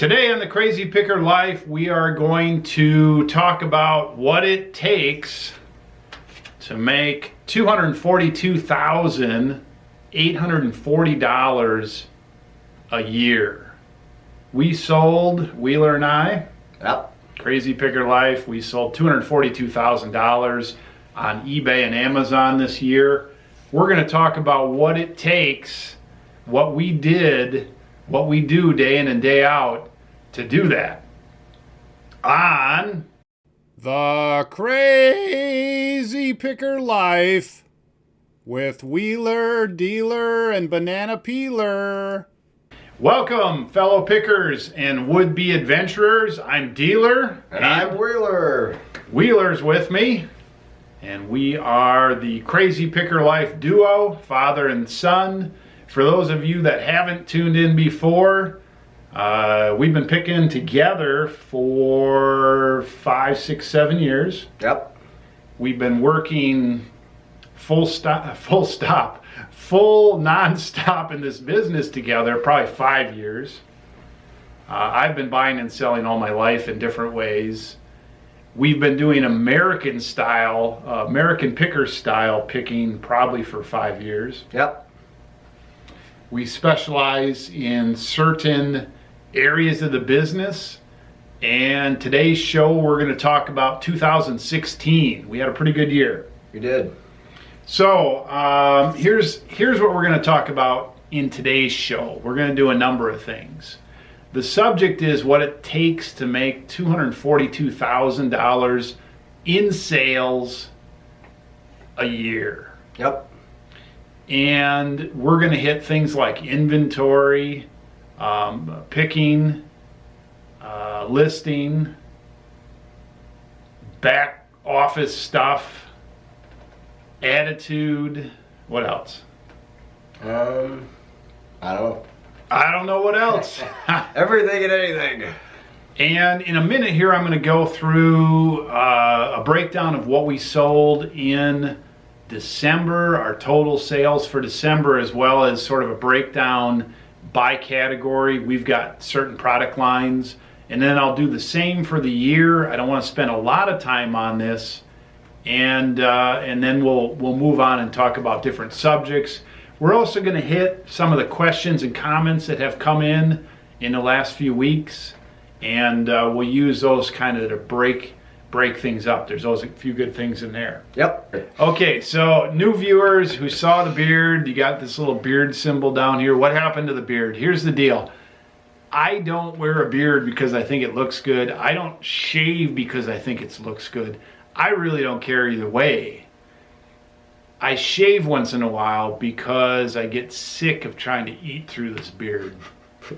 Today on the Crazy Picker Life, we are going to talk about what it takes to make $242,840 a year. We sold, Wheeler and I, Crazy Picker Life, we sold $242,000 on eBay and Amazon this year. We're going to talk about what it takes, what we did, what we do day in and day out to do that on the Crazy Picker Life with Wheeler, Dealer, and Banana Peeler. Welcome, fellow pickers and would-be adventurers. I'm Dealer. And I'm Wheeler. Wheeler's with me. And we are the Crazy Picker Life duo, father and son. For those of you that haven't tuned in before, we've been picking together for 5, 6, 7 years. Yep. We've been working full non-stop in this business together, probably 5 years. I've been buying and selling all my life in different ways. We've been doing American picker style picking probably for 5 years. Yep. We specialize in certain areas of the business, and today's show we're going to talk about 2016. We had a pretty good year. We did. So here's what we're going to talk about in today's show. We're going to do a number of things. The subject is what it takes to make $242,000 in sales a year. Yep. And we're going to hit things like inventory, picking, listing, back office stuff, attitude. What else? I don't know. I don't know what else. Everything and anything. And in a minute here, I'm going to go through a breakdown of what we sold in December, our total sales for December, as well as sort of a breakdown by category. We've got certain product lines, and then I'll do the same for the year. I don't want to spend a lot of time on this, and then we'll move on and talk about different subjects. We're also going to hit some of the questions and comments that have come in the last few weeks, and we'll use those kind of to break things up. There's always a few good things in there. Yep. Okay, so new viewers who saw the beard, you got this little beard symbol down here. What happened to the beard? Here's the deal. I don't wear a beard because I think it looks good. I don't shave because I think it looks good. I really don't care either way. I shave once in a while because I get sick of trying to eat through this beard.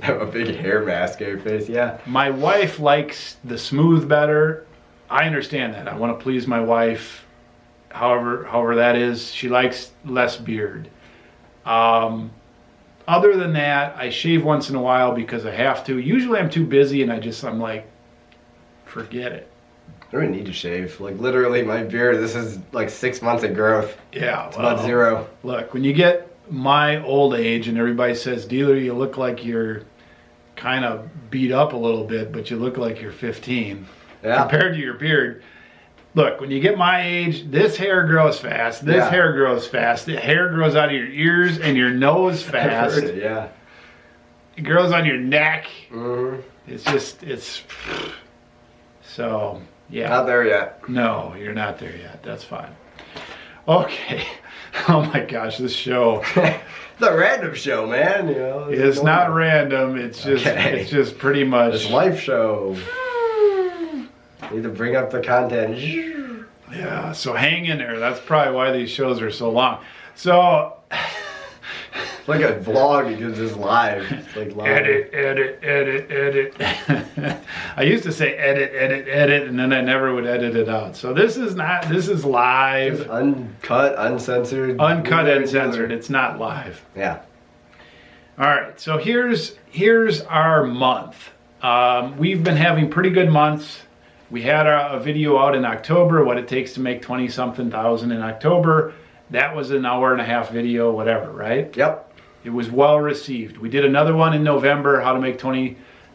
I have a big hair mask on your face, yeah. My wife likes the smooth better. I understand that. I want to please my wife, however that is. She likes less beard. Other than that, I shave once in a while because I have to. Usually I'm too busy and I'm like, forget it. I don't need to shave. Like literally my beard, this is like 6 months of growth. Yeah. It's about zero. Look, when you get my old age and everybody says, Dealer, you look like you're kind of beat up a little bit, but you look like you're 15. Yeah. Compared to your beard. Look, when you get my age, this hair grows fast. This hair grows fast. The hair grows out of your ears and your nose fast. I've heard it, yeah. It grows on your neck. Mm-hmm. So, yeah. Not there yet. No, you're not there yet. That's fine. Okay. Oh my gosh, this show. It's a random show, man. You know, it's not random. It's just pretty much. It's a live show. Need to bring up the content. Yeah, so hang in there. That's probably why these shows are so long. So it's like a vlog because it's live. It's like live. Edit. I used to say edit, and then I never would edit it out. So this is live. It's uncut, uncensored. Uncut, uncensored. It's not live. Yeah. All right, so here's our month. We've been having pretty good months. We had a video out in October, what it takes to make 20-something thousand in October. That was an 1.5-hour video, whatever, right? Yep. It was well received. We did another one in November, how to make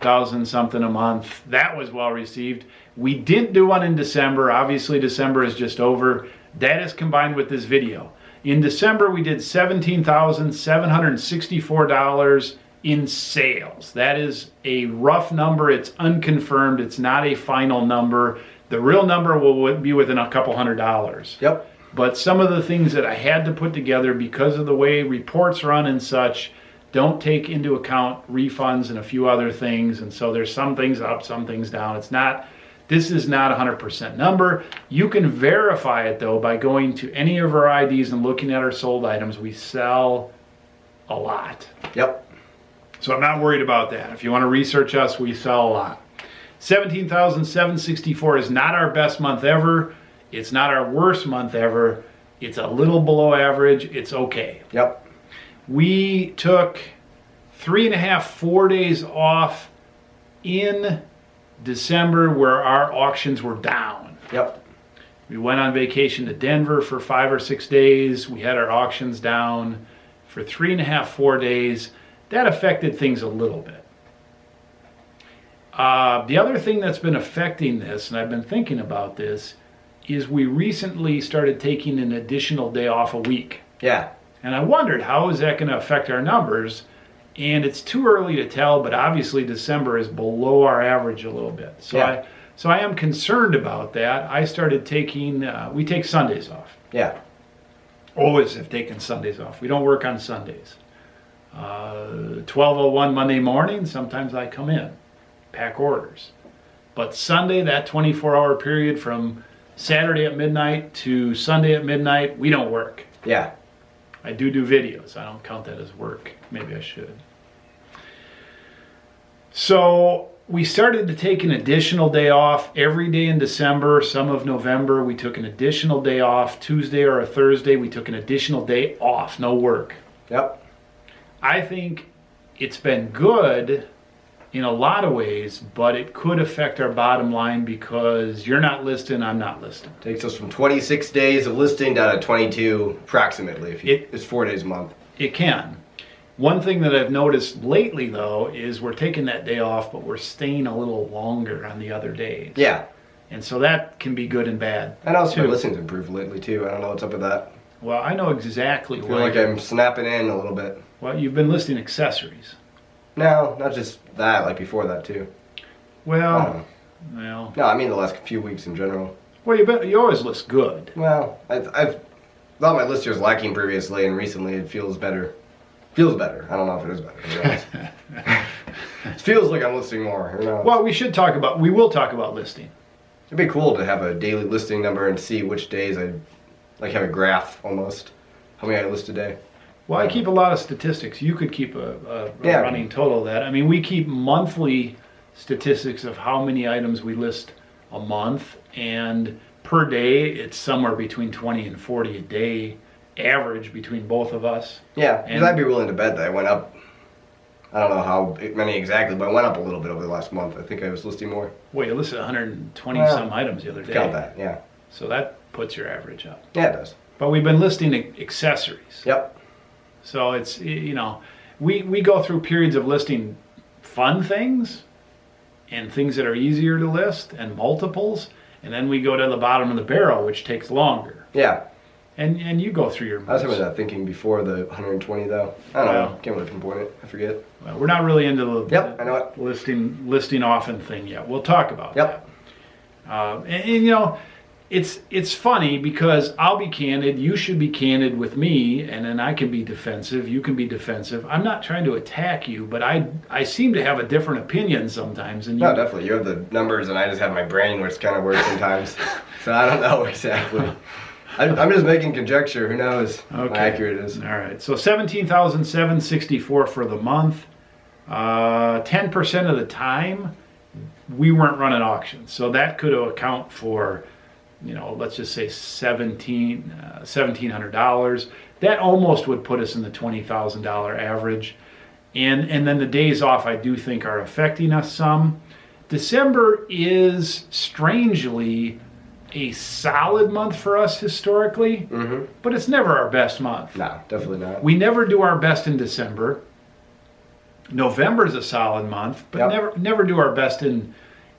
$1,000 something a month. That was well received. We didn't do one in December. Obviously, December is just over. That is combined with this video. In December, we did $17,764 in sales. That is a rough number. It's unconfirmed. It's not a final number. The real number will be within a couple $100. Yep. But some of the things that I had to put together because of the way reports run and such don't take into account refunds and a few other things. And so there's some things up, some things down. This is not a 100% number. You can verify it though by going to any of our IDs and looking at our sold items. We sell a lot. Yep. So I'm not worried about that. If you want to research us, we sell a lot. 17,764 is not our best month ever. It's not our worst month ever. It's a little below average. It's okay. Yep. We took 3.5, 4 days off in December where our auctions were down. Yep. We went on vacation to Denver for 5 or 6 days. We had our auctions down for 3.5, 4 days. That affected things a little bit. The other thing that's been affecting this, and I've been thinking about this, is we recently started taking an additional day off a week. Yeah. And I wondered, how is that going to affect our numbers? And it's too early to tell, but obviously December is below our average a little bit. So yeah. I am concerned about that. I started taking, we take Sundays off. Yeah. Always have taken Sundays off. We don't work on Sundays. 12:01 Monday morning, sometimes I come in, pack orders. But Sunday, that 24-hour period from Saturday at midnight to Sunday at midnight, we don't work. Yeah. I do videos. I don't count that as work. Maybe I should. So we started to take an additional day off every day in December. Some of November, we took an additional day off. Tuesday or a Thursday, we took an additional day off. No work. Yep. I think it's been good in a lot of ways, but it could affect our bottom line because you're not listing, I'm not listing. Takes us from 26 days of listing down to 22 approximately. It's 4 days a month. It can. One thing that I've noticed lately though is we're taking that day off, but we're staying a little longer on the other days. Yeah. And so that can be good and bad. And also my listings improved lately too. I don't know what's up with that. Well, I know exactly I feel like I'm snapping in a little bit. Well, you've been listing accessories. No, not just that, like before that too. Well, no, I mean the last few weeks in general. Well, you always list good. Well, I've thought my list was lacking previously, and recently it feels better. Feels better. I don't know if it is better. It feels like I'm listing more. Who knows? Well, we will talk about listing. It'd be cool to have a daily listing number and see which days I like have a graph almost. How many I list a day. Well, I keep a lot of statistics. You could keep a running total of that. I mean, we keep monthly statistics of how many items we list a month, and per day, it's somewhere between 20 and 40 a day, average between both of us. Yeah, because I'd be willing to bet that I went up. I don't know how many exactly, but I went up a little bit over the last month. I think I was listing more. Well, you listed 120 some items the other day. Count that, yeah. So that puts your average up. Yeah, it does. But we've been listing accessories. Yep. So it's, you know, we go through periods of listing fun things and things that are easier to list and multiples, and then we go to the bottom of the barrel, which takes longer. Yeah. And you go through your moves. I was having that thinking before the 120 though. I don't know. Can't really pinpoint it. I forget. Well, we're not really into the I know it. listing often thing yet. We'll talk about that. And you know, it's funny because I'll be candid, you should be candid with me, and then I can be defensive, you can be defensive. I'm not trying to attack you, but I seem to have a different opinion sometimes. And no, definitely. You have the numbers and I just have my brain, which kind of works sometimes. So I don't know exactly. I'm just making conjecture. Who knows how accurate it is. All right. So 17,764 for the month. 10% of the time, we weren't running auctions. So that could account for, you know, let's just say $1,700. That almost would put us in the $20,000 average. And then the days off, I do think, are affecting us some. December is strangely a solid month for us historically, but it's never our best month. No, definitely not. We never do our best in December. November's a solid month, but never do our best in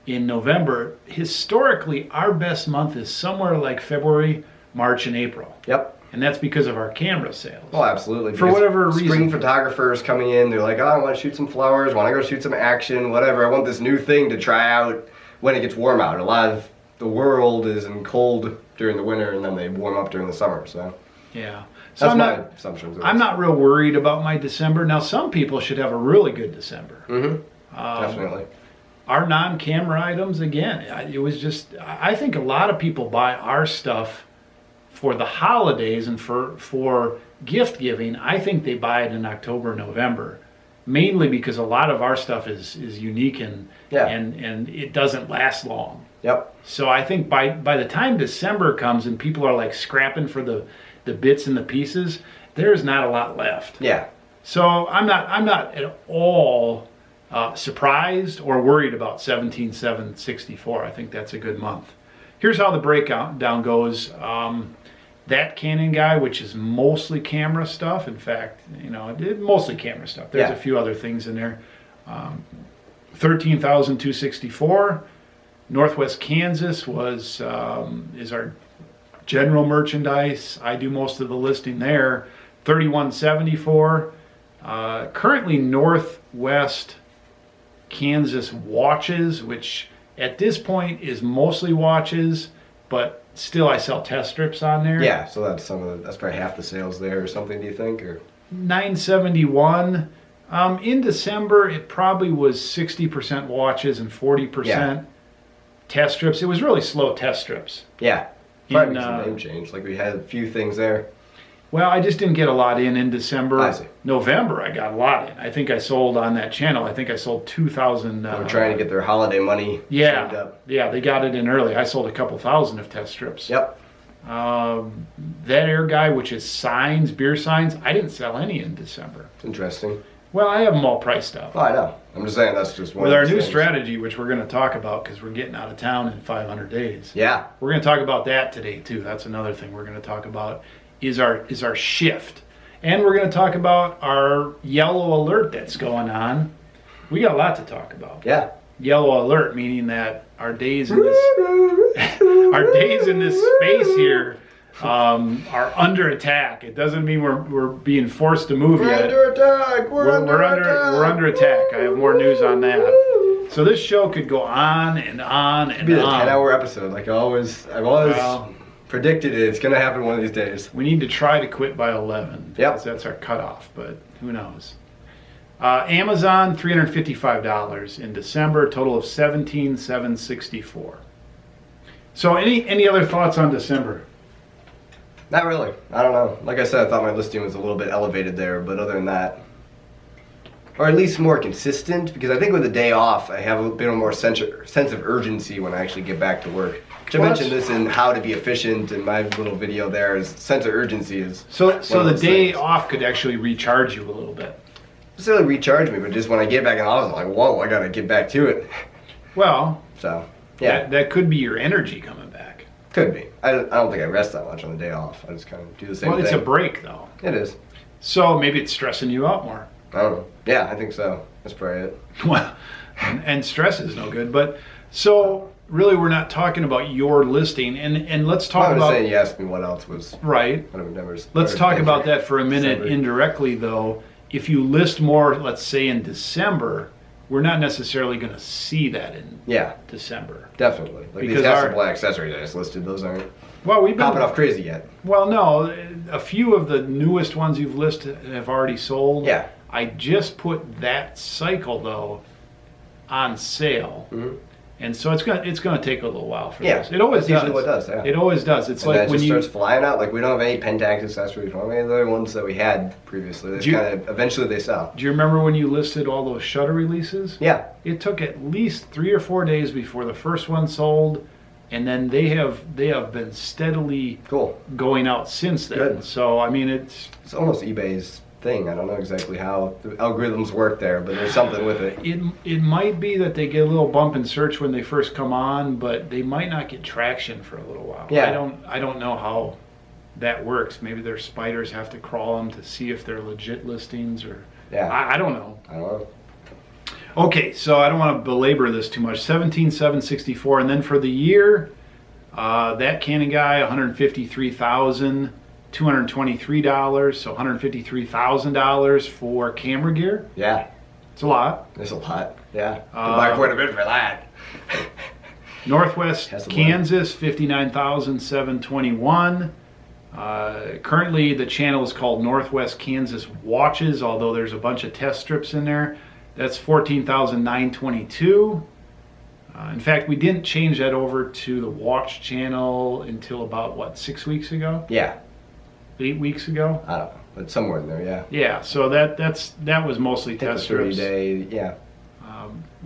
November. Historically, our best month is somewhere like February, March, and April. Yep. And that's because of our camera sales. Oh, absolutely. For whatever reason. Spring photographers coming in, they're like, oh, I want to shoot some flowers, want to go shoot some action, whatever. I want this new thing to try out when it gets warm out. A lot of the world is in cold during the winter, and then they warm up during the summer. So yeah. So that's my assumptions. I'm not real worried about my December. Now, some people should have a really good December. Definitely. Our non-camera items, again, it was just, I think a lot of people buy our stuff for the holidays and for gift giving. I think they buy it in October, November, mainly because a lot of our stuff is unique and it doesn't last long. Yep. So I think by the time December comes and people are like scrapping for the bits and the pieces, there's not a lot left. Yeah. So I'm not at all surprised or worried about 17,764. I think that's a good month. Here's how the breakdown goes. That Canon guy, which is mostly camera stuff. In fact, mostly camera stuff. There's a few other things in there. 13,264. Northwest Kansas is our general merchandise. I do most of the listing there. 3174. Currently Northwest Kansas watches, which at this point is mostly watches, but still I sell test strips on there. Yeah, so that's that's probably half the sales there or something, do you think? Or 971. In December it probably was 60% watches and 40% test strips. It was really slow test strips. Yeah. Probably some name change. Like we had a few things there. Well, I just didn't get a lot in December. I see. November, I got a lot in. I think I sold on that channel. I think I sold 2,000. They were trying to get their holiday money saved up. Yeah, they got it in early. I sold a couple thousand of test strips. Yep. That air guy, which is signs, beer signs, I didn't sell any in December. Interesting. Well, I have them all priced up. Oh, I know. I'm just saying that's just one with of our those new things. strategy, which we're going to talk about because we're getting out of town in 500 days. Yeah. We're going to talk about that today too. That's another thing we're going to talk about is our shift. And we're going to talk about our yellow alert that's going on. We got a lot to talk about. Yeah. Yellow alert meaning that our days in this space here are under attack. It doesn't mean we're being forced to move yet. Under attack. We're under attack. I have more news on that. So this show could go on and on and It'd be a on. 10-hour episode, like always. I've always predicted it. It's going to happen one of these days. We need to try to quit by 11. Yep. Because that's our cutoff, but who knows. Amazon, $355 in December, total of $17,764. So any other thoughts on December? Not really. I don't know. Like I said, I thought my listing was a little bit elevated there, but other than that, or at least more consistent, because I think with the day off, I have a bit of more sense of urgency when I actually get back to work. Which I mentioned this in How to Be Efficient in my little video there, is sense of urgency is So the day off could actually recharge you a little bit. Not necessarily recharge me, but just when I get back in the office, I'm like, whoa, I gotta get back to it. Well, so, yeah. That could be your energy coming back. Could be. I don't think I rest that much on the day off. I just kind of do the same thing. Well, it's a break, though. It is. So maybe it's stressing you out more. I don't know. Yeah, I think so. That's probably it. Well, and stress is no good. But so really, we're not talking about your listing, and let's talk about. I was saying you asked me what else was right. Let's talk about that for a minute December. Indirectly, though. If you list more, let's say in December, we're not necessarily going to see that in December. Definitely. Like because these Hasselblad accessories I just listed, those aren't we've been popping off crazy yet. Well, no, a few of the newest ones you've listed have already sold. Yeah. I just put that cycle though on sale, and so it's gonna take a little while for this. It always does. Usually what it does. Yeah. It always does. It's and like that when just you starts flying out. Like we don't have any Pentax accessories. We don't have any of the other ones that we had previously. Eventually they sell. Do you remember when you listed all those shutter releases? Yeah. It took at least 3 or 4 days before the first one sold, and then they have been steadily going out since then. Good. So I mean it's almost eBay's thing. I don't know exactly how the algorithms work there, but there's something with it. It might be that they get a little bump in search when they first come on, but they might not get traction for a little while. Yeah. I don't know how that works. Maybe their spiders have to crawl them to see if they're legit listings, or I don't know. I don't know. Okay, so I don't want to belabor this too much. 17,764, and then for the year, that Canon guy, $153,223, so $153,000 for camera gear. Yeah. It's a lot. It's a lot. Yeah. You buy quite a bit for that. Northwest Kansas, $59,721. Currently, the channel is called Northwest Kansas Watches, although there's a bunch of test strips in there. That's $14,922. In fact, we didn't change that over to the watch channel until about, what, 6 weeks ago? Yeah. 8 weeks ago? I don't know, but somewhere in there, yeah. Yeah, so that was mostly test strips. 30-day, yeah.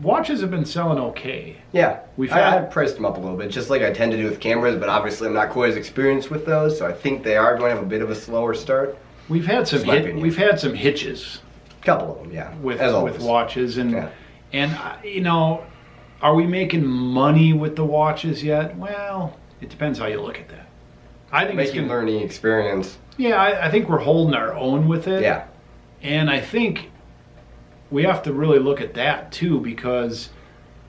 Watches have been selling okay. Yeah, I priced them up a little bit, just like I tend to do with cameras, but obviously I'm not quite as experienced with those, so I think they are going to have a bit of a slower start. We've had some hitches. A couple of them, yeah. With watches, and you know, are we making money with the watches yet? Well, it depends how you look at that. I think making learning experience. Yeah, I think we're holding our own with it. Yeah, and I think we have to really look at that too, because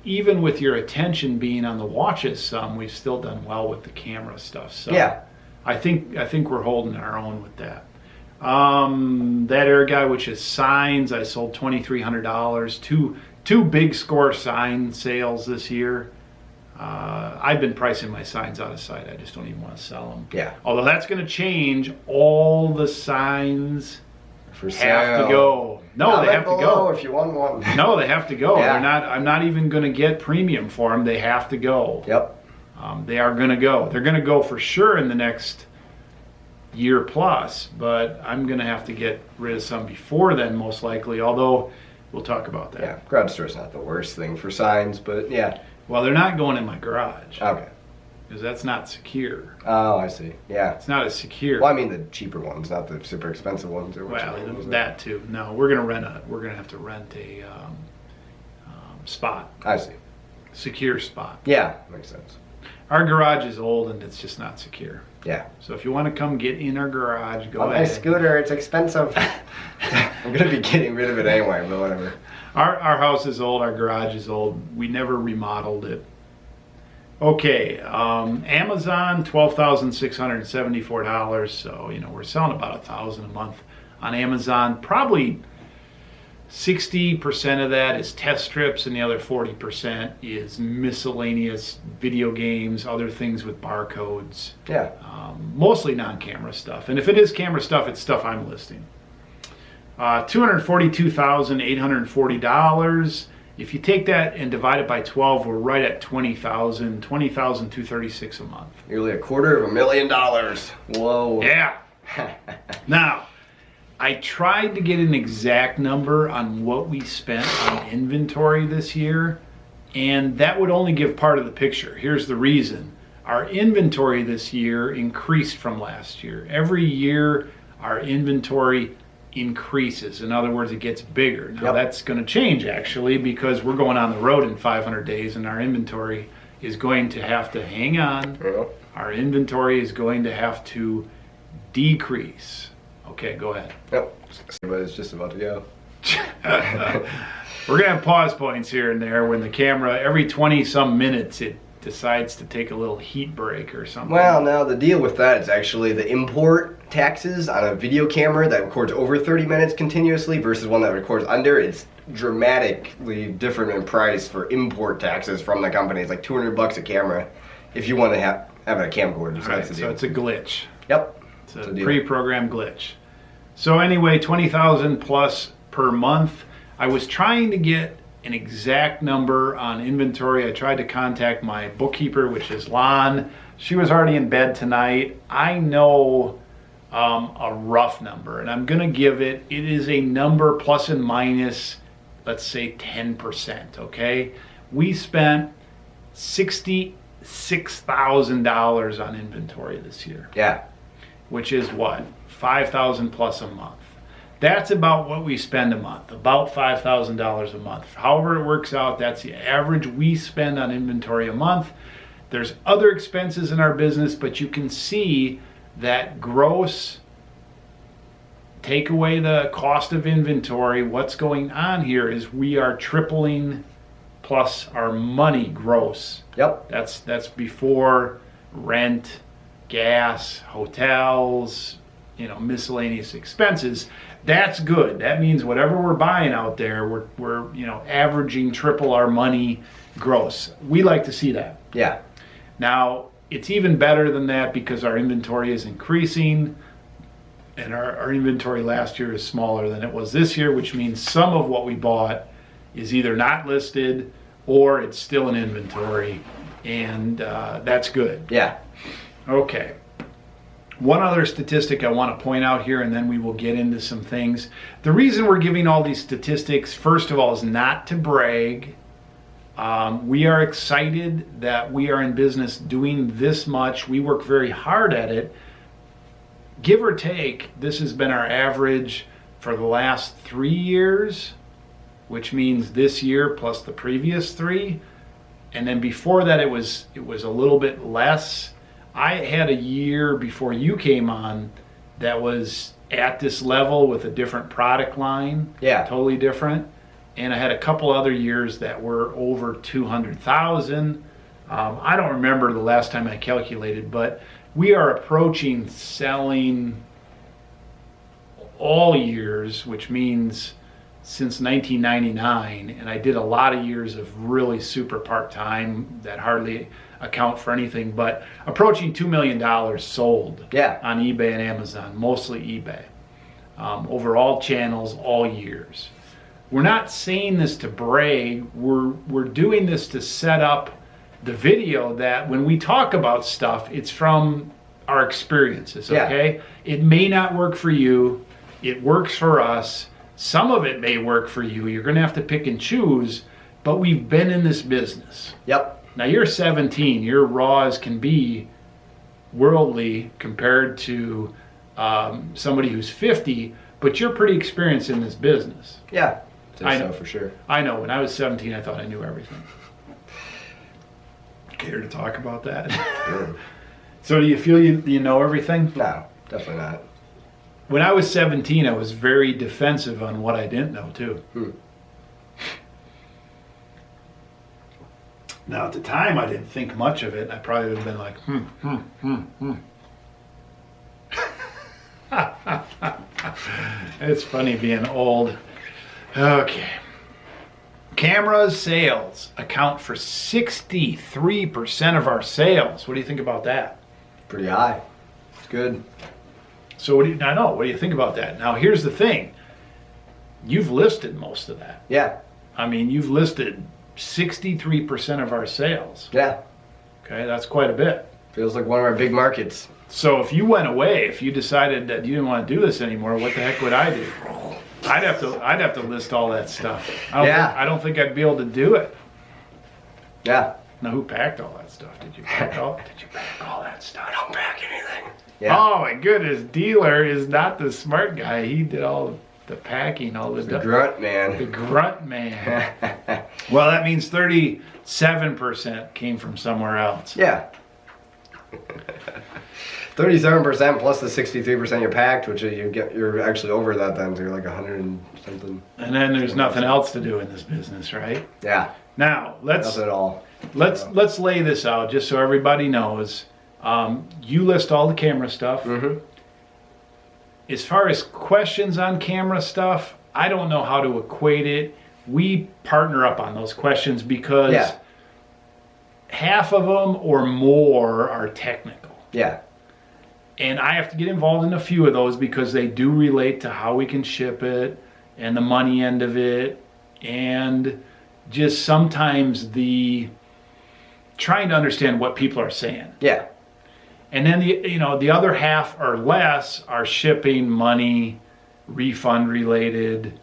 even with your attention being on the watches some, we've still done well with the camera stuff. So yeah, I think we're holding our own with that. That Air guy, which is signs, I sold $2,300. Two big score sign sales this year. I've been pricing my signs out of sight. I just don't even want to sell them. Yeah. Although that's going to change. All the signs for have sale. to go. No, they have to go. If you want one. No, they have to go. Yeah. I'm not even going to get premium for them. They have to go. Yep. They are going to go. They're going to go for sure in the next year plus, but I'm going to have to get rid of some before then, most likely, although we'll talk about that. Yeah, garage store's not the worst thing for signs, but yeah. Well, they're not going in my garage. Okay. Because that's not secure. Oh, I see. Yeah. It's not as secure. Well, I mean the cheaper ones, not the super expensive ones. Or well, that too. No, we're going to have to rent a spot. I see. Secure spot. Yeah, makes sense. Our garage is old and it's just not secure. Yeah. So if you want to come get in our garage, go ahead. On my scooter, it's expensive. I'm going to be getting rid of it anyway, but whatever. Our house is old, our garage is old. We never remodeled it. Okay, Amazon, $12,674. So, you know, we're selling about $1,000 a month on Amazon. Probably 60% of that is test strips, and the other 40% is miscellaneous video games, other things with barcodes. Yeah. Mostly non-camera stuff. And if it is camera stuff, it's stuff I'm listing. $242,840. If you take that and divide it by 12, we're right at $20,236 a month. Nearly $250,000. Whoa. Yeah. Now, I tried to get an exact number on what we spent on inventory this year, and that would only give part of the picture. Here's the reason. Our inventory this year increased from last year. Every year, our inventory increases. In other words, it gets bigger. Now, that's going to change, actually, because we're going on the road in 500 days, and our inventory is going to have to hang on. Our inventory is going to have to decrease. Okay, go ahead. Yep. But it's just about to go. We're going to have pause points here and there when the camera, every 20-some minutes, it decides to take a little heat break or something. Well, now the deal with that is actually the import taxes on a video camera that records over 30 minutes continuously versus one that records under. It's dramatically different in price for import taxes from the company. It's like $200 a camera if you want to have a camcorder. So, that's the deal. So it's a glitch. Yep. It's a pre-programmed glitch. So anyway, 20,000 plus per month. I was trying to get an exact number on inventory. I tried to contact my bookkeeper, which is Lon. She was already in bed tonight. I know a rough number, and I'm going to give it. It is a number plus and minus, let's say 10%. Okay, we spent $66,000 on inventory this year. Yeah. Which is what? $5,000 plus a month. That's about what we spend a month, about $5,000 a month. However it works out, that's the average we spend on inventory a month. There's other expenses in our business, but you can see that gross take away the cost of inventory, what's going on here is we are tripling plus our money gross. Yep. That's before rent, gas, hotels, miscellaneous expenses. That's good. That means whatever we're buying out there, we're averaging triple our money gross. We like to see that. Yeah. Now, it's even better than that because our inventory is increasing, and our inventory last year is smaller than it was this year, which means some of what we bought is either not listed or it's still in inventory, and that's good. Yeah. Okay. One other statistic I want to point out here, and then we will get into some things. The reason we're giving all these statistics, first of all, is not to brag. We are excited that we are in business doing this much. We work very hard at it. Give or take, this has been our average for the last 3 years, which means this year plus the previous 3. And then before that, it was a little bit less. I had a year before you came on that was at this level with a different product line. Yeah. Totally different. And I had a couple other years that were over 200,000. I don't remember the last time I calculated, but we are approaching selling all years, which means since 1999, and I did a lot of years of really super part-time that hardly account for anything, but approaching $2 million sold on eBay and Amazon, mostly eBay, over all channels, all years. We're not saying this to brag. We're doing this to set up the video that when we talk about stuff, it's from our experiences, okay? It may not work for you. It works for us. Some of it may work for you. You're going to have to pick and choose, but we've been in this business. Yep. Now, you're 17. You're raw as can be, worldly, compared to somebody who's 50, but you're pretty experienced in this business. Yeah. I know for sure. I know. When I was 17, I thought I knew everything. Care to talk about that? Sure. So do you feel you know everything? No, definitely not. When I was 17, I was very defensive on what I didn't know, too. Now, at the time, I didn't think much of it. I probably would have been like, It's funny being old. Okay. Camera sales account for 63% of our sales. What do you think about that? Pretty high. It's good. So what do you think about that? Now, here's the thing. You've listed most of that. Yeah. I mean, you've listed 63% of our sales. Yeah. Okay, that's quite a bit. Feels like one of our big markets. So if you went away, if you decided that you didn't want to do this anymore, what the heck would I do? I'd have to list all that stuff. I don't think I'd be able to do it. Yeah. Now, who packed all that stuff? Did you pack all that stuff? I don't pack anything. Yeah. Oh my goodness, dealer is not the smart guy. He did all the packing, all the grunt man. The grunt man. Well, that means 37% came from somewhere else. Yeah. 37% plus the 63% you packed, which you're actually over that then, so you're like 100 and something. And then there's nothing else to do in this business, right? Yeah. Now nothing at all. Let's lay this out just so everybody knows. You list all the camera stuff. Mm-hmm. As far as questions on camera stuff, I don't know how to equate it. We partner up on those questions because half of them or more are technical. Yeah. And I have to get involved in a few of those because they do relate to how we can ship it and the money end of it, and just sometimes the trying to understand what people are saying. Yeah. And then the other half or less are shipping, money, refund related,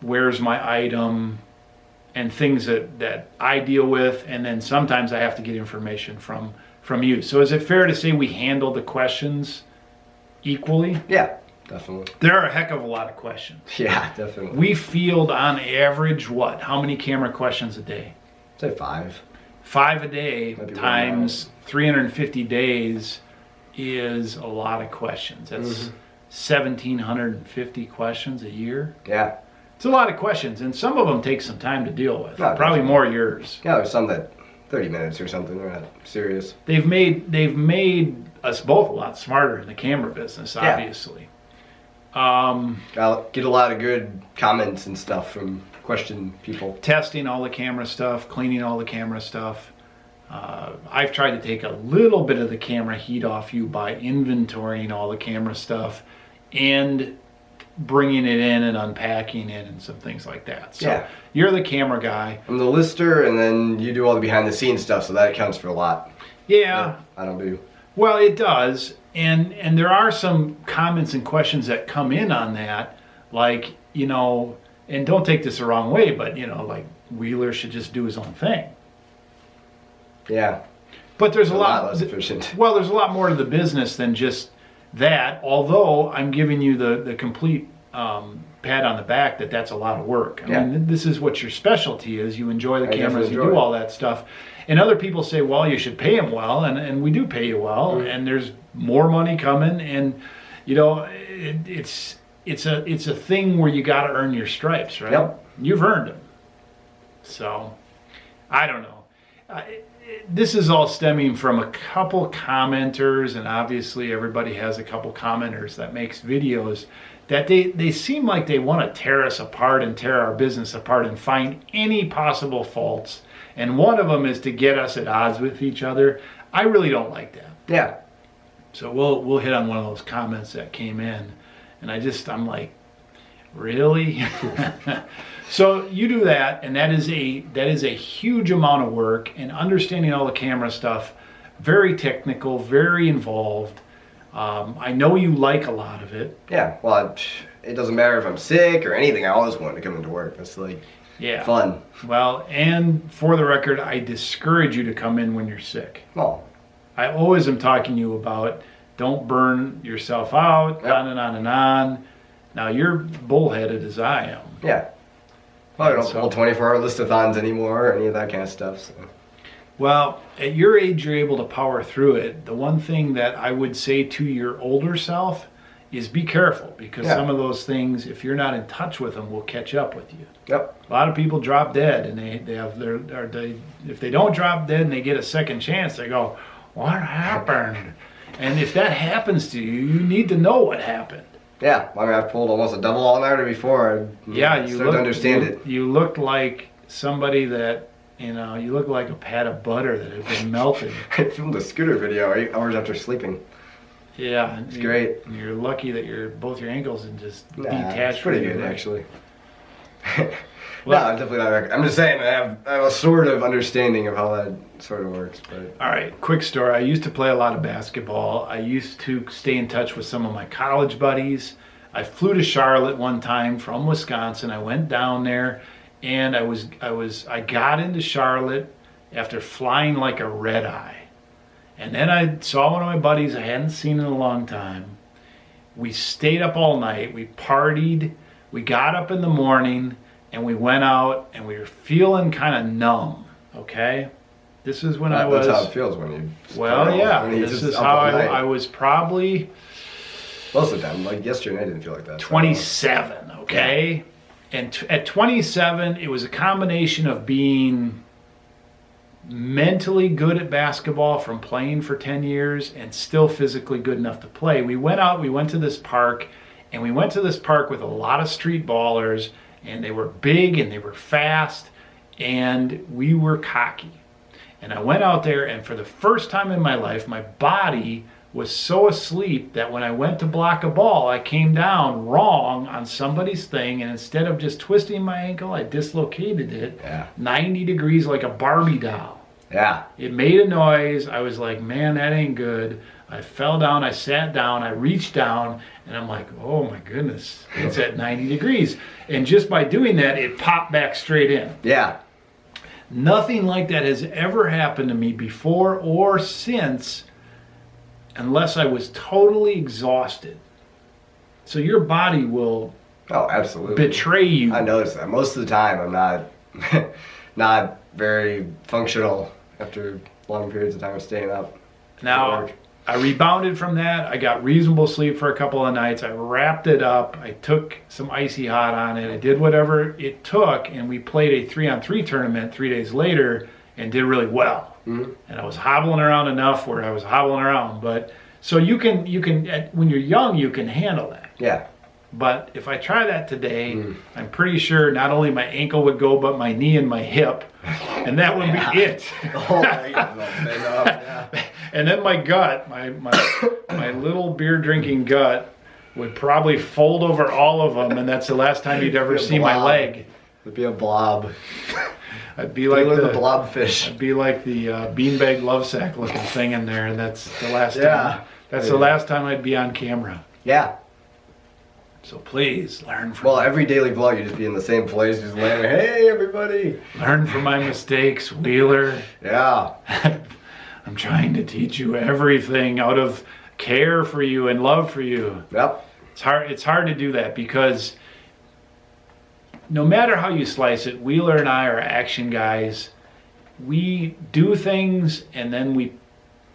where's my item, and things that I deal with, and then sometimes I have to get information from you. So is it fair to say we handle the questions equally? Yeah, definitely. There are a heck of a lot of questions. Yeah, definitely. We field on average what? How many camera questions a day? Say 5. 5 a day times 350 days is a lot of questions. That's 1,750 questions a year. Yeah. It's a lot of questions, and some of them take some time to deal with. No, probably more yours. Yeah, there's some that 30 minutes or something. They're not serious. They've made us both a lot smarter in the camera business, obviously. I'll get a lot of good comments and stuff from question people. Testing all the camera stuff, cleaning all the camera stuff. I've tried to take a little bit of the camera heat off you by inventorying all the camera stuff and bringing it in and unpacking it and some things like that. So you're the camera guy. I'm the lister, and then you do all the behind the scenes stuff, so that counts for a lot. Yeah. I don't do. Well, it does. And there are some comments and questions that come in on that, like, you know, and don't take this the wrong way, but, you know, like Wheeler should just do his own thing. Yeah. But there's a lot less efficient. Well, there's a lot more to the business than just that, although I'm giving you the complete pat on the back that that's a lot of work. I mean, this is what your specialty is. You enjoy the cameras, you do all that stuff. And other people say, well, you should pay them well, and we do pay you well, and there's more money coming, and you know, it's a thing where you got to earn your stripes, right? Yep. You've earned them. So, I don't know. This is all stemming from a couple commenters, and obviously everybody has a couple commenters that makes videos that they seem like they want to tear us apart and tear our business apart and find any possible faults. And one of them is to get us at odds with each other. I really don't like that. Yeah. So we'll hit on one of those comments that came in, and I'm like, really? So you do that, and that is a huge amount of work, and understanding all the camera stuff, very technical, very involved. I know you like a lot of it. Yeah. Well, it doesn't matter if I'm sick or anything. I always want to come into work. That's like fun. Well, and for the record, I discourage you to come in when you're sick. Oh. I always am talking to you about don't burn yourself out, on and on and on. Now, you're bullheaded as I am. Yeah. Well, I don't pull 24-hour listathons anymore or any of that kind of stuff. So. Well, at your age, you're able to power through it. The one thing that I would say to your older self is be careful, because some of those things, if you're not in touch with them, will catch up with you. Yep. A lot of people drop dead, and if they don't drop dead and they get a second chance, they go, what happened? And if that happens to you, you need to know what happened. Yeah, I mean, I've pulled almost a double all-nighter before. You started to understand it. You looked like somebody that, you look like a pat of butter that had been melted. I filmed a scooter video 8 hours after sleeping. Yeah. It's great. You're lucky that both your ankles and just detached. It's pretty good, actually. No, I'm definitely not. I'm just saying I have a sort of understanding of how that sort of works. But all right, quick story. I used to play a lot of basketball. I used to stay in touch with some of my college buddies. I flew to Charlotte one time from Wisconsin. I went down there, and I got into Charlotte after flying like a red eye. And then I saw one of my buddies I hadn't seen in a long time. We stayed up all night. We partied. We got up in the morning. And we went out, and we were feeling kind of numb, okay? This is when I was... That's how it feels when you... Well, yeah. This is how I was probably... Most of the time. Like yesterday, I didn't feel like that. 27, okay? Yeah. And at 27, it was a combination of being mentally good at basketball from playing for 10 years and still physically good enough to play. We went out, we went to this park, and we went to this park with a lot of street ballers, and they were big and they were fast, and we were cocky. And I went out there, and for the first time in my life, my body was so asleep that when I went to block a ball, I came down wrong on somebody's thing, and instead of just twisting my ankle, I dislocated it 90 degrees like a Barbie doll. Yeah. It made a noise. I was like, man, that ain't good. I fell down, I sat down, I reached down, and I'm like, oh my goodness, it's at 90 degrees. And just by doing that, it popped back straight in. Yeah. Nothing like that has ever happened to me before or since, unless I was totally exhausted. So your body will absolutely betray you. I notice that. Most of the time, I'm not very functional after long periods of time of staying up. Now, I rebounded from that. I got reasonable sleep for a couple of nights. I wrapped it up. I took some icy hot on it. I did whatever it took, and we played a 3-on-3 tournament 3 days later and did really well. Mm-hmm. And I was hobbling around enough where I was hobbling around. But so you can when you're young, you can handle that. Yeah. But if I try that today, I'm pretty sure not only my ankle would go, but my knee and my hip, and that would be it. And then my gut, my little beer drinking gut, would probably fold over all of them, and that's the last time you'd ever see my leg. It'd be a blob. I'd be like the blobfish. I'd be like the beanbag love sack looking thing in there, and that's the last time. That's the last time I'd be on camera. Yeah. So please learn from. Well, every daily vlog, you just be in the same place, just laying there. Hey, everybody! Learn from my mistakes, Wheeler. Yeah. I'm trying to teach you everything out of care for you and love for you. Yep. It's hard to do that because no matter how you slice it, Wheeler and I are action guys. We do things and then we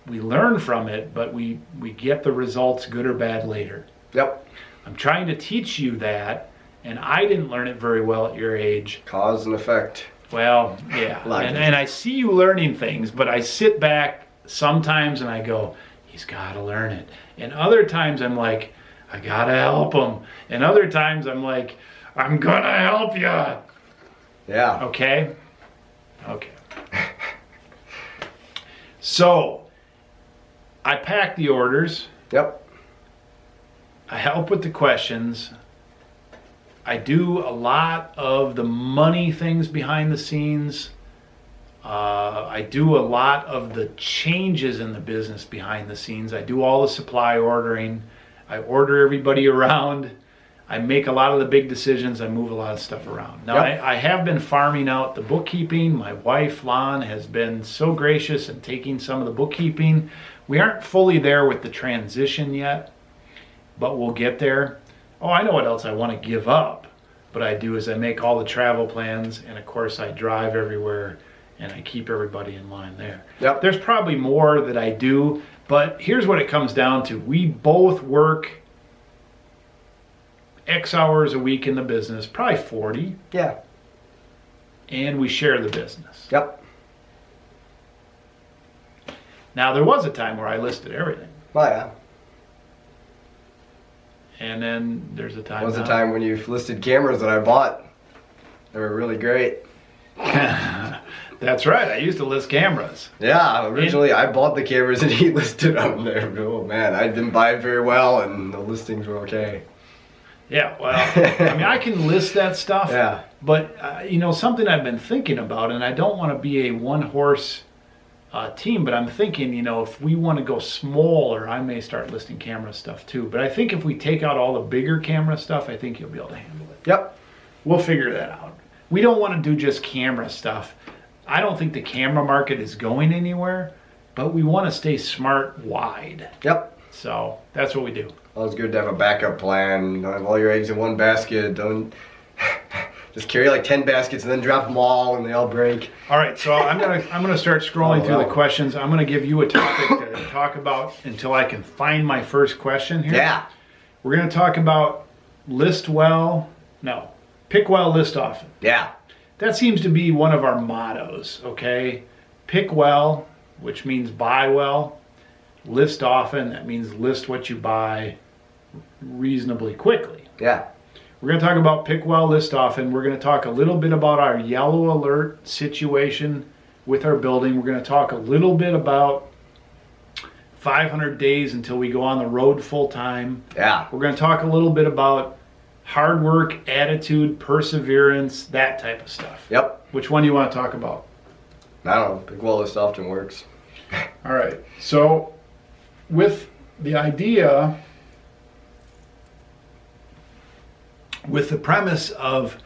learn from it, but we get the results, good or bad, later. Yep. I'm trying to teach you that, and I didn't learn it very well at your age. Cause and effect. Well, yeah. and I see you learning things, but I sit back sometimes and I go, he's got to learn it. And other times I'm like, I got to help him. And other times I'm like, I'm going to help you. Yeah. Okay? Okay. So, I pack the orders. Yep. I help with the questions. I do a lot of the money things behind the scenes. I do a lot of the changes in the business behind the scenes. I do all the supply ordering. I order everybody around. I make a lot of the big decisions. I move a lot of stuff around. Now, yep. I have been farming out the bookkeeping. My wife, Lon, has been so gracious in taking some of the bookkeeping. We aren't fully there with the transition yet, but we'll get there. Oh, I know what else I want to give up. What I do is I make all the travel plans, and of course I drive everywhere, and I keep everybody in line there. Yep. There's probably more that I do, but here's what it comes down to. We both work X hours a week in the business, probably 40. Yeah. And we share the business. Yep. Now, there was a time where I listed everything. Oh, yeah. And then there's a time. There was a time when you listed cameras that I bought. They were really great. That's right. I used to list cameras. Yeah, originally I bought the cameras and he listed them there. Oh man, I didn't buy it very well and the listings were okay. Yeah, well, I mean, I can list that stuff. Yeah. But, something I've been thinking about, and I don't want to be a one-horse team, but I'm thinking, if we want to go smaller, I may start listing camera stuff too. But I think if we take out all the bigger camera stuff, I think you'll be able to handle it. Yep. We'll figure that out. We don't want to do just camera stuff. I don't think the camera market is going anywhere, but we want to stay smart wide. Yep. So that's what we do. Well, it's good to have a backup plan. Don't have all your eggs in one basket. Don't just carry like 10 baskets and then drop them all and they all break. All right, so I'm gonna start scrolling through the questions. I'm gonna give you a topic to talk about until I can find my first question here. Yeah. We're gonna talk about pick well, list often. Yeah. That seems to be one of our mottos, okay? Pick well, which means buy well. List often, that means list what you buy reasonably quickly. Yeah. We're going to talk about pick well, list often. We're going to talk a little bit about our yellow alert situation with our building. We're going to talk a little bit about 500 days until we go on the road full time. Yeah. We're going to talk a little bit about hard work, attitude, perseverance, that type of stuff. Yep. Which one do you want to talk about? I don't know. Pick well list often works. All right. So with the idea, with the premise of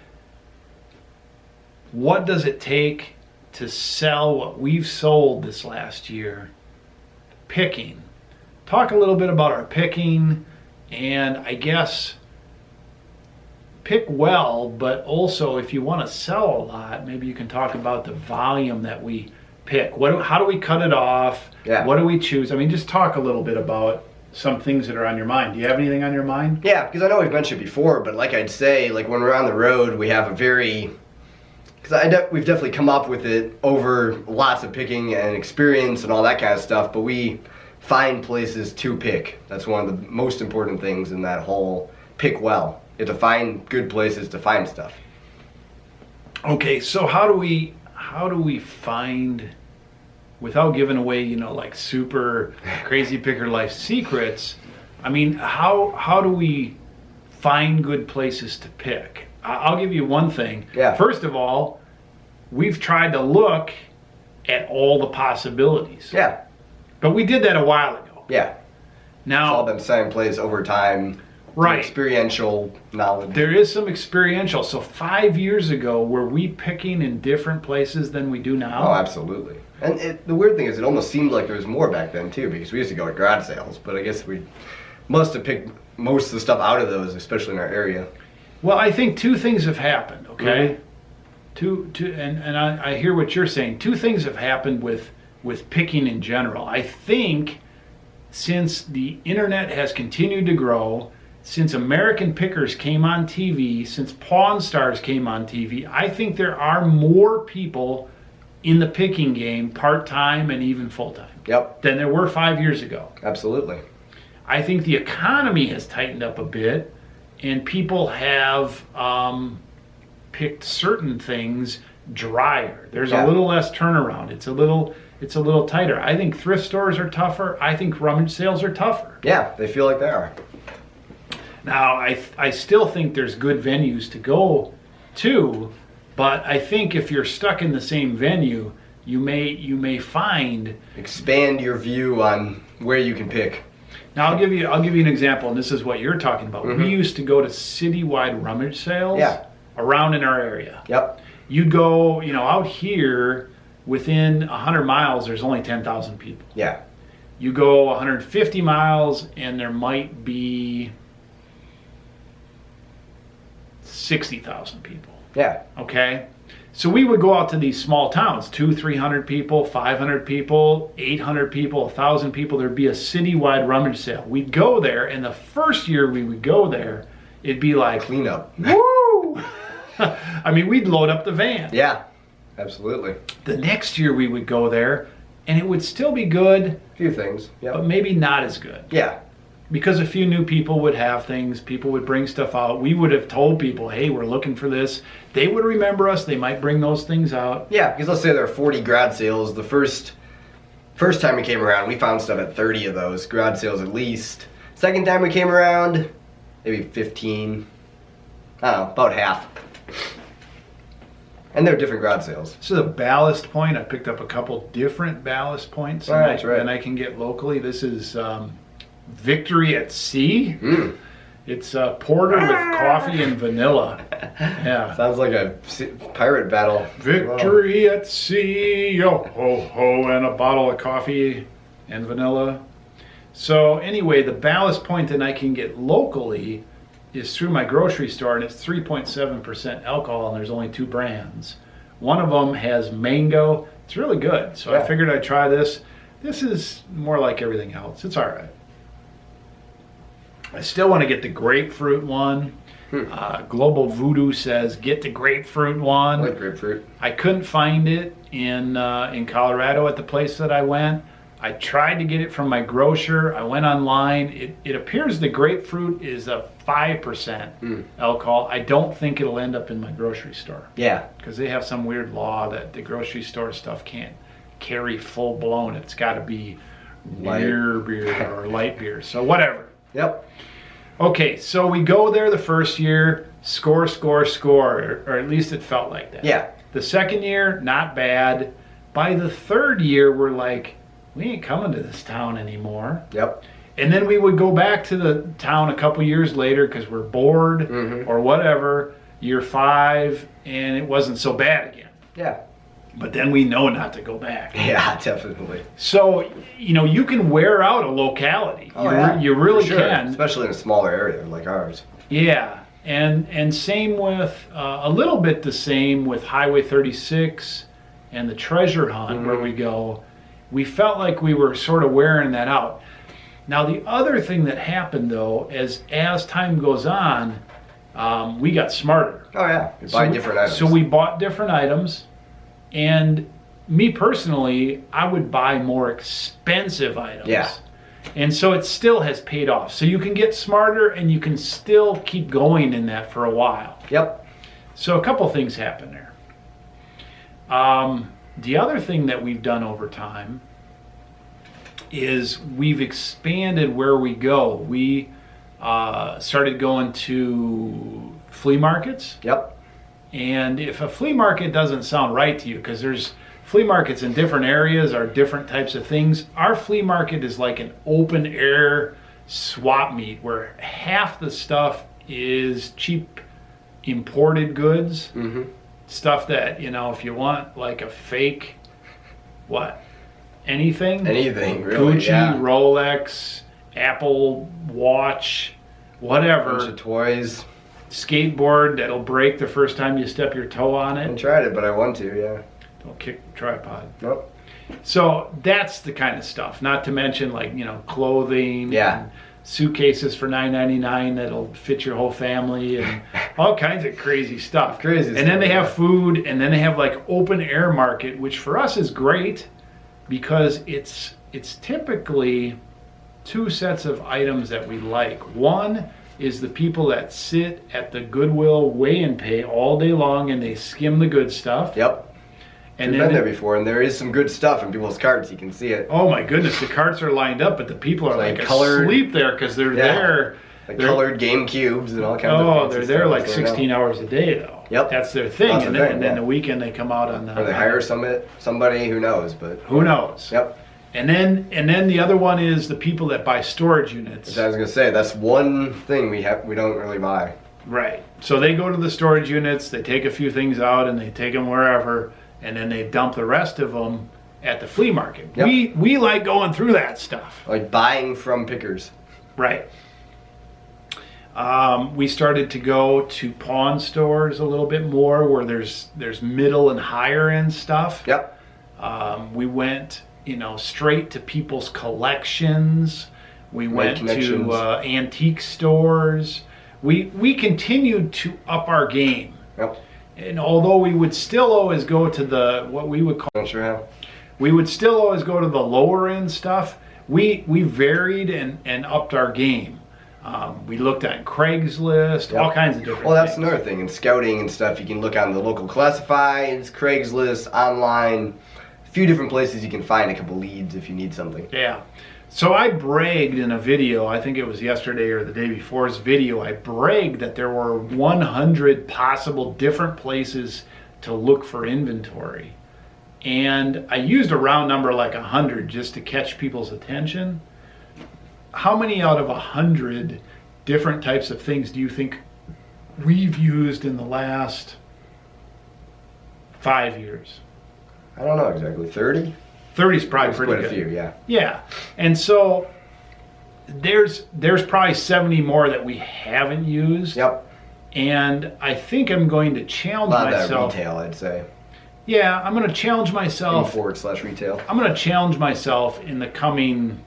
what does it take to sell what we've sold this last year, picking. Talk a little bit about our picking, and I guess pick well, but also if you want to sell a lot, maybe you can talk about the volume that we pick? How do we cut it off? Yeah. What do we choose? I mean, just talk a little bit about some things that are on your mind. Do you have anything on your mind? Yeah, because I know we've mentioned before, but like I'd say, like when we're on the road, we have a very, because we've definitely come up with it over lots of picking and experience and all that kind of stuff, but we find places to pick. That's one of the most important things in that whole pick well. You have to find good places to find stuff. Okay, so how do we find, without giving away, like super crazy picker life secrets, I mean, how do we find good places to pick? I'll give you one thing. Yeah. First of all, we've tried to look at all the possibilities. Yeah. But we did that a while ago. Yeah. Now, it's all been set in place over time. Right. Experiential knowledge. There is some experiential. So 5 years ago, were we picking in different places than we do now? Oh, absolutely. And the weird thing is, it almost seemed like there was more back then too, because we used to go to garage sales. But I guess we must have picked most of the stuff out of those, especially in our area. Well, I think two things have happened. Okay, Mm-hmm. and I hear what you're saying. Two things have happened with picking in general. I think since the internet has continued to grow, since American Pickers came on TV, since Pawn Stars came on TV, I think there are more people in the picking game, part-time and even full-time, Yep. than there were 5 years ago. Absolutely. I think the economy has tightened up a bit, and people have picked certain things drier. There's a little less turnaround. It's a little tighter. I think thrift stores are tougher. I think rummage sales are tougher. Yeah, they feel like they are. Now, I still think there's good venues to go to, but I think if you're stuck in the same venue, you may find, Expand your view on where you can pick. now I'll give you an example, and this is what you're talking about. Mm-hmm. We used to go to citywide rummage sales around in our area. Yep. You'd go, out here within 100 miles, there's only 10,000 people. Yeah. You go 150 miles, and there might be 60,000 people. Yeah. Okay? So we would go out to these small towns, 200-300 people, 500 people, 800 people, 1,000 people. There'd be a citywide rummage sale. We'd go there, and the first year we would go there, it'd be like, Clean up. woo! I mean, we'd load up the van. Yeah. Absolutely. The next year we would go there, and it would still be good, A few things. but Yep. maybe not as good. Yeah. Because a few new people would have things, people would bring stuff out. We would have told people, hey, we're looking for this. They would remember us. They might bring those things out. Yeah, because let's say there are 40 garage sales. The first time we came around, we found stuff at 30 of those garage sales at least. Second time we came around, maybe 15. I don't know, about half. And they're different garage sales. This is a ballast point. I picked up a couple different ballast points Oh, that's right. than I can get locally. This is Victory at Sea. Mm. It's porter with coffee and vanilla. Yeah. Sounds like a pirate battle. Victory at Sea, yo ho ho, and a bottle of coffee and vanilla. So anyway, the ballast point that I can get locally is through my grocery store, and it's 3.7% alcohol, and there's only 2 brands. One of them has mango. It's really good. So I figured I'd try this. This is more like everything else. It's all right. I still want to get the grapefruit one. Global Voodoo says get the grapefruit one. I like grapefruit. I couldn't find it in Colorado at the place that I went. I tried to get it from my grocer. I went online. It appears the grapefruit is a 5% alcohol. I don't think it'll end up in my grocery store. Yeah. Because they have some weird law that the grocery store stuff can't carry full blown. It's got to be near beer or light beer. So whatever. Yep. Okay, so we go there the first year, score, or at least it felt like that. Yeah. The second year, not bad. By the third year, we're like, we ain't coming to this town anymore. Yep. And then we would go back to the town a couple years later because we're bored or whatever, year 5, and it wasn't so bad again. Yeah. But then we know not to go back. Yeah, definitely. So, you can wear out a locality. Oh, you really for sure. can. Especially in a smaller area like ours. Yeah. And same with, a little bit the same with Highway 36 and the treasure hunt where we go, we felt like we were sort of wearing that out. Now, the other thing that happened, though, as time goes on, we got smarter. Oh, yeah. You buy different items. So we bought different items, and me personally, I would buy more expensive items. Yeah. And so it still has paid off. So you can get smarter, and you can still keep going in that for a while. Yep. So a couple things happen there. The other thing that we've done over time is we've expanded where we go. We started going to flea markets. Yep. And if a flea market doesn't sound right to you, because there's flea markets in different areas are different types of things. Our flea market is like an open air swap meet where half the stuff is cheap imported goods. Stuff that, you know, if you want like a fake, anything, really, Gucci, Rolex, Apple Watch, whatever, bunch of toys, skateboard that'll break the first time you step your toe on I it. haven't tried it, but I want to. Yeah. Don't kick the tripod. Nope. So that's the kind of stuff. Not to mention like, you know, clothing. Yeah. And suitcases for $9.99 that'll fit your whole family and all kinds of crazy stuff. Crazy. And then they have food, and then they have like open air market, which for us is great because it's typically two sets of items that we like. One is the people that sit at the Goodwill weigh and pay all day long and they skim the good stuff. Yep. And We've been there before, and there is some good stuff in people's carts. You can see it. Oh my goodness, the carts are lined up, but the people are like colored, asleep there because they're there. Like colored game cubes and all kinds of Oh, fancy they're there stuff like going 16 on. hours a day though. Yep. That's their thing. That's And the then, thing, and then yeah. the weekend they come out on the... Or they hire somebody, who knows, but... Who knows? Yep. And then the other one is the people that buy storage units. Which I was going to say, that's one thing we don't really buy. Right. So they go to the storage units, they take a few things out and they take them wherever, and then they dump the rest of them at the flea market. Yep. We like going through that stuff. Like buying from pickers. Right. We started to go to pawn stores a little bit more where there's middle and higher end stuff. Yep. We went, straight to people's collections. We went to antique stores. We continued to up our game. Yep. And although we would still always go to what we would call... Not sure how. We would still always go to the lower end stuff. We varied and upped our game. We looked at Craigslist, all kinds of different Well, that's things. another thing. In scouting and stuff, you can look on the local classifieds, Craigslist, online, a few different places you can find a couple leads if you need something. Yeah. So I bragged in a video, I think it was yesterday or the day before's video, I bragged that there were 100 possible different places to look for inventory. And I used a round number like 100 just to catch people's attention. How many out of 100 different types of things do you think we've used in the last 5 years? I don't know exactly. 30? 30 is probably pretty quite good. a few, yeah. Yeah. And so there's probably 70 more that we haven't used. Yep. And I think I'm going to challenge A lot of myself. that retail, I'd say. Yeah, I'm going to challenge myself. /retail. I'm going to challenge myself in the coming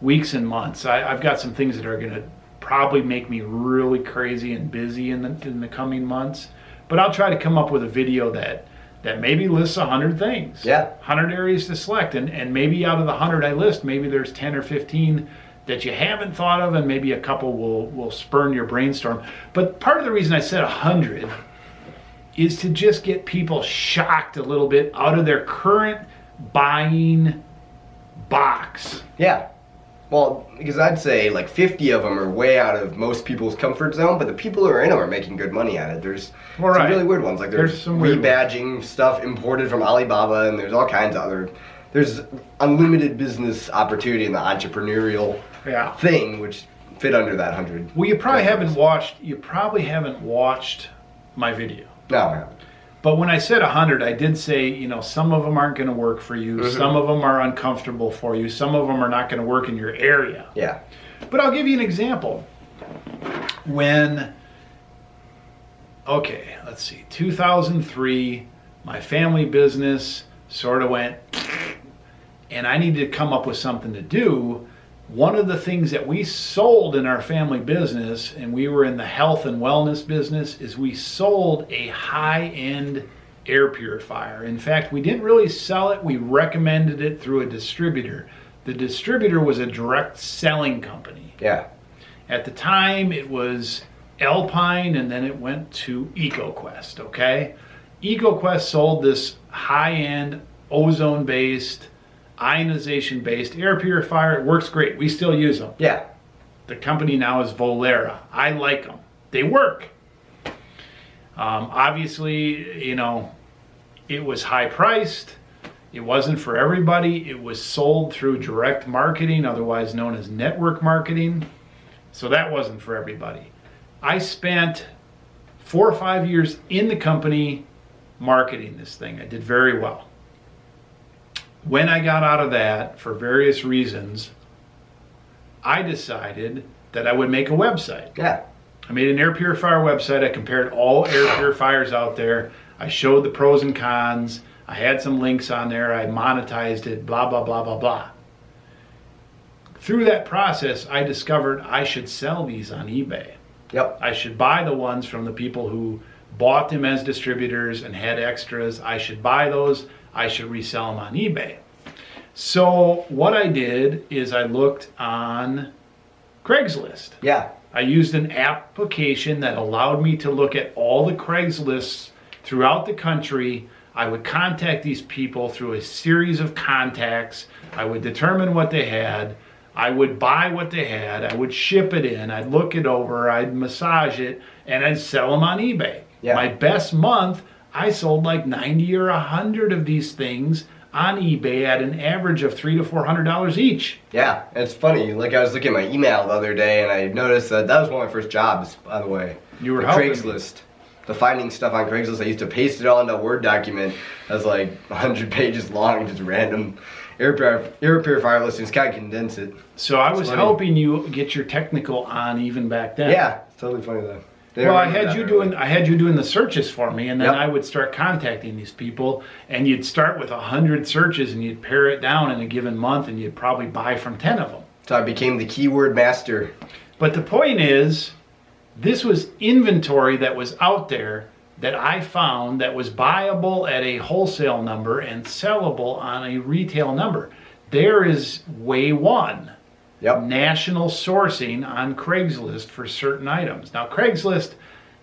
weeks and months. I've got some things that are going to probably make me really crazy and busy in the coming months. But I'll try to come up with a video that maybe lists 100 things. Yeah. 100 areas to select. And maybe out of the 100 I list, maybe there's 10 or 15 that you haven't thought of, and maybe a couple will spurn your brainstorm. But part of the reason I said 100 is to just get people shocked a little bit out of their current buying box. Yeah. Well, because I'd say like 50 of them are way out of most people's comfort zone, but the people who are in them are making good money at it. There's some really weird ones. Like there's some weird rebadging stuff imported from Alibaba, and there's all kinds of other... There's unlimited business opportunity in the entrepreneurial thing, which fit under that 100. Well, you probably haven't watched my video. No, I haven't. But when I said 100, I did say, some of them aren't going to work for you. Mm-hmm. Some of them are uncomfortable for you. Some of them are not going to work in your area. Yeah. But I'll give you an example. When, let's see, 2003, My family business sort of went, and I needed to come up with something to do. One of the things that we sold in our family business, and we were in the health and wellness business, is we sold a high-end air purifier. In fact, we didn't really sell it. We recommended it through a distributor. The distributor was a direct selling company. Yeah. At the time, it was Alpine, and then it went to EcoQuest, okay? EcoQuest sold this high-end, ozone-based, ionization-based air purifier. It works great. We still use them. Yeah. The company now is Volera. I like them. They work. Obviously, you know, it was high-priced. It wasn't for everybody. It was sold through direct marketing, otherwise known as network marketing. So that wasn't for everybody. I spent 4 or 5 years in the company marketing this thing. I did very well. When I got out of that, for various reasons, I decided that I would make a website. Yeah. I made an air purifier website. I compared all air purifiers out there. I showed the pros and cons. I had some links on there. I monetized it, blah, blah, blah, blah, blah. Through that process, I discovered I should sell these on eBay. Yep. I should buy the ones from the people who bought them as distributors and had extras. I should buy those. I should resell them on eBay. So what I did is I looked on Craigslist. Yeah. I used an application that allowed me to look at all the Craigslists throughout the country. I would contact these people through a series of contacts. I would determine what they had. I would buy what they had. I would ship it in. I'd look it over. I'd massage it. And I'd sell them on eBay. Yeah. My best month, I sold like 90 or 100 of these things on eBay at an average of $300 to $400 each. Yeah, it's funny. Like, I was looking at my email the other day, and I noticed that was one of my first jobs, by the way. You were the helping Craigslist. The finding stuff on Craigslist. I used to paste it all into a Word document that's like 100 pages long, just random air purifier listings. Kind of condense it. So I was helping you get your technical on even back then. Yeah, it's totally funny though. Well, I had you doing the searches for me, and then Yep. I would start contacting these people, and you'd start with 100 searches, and you'd pare it down in a given month, and you'd probably buy from 10 of them. So I became the keyword master. But the point is, this was inventory that was out there that I found that was buyable at a wholesale number and sellable on a retail number. There is way one. Yep. National sourcing on Craigslist for certain items. Now, Craigslist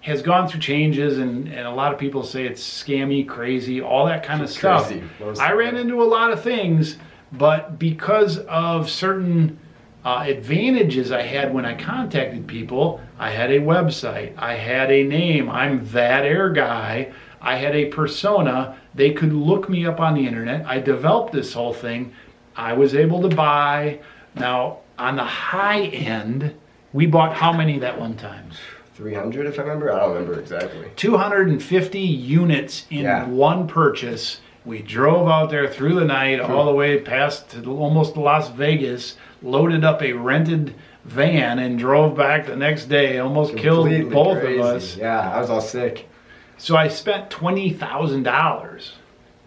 has gone through changes, and a lot of people say it's scammy, crazy, all that kind of stuff. I ran into a lot of things, but because of certain advantages I had when I contacted people, I had a website, I had a name, I'm that air guy, I had a persona, they could look me up on the internet. I developed this whole thing. I was able to buy. Now, on the high end, we bought how many that one time? 300, if I remember. I don't remember exactly. 250 units in one purchase. We drove out there through the night, all the way past to almost Las Vegas, loaded up a rented van, and drove back the next day. Almost Completely killed both crazy. of us. Yeah, I was all sick. So I spent $20,000,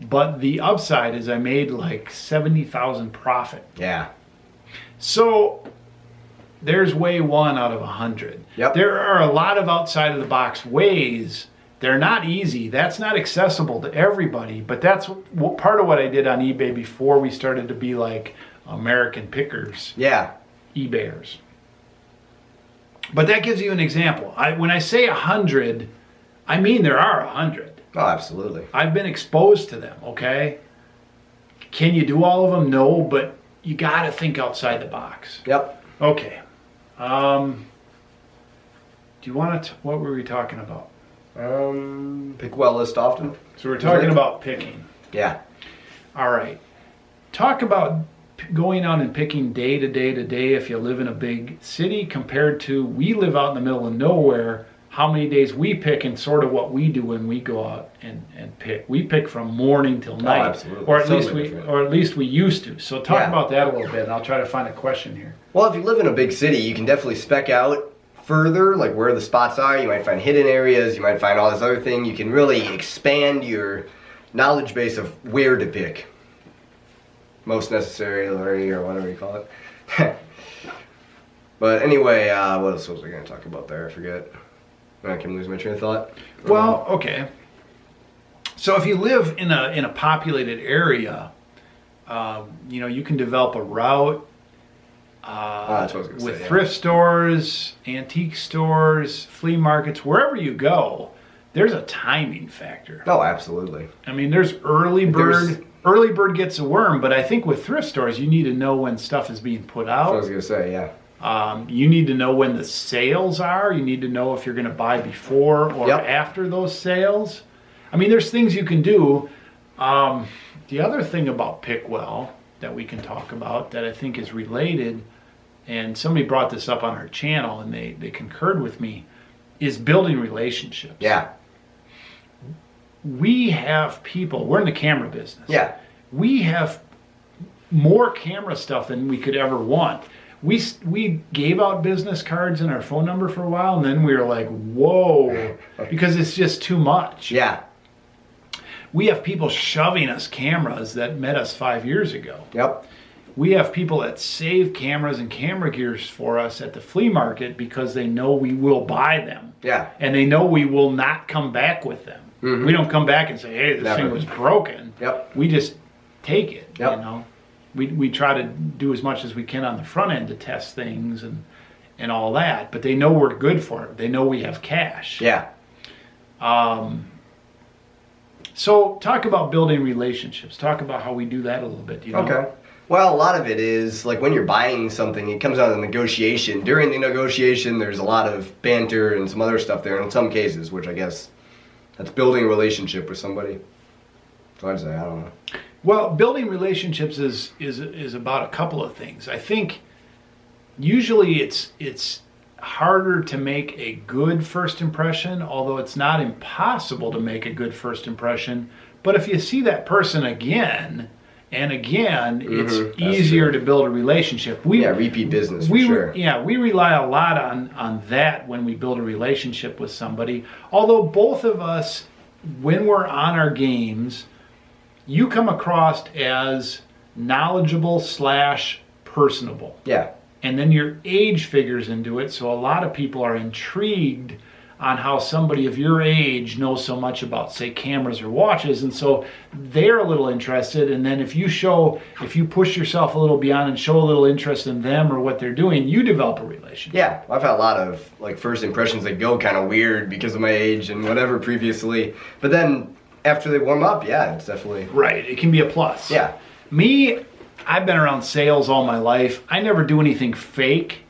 but the upside is I made like $70,000 profit. Yeah. So there's way one out of 100. Yep. There are a lot of outside of the box ways. They're not easy. That's not accessible to everybody, but that's part of what I did on eBay before we started to be like American Pickers. Yeah. eBayers. But that gives you an example. When I say 100, I mean there are 100. Oh, absolutely. I've been exposed to them, okay? Can you do all of them? No, but you got to think outside the box. Yep. Okay. Do you want to? What were we talking about? Pick well list often. So we're talking about picking. Yeah. All right. Talk about going out and picking day to day to day if you live in a big city compared to we live out in the middle of nowhere. How many days we pick and sort of what we do when we go out and pick. We pick from morning till night. Absolutely. Or at Totally least we used to. So talk about that a little bit, and I'll try to find a question here. Well, if you live in a big city, you can definitely spec out further, like where the spots are. You might find hidden areas. You might find all this other thing. You can really expand your knowledge base of where to pick. Most necessary learning, or whatever you call it. But anyway, what else was I going to talk about there? I forget. I can lose my train of thought. Well, okay. So if you live in a populated area, you can develop a route that's what I was gonna with say, thrift stores, antique stores, flea markets, wherever you go. There's a timing factor. Oh, absolutely. I mean, there's early bird. Early bird gets a worm, but I think with thrift stores, you need to know when stuff is being put out. That's what I was going to say, yeah. You need to know when the sales are. You need to know if you're going to buy before or after those sales. I mean, there's things you can do. The other thing about pick well that we can talk about that I think is related, and somebody brought this up on our channel and they concurred with me, is building relationships. Yeah. We have people, we're in the camera business. Yeah. We have more camera stuff than we could ever want. We gave out business cards and our phone number for a while, and then we were like, whoa, because it's just too much. Yeah. We have people shoving us cameras that met us 5 years ago. Yep. We have people that save cameras and camera gears for us at the flea market because they know we will buy them. Yeah. And they know we will not come back with them. Mm-hmm. We don't come back and say, hey, this thing was broken. Yep. We just take it, Yep. you know. We try to do as much as we can on the front end to test things and all that. But they know we're good for it. They know we have cash. Yeah. So talk about building relationships. Talk about how we do that a little bit. You know? Okay. Well, a lot of it is, like, when you're buying something, it comes out of negotiation. During the negotiation, there's a lot of banter and some other stuff there in some cases, which I guess that's building a relationship with somebody. So I'd say, I don't know. Well, building relationships is about a couple of things. I think usually it's harder to make a good first impression, although it's not impossible to make a good first impression. But if you see that person again and again, it's easier to build a relationship. Repeat business for sure. Yeah, we rely a lot on that when we build a relationship with somebody. Although both of us, when we're on our games, you come across as knowledgeable / personable. Yeah. And then your age figures into it, so a lot of people are intrigued on how somebody of your age knows so much about, say, cameras or watches, and so they're a little interested. And then if you push yourself a little beyond and show a little interest in them or what they're doing, you develop a relationship. Yeah, I've had a lot of, like, first impressions that go kind of weird because of my age and whatever previously, but then after they warm up, yeah, it's definitely right. It can be a plus. Yeah. Me, I've been around sales all my life. I never do anything fake,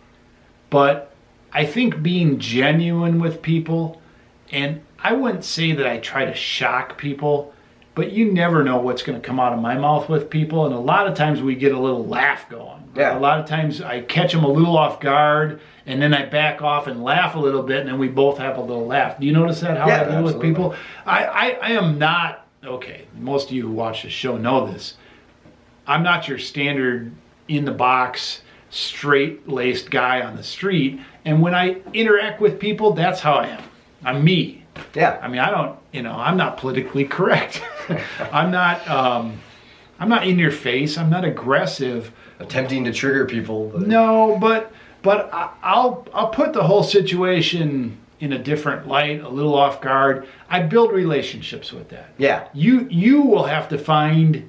but I think being genuine with people, and I wouldn't say that I try to shock people, but you never know what's going to come out of my mouth with people, and a lot of times we get a little laugh going. Yeah. A lot of times I catch them a little off guard, and then I back off and laugh a little bit, and then we both have a little laugh. Do you notice that, how I deal with people? I am not, okay, most of you who watch the show know this, I'm not your standard in-the-box, straight-laced guy on the street. And when I interact with people, that's how I am. I'm me. Yeah. I mean, I'm not politically correct. I'm not in your face. I'm not aggressive. Attempting to trigger people. No, but I'll put the whole situation in a different light, a little off guard. I build relationships with that. Yeah. You will have to find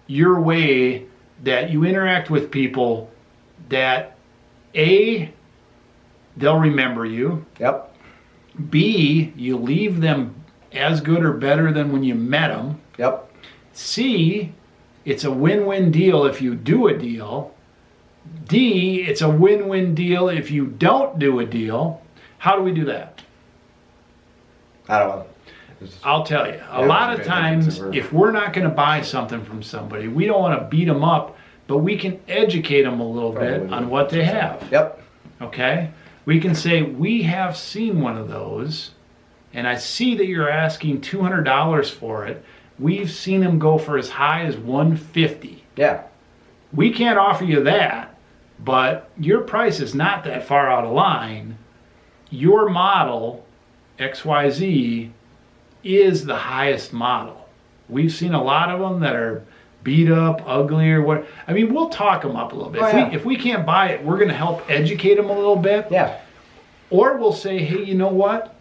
your way that you interact with people that A, they'll remember you. Yep. B, you leave them as good or better than when you met them. Yep. C, it's a win-win deal if you do a deal. D, it's a win-win deal if you don't do a deal. How do we do that? I don't know. I'll tell you. A lot of times, if we're not going to buy something from somebody, we don't want to beat them up, but we can educate them a little bit on what they have. Yep. Okay? We can say, we have seen one of those, and I see that you're asking $200 for it. We've seen them go for as high as $150. Yeah. We can't offer you that, but your price is not that far out of line. Your model, XYZ, is the highest model. We've seen a lot of them that are beat up, ugly, or what. I mean, we'll talk them up a little bit. If we can't buy it, we're going to help educate them a little bit. Yeah. Or we'll say, hey, you know what?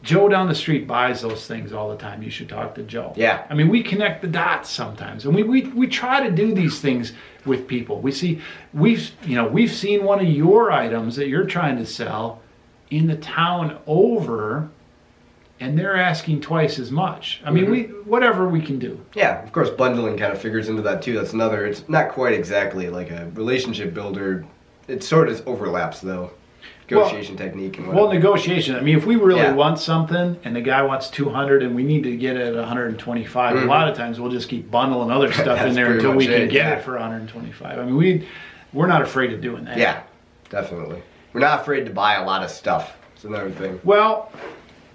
Joe down the street buys those things all the time. You should talk to Joe. Yeah. I mean, we connect the dots sometimes, and we try to do these things with people. We've seen one of your items that you're trying to sell in the town over, and they're asking twice as much. I mean, whatever we can do. Yeah, of course, bundling kind of figures into that too. That's another. It's not quite exactly like a relationship builder. It sort of overlaps though. Negotiation technique and whatever. Well, negotiation. I mean, if we really want something and the guy wants 200 and we need to get it at 125, a lot of times we'll just keep bundling other stuff in there until we can get it for 125. I mean, we're not afraid of doing that. Yeah, definitely. We're not afraid to buy a lot of stuff. It's another thing. Well,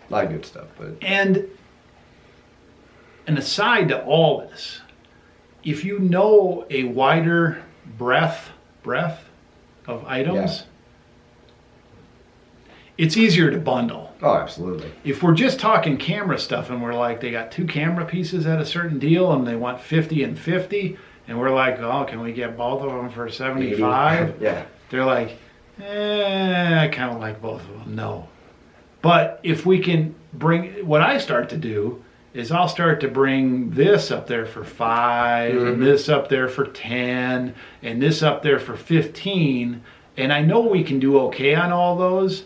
a lot of good stuff, but and aside to all this, if you know a wider breadth of items, it's easier to bundle. Oh, absolutely. If we're just talking camera stuff and we're like, they got 2 camera pieces at a certain deal and they want 50 and 50, and we're like, oh, can we get both of them for 75? Yeah. They're like, I kind of like both of them. No. But if we can bring, what I start to do is I'll start to bring this up there for 5, and this up there for 10, and this up there for 15, and I know we can do okay on all those,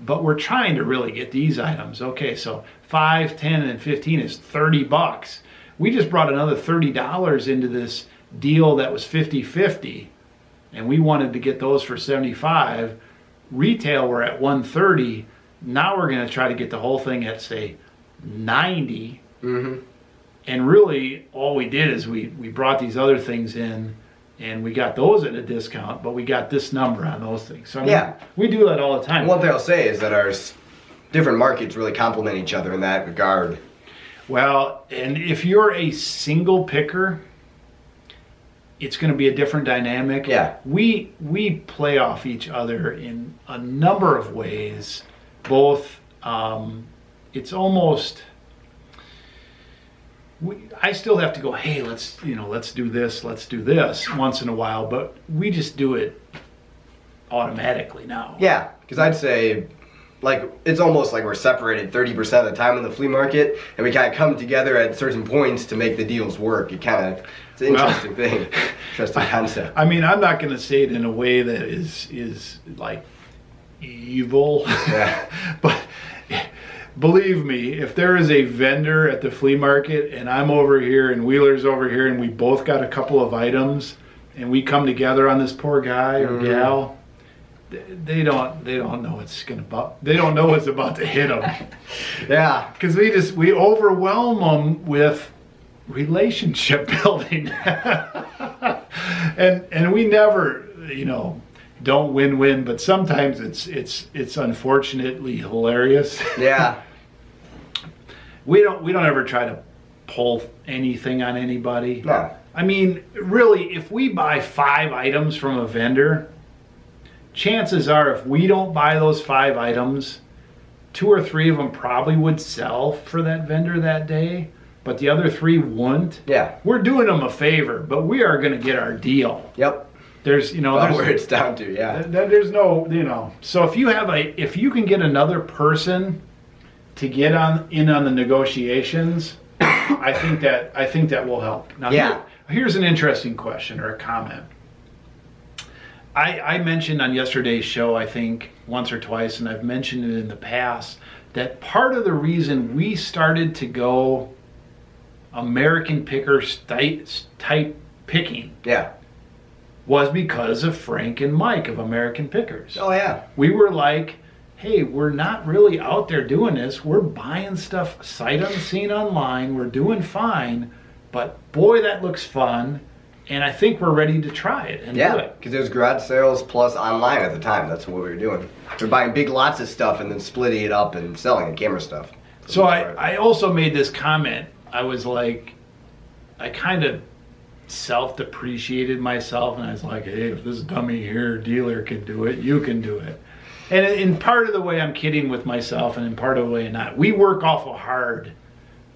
but we're trying to really get these items. Okay, so 5, 10, and 15 is $30. We just brought another $30 into this deal that was 50-50, and we wanted to get those for 75. Retail, we're at 130. Now we're going to try to get the whole thing at, say, 90. And really, all we did is we brought these other things in, and we got those at a discount, but we got this number on those things. So I mean, we do that all the time. One thing I'll say is that our different markets really complement each other in that regard. Well, and if you're a single picker, it's going to be a different dynamic. Yeah. We play off each other in a number of ways. Both, it's almost. I still have to go, hey, let's do this once in a while, but we just do it automatically now. Yeah, because I'd say, like, it's almost like we're separated 30% of the time in the flea market, and we kind of come together at certain points to make the deals work. It's an interesting thing, interesting concept. I mean, I'm not going to say it in a way that is like evil, but believe me, if there is a vendor at the flea market and I'm over here and Wheeler's over here and we both got a couple of items and we come together on this poor guy or gal, they don't know they don't know what's about to hit them. Yeah, because we overwhelm them with relationship building, and we never don't win-win, but sometimes it's unfortunately hilarious. Yeah. We don't ever try to pull anything on anybody. No. I mean, really, if we buy 5 items from a vendor, chances are if we don't buy those 5 items, 2 or 3 of them probably would sell for that vendor that day, but the other 3 wouldn't. Yeah. We're doing them a favor, but we are going to get our deal. Yep. There's, that's where it's down to, There's no, so if you can get another person to get in on the negotiations, I think that will help. Now, here's an interesting question or a comment. I mentioned on yesterday's show, I think once or twice, and I've mentioned it in the past, that part of the reason we started to go American picker type picking, was because of Frank and Mike of American Pickers. Oh, yeah. We were like, hey, we're not really out there doing this. We're buying stuff sight unseen online. We're doing fine. But boy, that looks fun. And I think we're ready to try it and do it. Because it was garage sales plus online at the time. That's what we were doing. We're buying big lots of stuff and then splitting it up and selling the camera stuff. So I also made this comment. I was like, I kind of self-depreciated myself, and I was like, hey, if this dummy here dealer can do it, you can do it. And in part of the way I'm kidding with myself, and in part of the way not. We work awful hard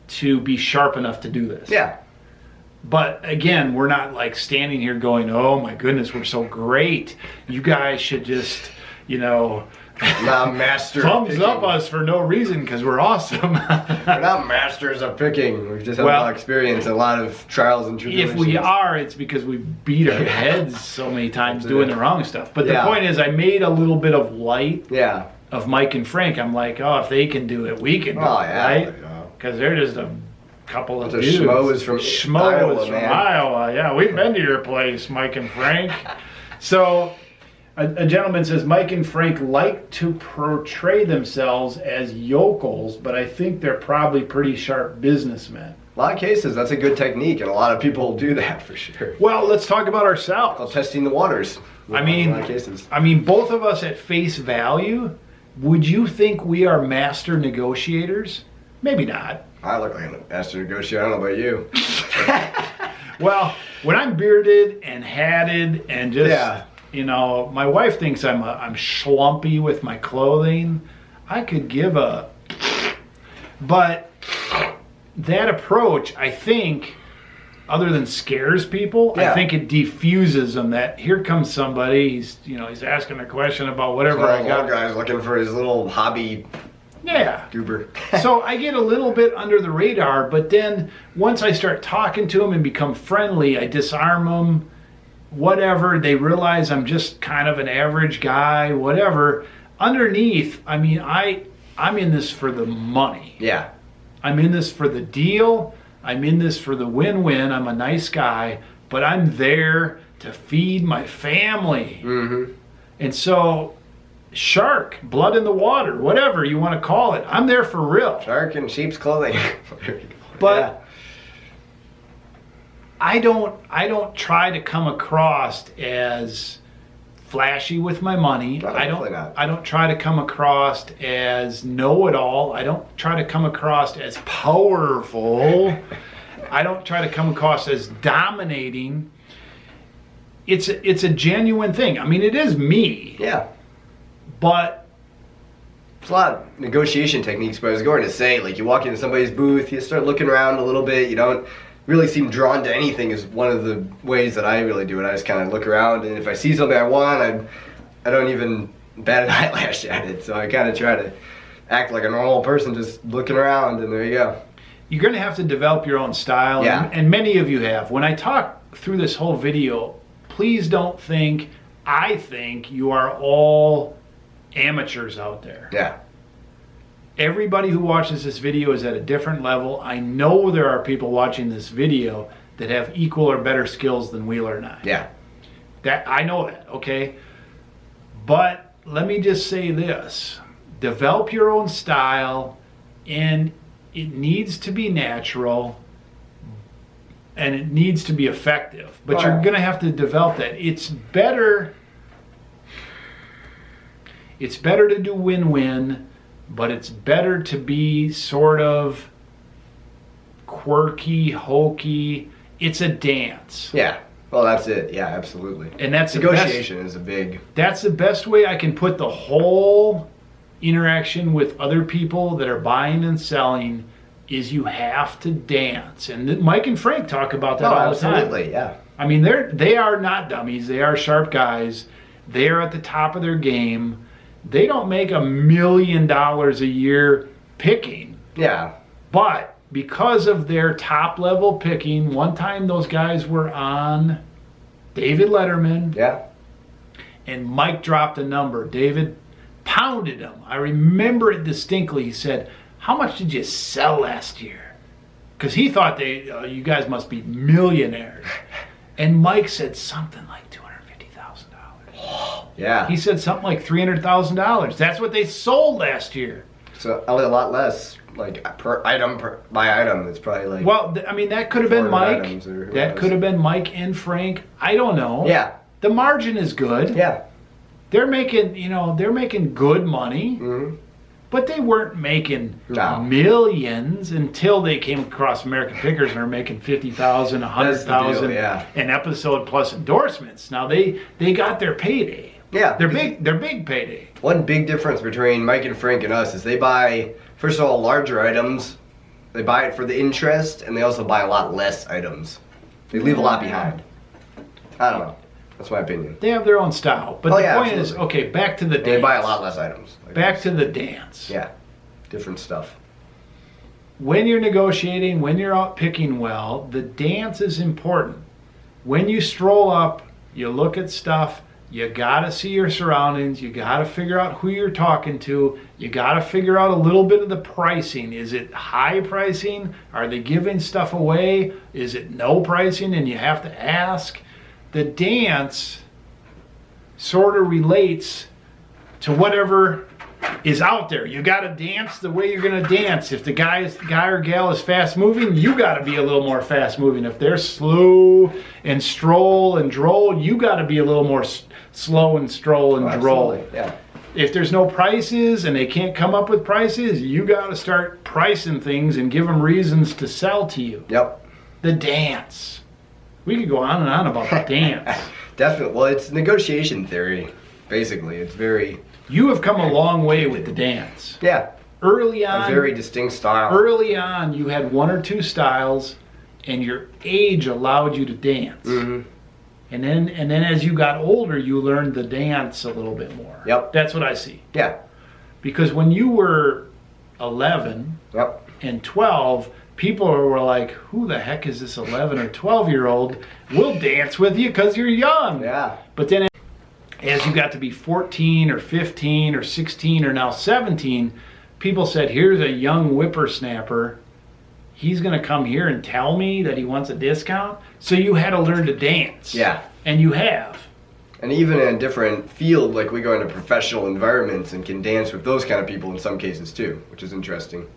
to be sharp enough to do this. Yeah. But again, we're not like standing here going, oh my goodness, we're so great. You guys should just, not master thumbs up us for no reason because we're awesome. We're not masters of picking. We've just had a lot of experience and a lot of trials and tribulations. If we are, it's because we beat our heads so many times doing the wrong stuff. But the point is, I made a little bit of light of Mike and Frank. I'm like, oh, if they can do it, we can do it, right? Because they're just a couple of dudes. Schmoes from Iowa. Yeah, we've been to your place, Mike and Frank. So a gentleman says, Mike and Frank like to portray themselves as yokels, but I think they're probably pretty sharp businessmen. A lot of cases, that's a good technique, and a lot of people do that for sure. Well, let's talk about ourselves. Well, testing the waters. I mean, both of us at face value, would you think we are master negotiators? Maybe not. I look like a master negotiator. I don't know about you. Well, when I'm bearded and hatted and just, my wife thinks I'm schlumpy with my clothing. I could give a... But that approach, I think, other than scares people, I think it defuses them that here comes somebody, he's asking a question about whatever I got. Guy's looking for his little hobby goober. So I get a little bit under the radar, but then once I start talking to them and become friendly, I disarm them, whatever. They realize I'm just kind of an average guy, whatever. Underneath, I mean, I'm in this for the money. Yeah. I'm in this for the deal. I'm in this for the win-win. I'm a nice guy, but I'm there to feed my family. Mm-hmm. And so, shark, blood in the water, whatever you want to call it, I'm there for real. Shark in sheep's clothing. But I don't try to come across as flashy with my money. No, I don't try to come across as know-it-all. I don't try to come across as powerful. I don't try to come across as dominating. It's a genuine thing. I mean, it is me. Yeah. But there's a lot of negotiation techniques, but I was going to say, like, you walk into somebody's booth, you start looking around a little bit, you don't really seem drawn to anything is one of the ways that I really do it. I just kind of look around, and if I see something I want, I don't even bat an eyelash at it. So I kind of try to act like a normal person, just looking around, and there you go. You're going to have to develop your own style, and many of you have. When I talk through this whole video, please don't think I think you are all amateurs out there. Yeah. Everybody who watches this video is at a different level. I know there are people watching this video that have equal or better skills than Wheeler and I. Yeah. That I know that, okay? But let me just say this. Develop your own style, and it needs to be natural, and it needs to be effective. But you're going to have to develop that. It's better to do win-win, but it's better to be sort of quirky, hokey. It's a dance. Yeah. Well, that's it. Yeah, absolutely. And that's negotiation is a big... That's the best way I can put the whole interaction with other people that are buying and selling is you have to dance. And Mike and Frank talk about that all the time. Absolutely, yeah. I mean, they are not dummies. They are sharp guys. They are at the top of their game. They don't make $1 million a year picking. Yeah. But because of their top level picking, one time those guys were on David Letterman. Yeah. And Mike dropped a number. David pounded him. I remember it distinctly. He said, "How much did you sell last year?" Because he thought you guys must be millionaires. And Mike said something like $250,000. Yeah. He said something like $300,000. That's what they sold last year. So a lot less, like per item, by item. It's probably like... Well, I mean, that could have been Mike. That could have been Mike and Frank. I don't know. Yeah. The margin is good. Yeah. They're making, they're making good money. Mm-hmm. But they weren't making millions until they came across American Pickers and are making $50,000, $100,000 an episode plus endorsements. Now they got their payday. Yeah, they're big payday. One big difference between Mike and Frank and us is they buy, first of all, larger items, They buy it for the interest, and they also buy a lot less items. They leave a lot behind. I don't know. That's my opinion. They have their own style. But the point is, okay, back to the dance. They buy a lot less items. Back to the dance. Yeah. Different stuff. When you're negotiating, when you're out picking well, the dance is important. When you stroll up, you look at stuff, you gotta see your surroundings, you gotta figure out who you're talking to, you gotta figure out a little bit of the pricing. Is it high pricing? Are they giving stuff away? Is it no pricing and you have to ask? The dance sort of relates to whatever is out there. You got to dance the way you're going to dance. If the guy or gal is fast moving, you got to be a little more fast moving. If they're slow and stroll and droll, you got to be a little more slow and stroll and droll. Absolutely. Yeah. If there's no prices and they can't come up with prices, you got to start pricing things and give them reasons to sell to you. Yep. The dance. We could go on and on about the dance. Definitely. Well, it's negotiation theory, basically. It's very... You have come a long way with the dance. Yeah. Early on... A very distinct style. Early on, you had one or two styles, and your age allowed you to dance. Mm-hmm. And then as you got older, you learned the dance a little bit more. Yep. That's what I see. Yeah. Because when you were 11 Yep. and 12... people were like, who the heck is this 11 or 12-year-old? We'll dance with you because you're young. Yeah. But then as you got to be 14 or 15 or 16 or now 17, people said, here's a young whippersnapper. He's going to come here and tell me that he wants a discount? So you had to learn to dance. Yeah. And you have. And even in a different field, like we go into professional environments and can dance with those kind of people in some cases too, which is interesting.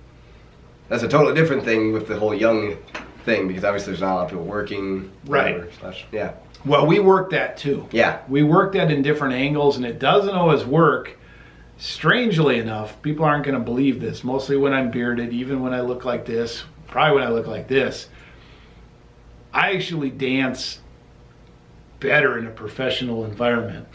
That's a totally different thing with the whole young thing, because obviously there's not a lot of people working. Right. Yeah. Well, we work that too. Yeah. We work that in different angles, and it doesn't always work. Strangely enough, people aren't going to believe this. Mostly when I'm bearded, even when I look like this, probably when I look like this, I actually dance better in a professional environment.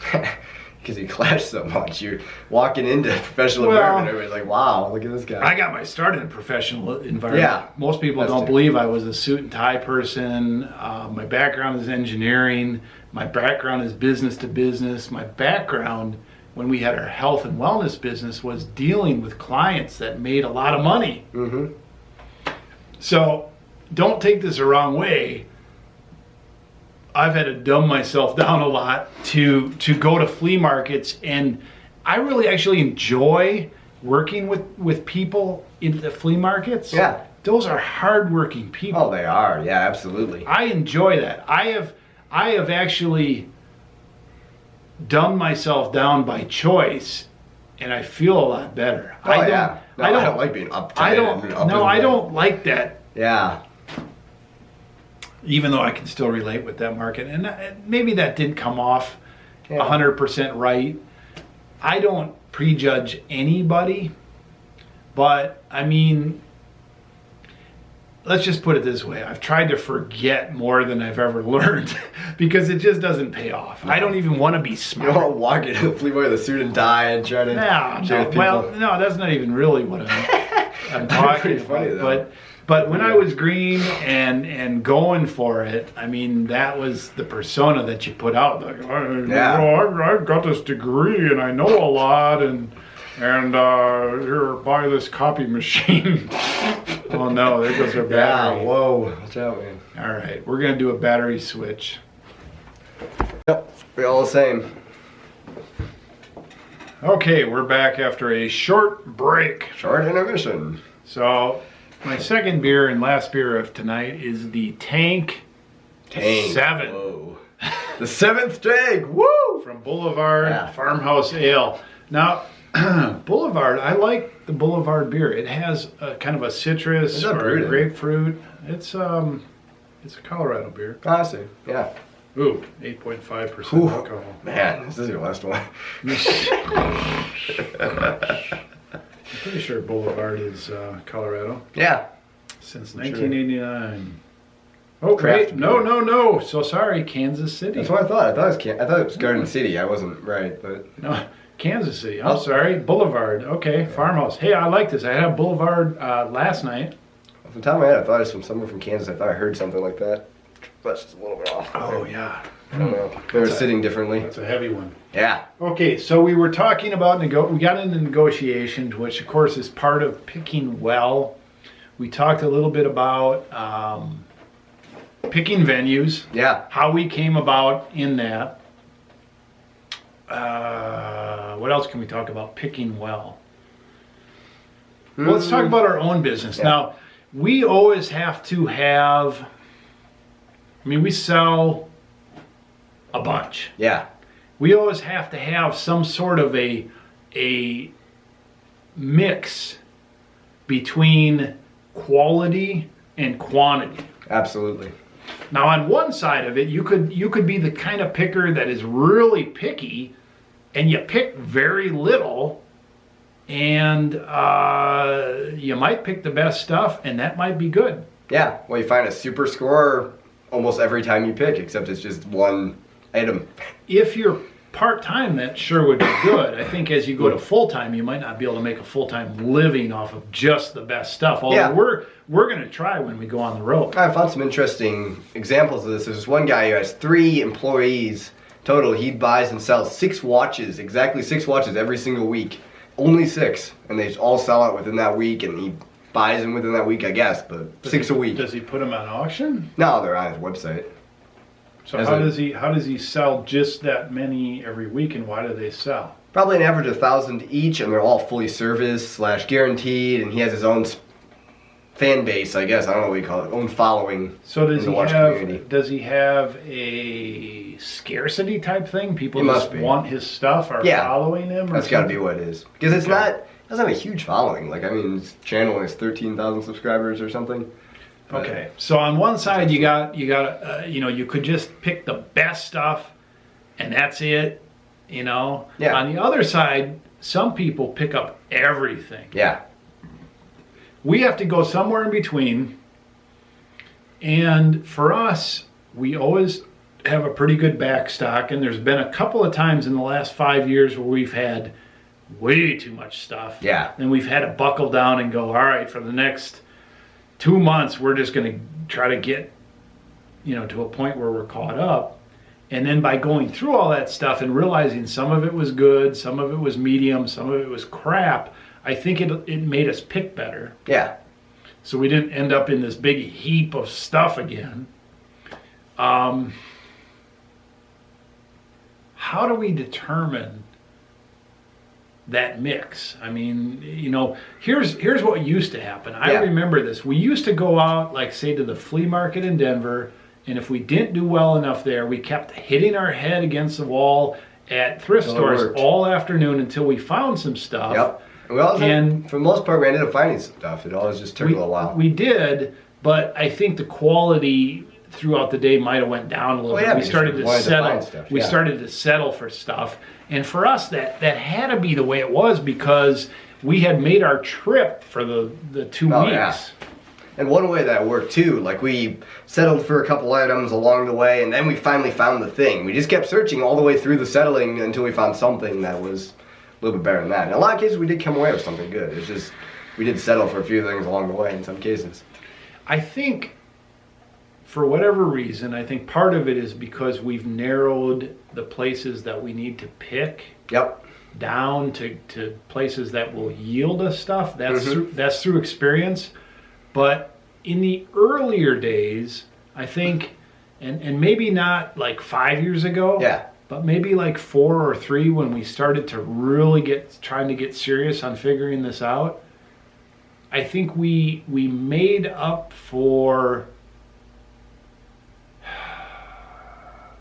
Because you clash so much. You're walking into a professional environment, everybody's like, wow, look at this guy. I got my start in a professional environment. Yeah. Most people don't believe I was a suit and tie person. My background is engineering. My background is business to business. My background, when we had our health and wellness business, was dealing with clients that made a lot of money. Mm-hmm. So don't take this the wrong way. I've had to dumb myself down a lot to go to flea markets, and I really actually enjoy working with people in the flea markets. Yeah. Those are hardworking people. Oh, they are. Yeah, absolutely. I enjoy that. I have actually dumbed myself down by choice, and I feel a lot better. Oh, yeah. No, I don't like being uptight. I don't like that. Yeah. Even though I can still relate with that market. And maybe that didn't come off 100% right. I don't prejudge anybody. But, I mean, let's just put it this way. I've tried to forget more than I've ever learned because it just doesn't pay off. No. I don't even want to be smart. You don't walk into the flea market with a suit and tie and try to no, that's not even really what I'm talking about. Funny, though. But when I was green and going for it, I mean, that was the persona that you put out. Like, I've got this degree and I know a lot, and here, buy this copy machine. Oh no, there goes our battery. Yeah, whoa, watch out, man. All right, we're gonna do a battery switch. Yep, we're all the same. Okay, we're back after a short break. Short intermission. So, my second beer and last beer of tonight is the Tank 7. Whoa. The 7th tank, woo! From Boulevard Farmhouse Ale. Now, Boulevard, I like the Boulevard beer. It has a kind of a citrus or a grapefruit. It's a Colorado beer. I see, yeah. Ooh, 8.5% alcohol. Man, this is your last one. I'm pretty sure Boulevard is Colorado. Yeah. Since 1989. Oh, great. No. So sorry, Kansas City. That's what I thought. I thought it was Garden City. I wasn't right, but... No, Kansas City. I'm sorry. Boulevard. Okay, Farmhouse. Hey, I like this. I had Boulevard last night. the top of my head, I thought it was from somewhere from Kansas. I thought I heard something like that. That's just a little bit off. Oh, yeah. I don't know. They were sitting differently. That's a heavy one. Yeah. Okay, so we were talking about, we got into negotiations, which of course is part of picking well. We talked a little bit about picking venues. Yeah. How we came about in that. What else can we talk about? Picking well. Well, let's talk about our own business. Yeah. Now, we always have to have, we sell a bunch. Yeah. We always have to have some sort of a mix between quality and quantity. Absolutely. Now, on one side of it, you could be the kind of picker that is really picky, and you pick very little, and you might pick the best stuff, and that might be good. Yeah. Well, you find a super score almost every time you pick, except it's just one item. If you're part-time, that sure would be good. I think as you go to full-time, you might not be able to make a full-time living off of just the best stuff. Although we're going to try when we go on the road. I found some interesting examples of this. There's one guy who has 3 employees total. He buys and sells 6 watches, exactly 6 watches every single week. Only 6. And they all sell out within that week, and he buys them within that week, I guess, but 6 a week. Does he put them on auction? No, they're on his website. So how does he sell just that many every week, and why do they sell? Probably an average of 1,000 each, and they're all fully serviced / guaranteed, and he has his own fan base, I guess. I don't know what you call it, own following. So in the watch community. Does he have a scarcity type thing? People He just must be. want his stuff, are following him? That's got to be what it is. Because it doesn't have a huge following. Like, his channel has 13,000 subscribers or something. Okay, so on one side you got you could just pick the best stuff, and that's it, Yeah. On the other side, some people pick up everything. Yeah. We have to go somewhere in between, and for us, we always have a pretty good back stock, and there's been a couple of times in the last 5 years where we've had way too much stuff. Yeah. And we've had to buckle down and go, all right, for the next 2 months, we're just going to try to get, to a point where we're caught up. And then by going through all that stuff and realizing some of it was good, some of it was medium, some of it was crap, I think it made us pick better. Yeah. So we didn't end up in this big heap of stuff again. How do we determine that mix? Here's what used to happen. I remember this. We used to go out, like, say, to the flea market in Denver, and if we didn't do well enough there, we kept hitting our head against the wall at thrift stores all afternoon until we found some stuff. Yep. And for the most part, we ended up finding stuff. It always just took a little while. We did, but I think the quality throughout the day might have went down a little bit. We started to settle. We started to settle for stuff. And for us, that had to be the way it was, because we had made our trip for the 2 weeks. Yeah. And one way that worked too, like, we settled for a couple items along the way, and then we finally found the thing. We just kept searching all the way through the settling until we found something that was a little bit better than that. In a lot of cases, we did come away with something good. It's just we did settle for a few things along the way in some cases. I think, for whatever reason, I think part of it is because we've narrowed the places that we need to pick. Yep. Down to places that will yield us stuff. That's through experience. But in the earlier days, I think, and maybe not like 5 years ago, but maybe like 4 or 3, when we started to really trying to get serious on figuring this out, I think we made up for,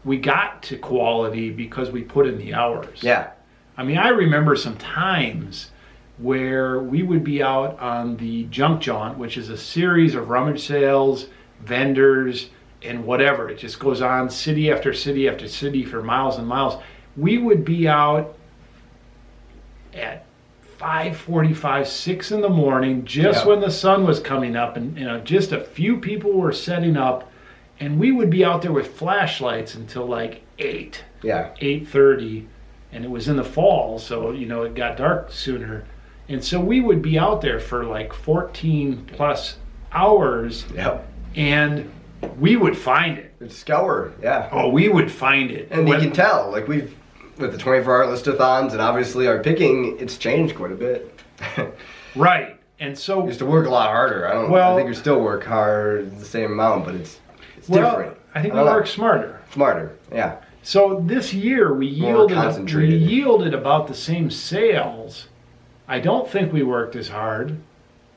we got to quality because we put in the hours. Yeah. I remember some times where we would be out on the junk jaunt, which is a series of rummage sales, vendors, and whatever. It just goes on city after city after city for miles and miles. We would be out at 5:45, 6 in the morning, just when the sun was coming up, and just a few people were setting up, and we would be out there with flashlights until like 8:30, and it was in the fall, so it got dark sooner. And so we would be out there for like 14 plus hours. Yep. And we would find it. It's scour, yeah. Oh, we would find it. And you can tell, like with the 24-hour list-a-thons and obviously our picking, it's changed quite a bit. Right. And so you used to work a lot harder. I think you still work hard the same amount, but it's different. I think we work smarter. Smarter, yeah. So this year we yielded about the same sales. I don't think we worked as hard.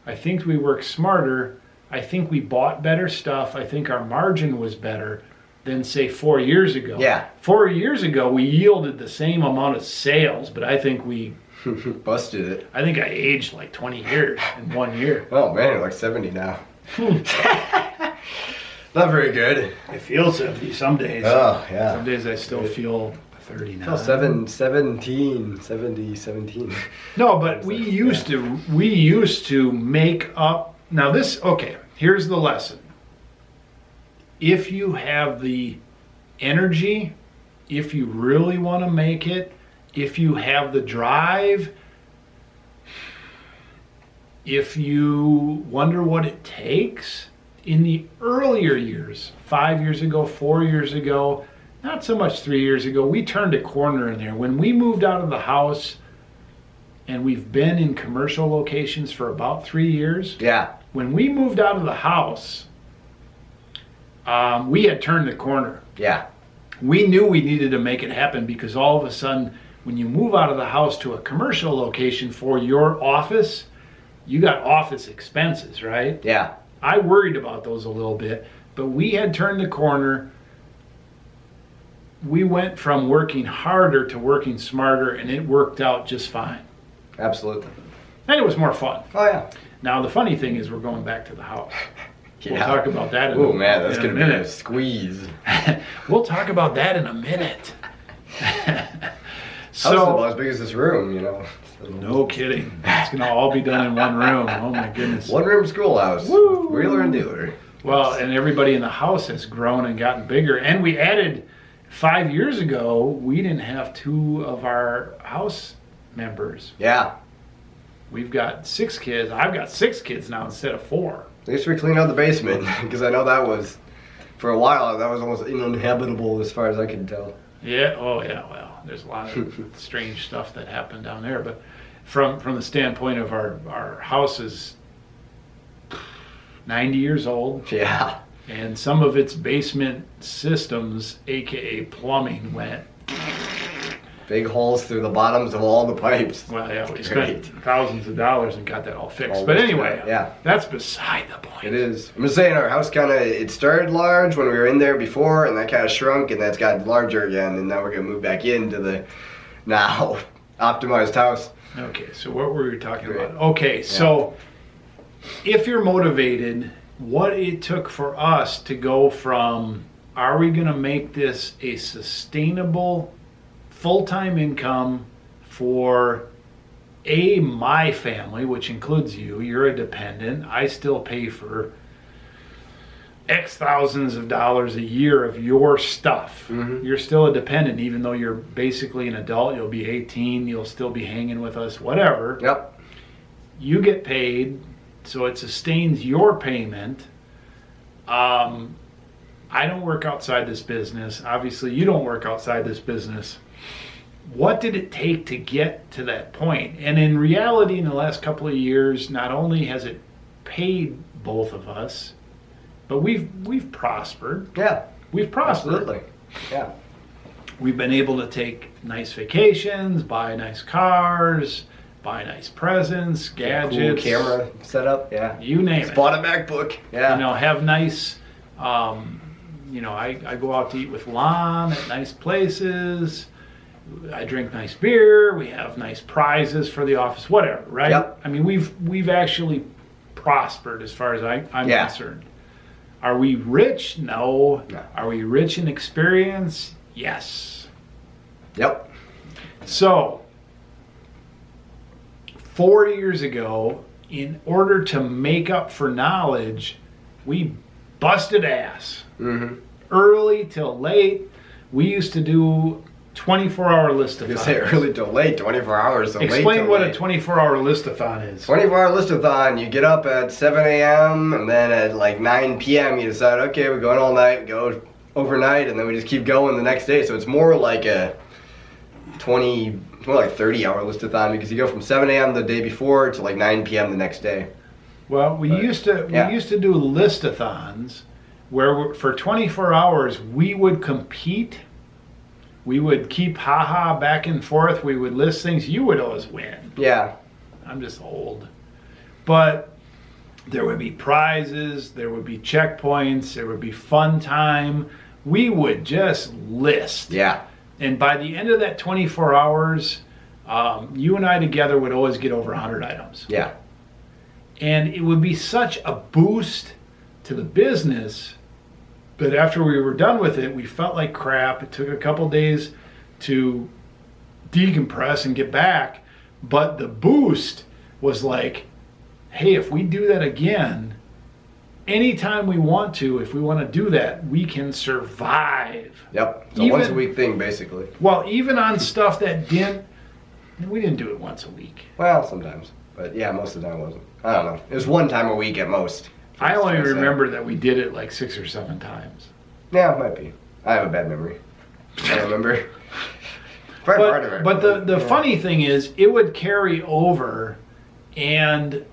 I think we worked smarter. I think we bought better stuff. I think our margin was better than, say, 4 years ago. Yeah. 4 years ago we yielded the same amount of sales, but I think we busted it. I think I aged like 20 years in 1 year. Oh man, you're like 70 now. Not very good. I feel 70 some days. Oh, yeah. Some days I still feel 39. I feel 17. No, but we used to make up. Now here's the lesson. If you have the energy, if you really want to make it, if you have the drive, if you wonder what it takes, in the earlier years, 5 years ago, 4 years ago, not so much 3 years ago, we turned a corner in there. When we moved out of the house, and we've been in commercial locations for about 3 years. Yeah. When we moved out of the house, we had turned the corner. Yeah. We knew we needed to make it happen because all of a sudden, when you move out of the house to a commercial location for your office, you got office expenses, right? Yeah. I worried about those a little bit, but we had turned the corner. We went from working harder to working smarter, and it worked out just fine. Absolutely. And it was more fun. Oh, yeah. Now, the funny thing is we're going back to the house. Yeah. We'll talk about that in a minute. Oh, man, that's going to be a squeeze. We'll talk about that in a minute. So, house is about as big as this room, you know. No kidding. It's going to all be done in one room. Oh, my goodness. One room schoolhouse. Woo! Wheeler and dealer. Well, and everybody in the house has grown and gotten bigger. And we added, 5 years ago, we didn't have 2 of our house members. Yeah. We've got 6 kids. I've got 6 kids now instead of 4. At least we cleaned out the basement because I know that was, for a while, that was almost uninhabitable as far as I could tell. Yeah. Oh, yeah. Well, there's a lot of strange stuff that happened down there. But from the standpoint of our house is 90 years old. Yeah. And some of its basement systems, aka plumbing, went big holes through the bottoms of all the pipes. Well, yeah, we spent thousands of dollars and got that all fixed. But anyway, yeah, that's beside the point. It is. I'm just saying our house it started large when we were in there before, and that kind of shrunk, and that's got larger again, and now we're going to move back into the now optimized house. Okay, so what were we talking about? Okay, so if you're motivated, what it took for us to go from, are we going to make this a sustainable full-time income for my family, which includes you're a dependent. I still pay for X thousands of dollars a year of your stuff. Mm-hmm. You're still a dependent, even though you're basically an adult. You'll be 18, you'll still be hanging with us, whatever. Yep. You get paid, so it sustains your payment. I don't work outside this business. Obviously, you don't work outside this business. What did it take to get to that point? And in reality, in the last couple of years, not only has it paid both of us, but we've prospered. Yeah. We've prospered. Absolutely. Yeah. We've been able to take nice vacations, buy nice cars, buy nice presents, gadgets. Cool camera setup, yeah. You name it. Bought a MacBook. Yeah. Have nice, I go out to eat with Lon at nice places. I drink nice beer. We have nice prizes for the office, whatever, right? Yep. I mean, we've actually prospered as far as I'm concerned. Are we rich? No. Are we rich in experience? Yes. Yep. So, 4 years ago, in order to make up for knowledge, we busted ass. Mm-hmm. Early till late. We used to do 24-hour list-a-thon. You say early to late, 24 hours. So Explain what a 24-hour list-a-thon is. 24-hour list-a-thon. You get up at 7 a.m. and then at like 9 p.m. you decide, okay, we're going all night, go overnight, and then we just keep going the next day. So it's more like a 30-hour list-a-thon because you go from 7 a.m. the day before to like 9 p.m. the next day. Well, we used to do list-a-thons where for 24 hours we would compete. We would keep back and forth. We would list things. You would always win. Yeah. I'm just old. But there would be prizes. There would be checkpoints. There would be fun time. We would just list. Yeah. And by the end of that 24 hours, you and I together would always get over 100 items. Yeah. And it would be such a boost to the business. But after we were done with it, we felt like crap. It took a couple days to decompress and get back. But the boost was like, hey, if we do that again, anytime we want to, if we want to do that, we can survive. Yep. It's a once a week thing, basically. Well, even on stuff that we didn't do it once a week. Well, sometimes. But yeah, most of the time it wasn't. I don't know. It was one time a week at most. I only remember that we did it like 6 or 7 times. Yeah, it might be. I have a bad memory. I don't remember. Part of it. But the funny thing is, it would carry over, and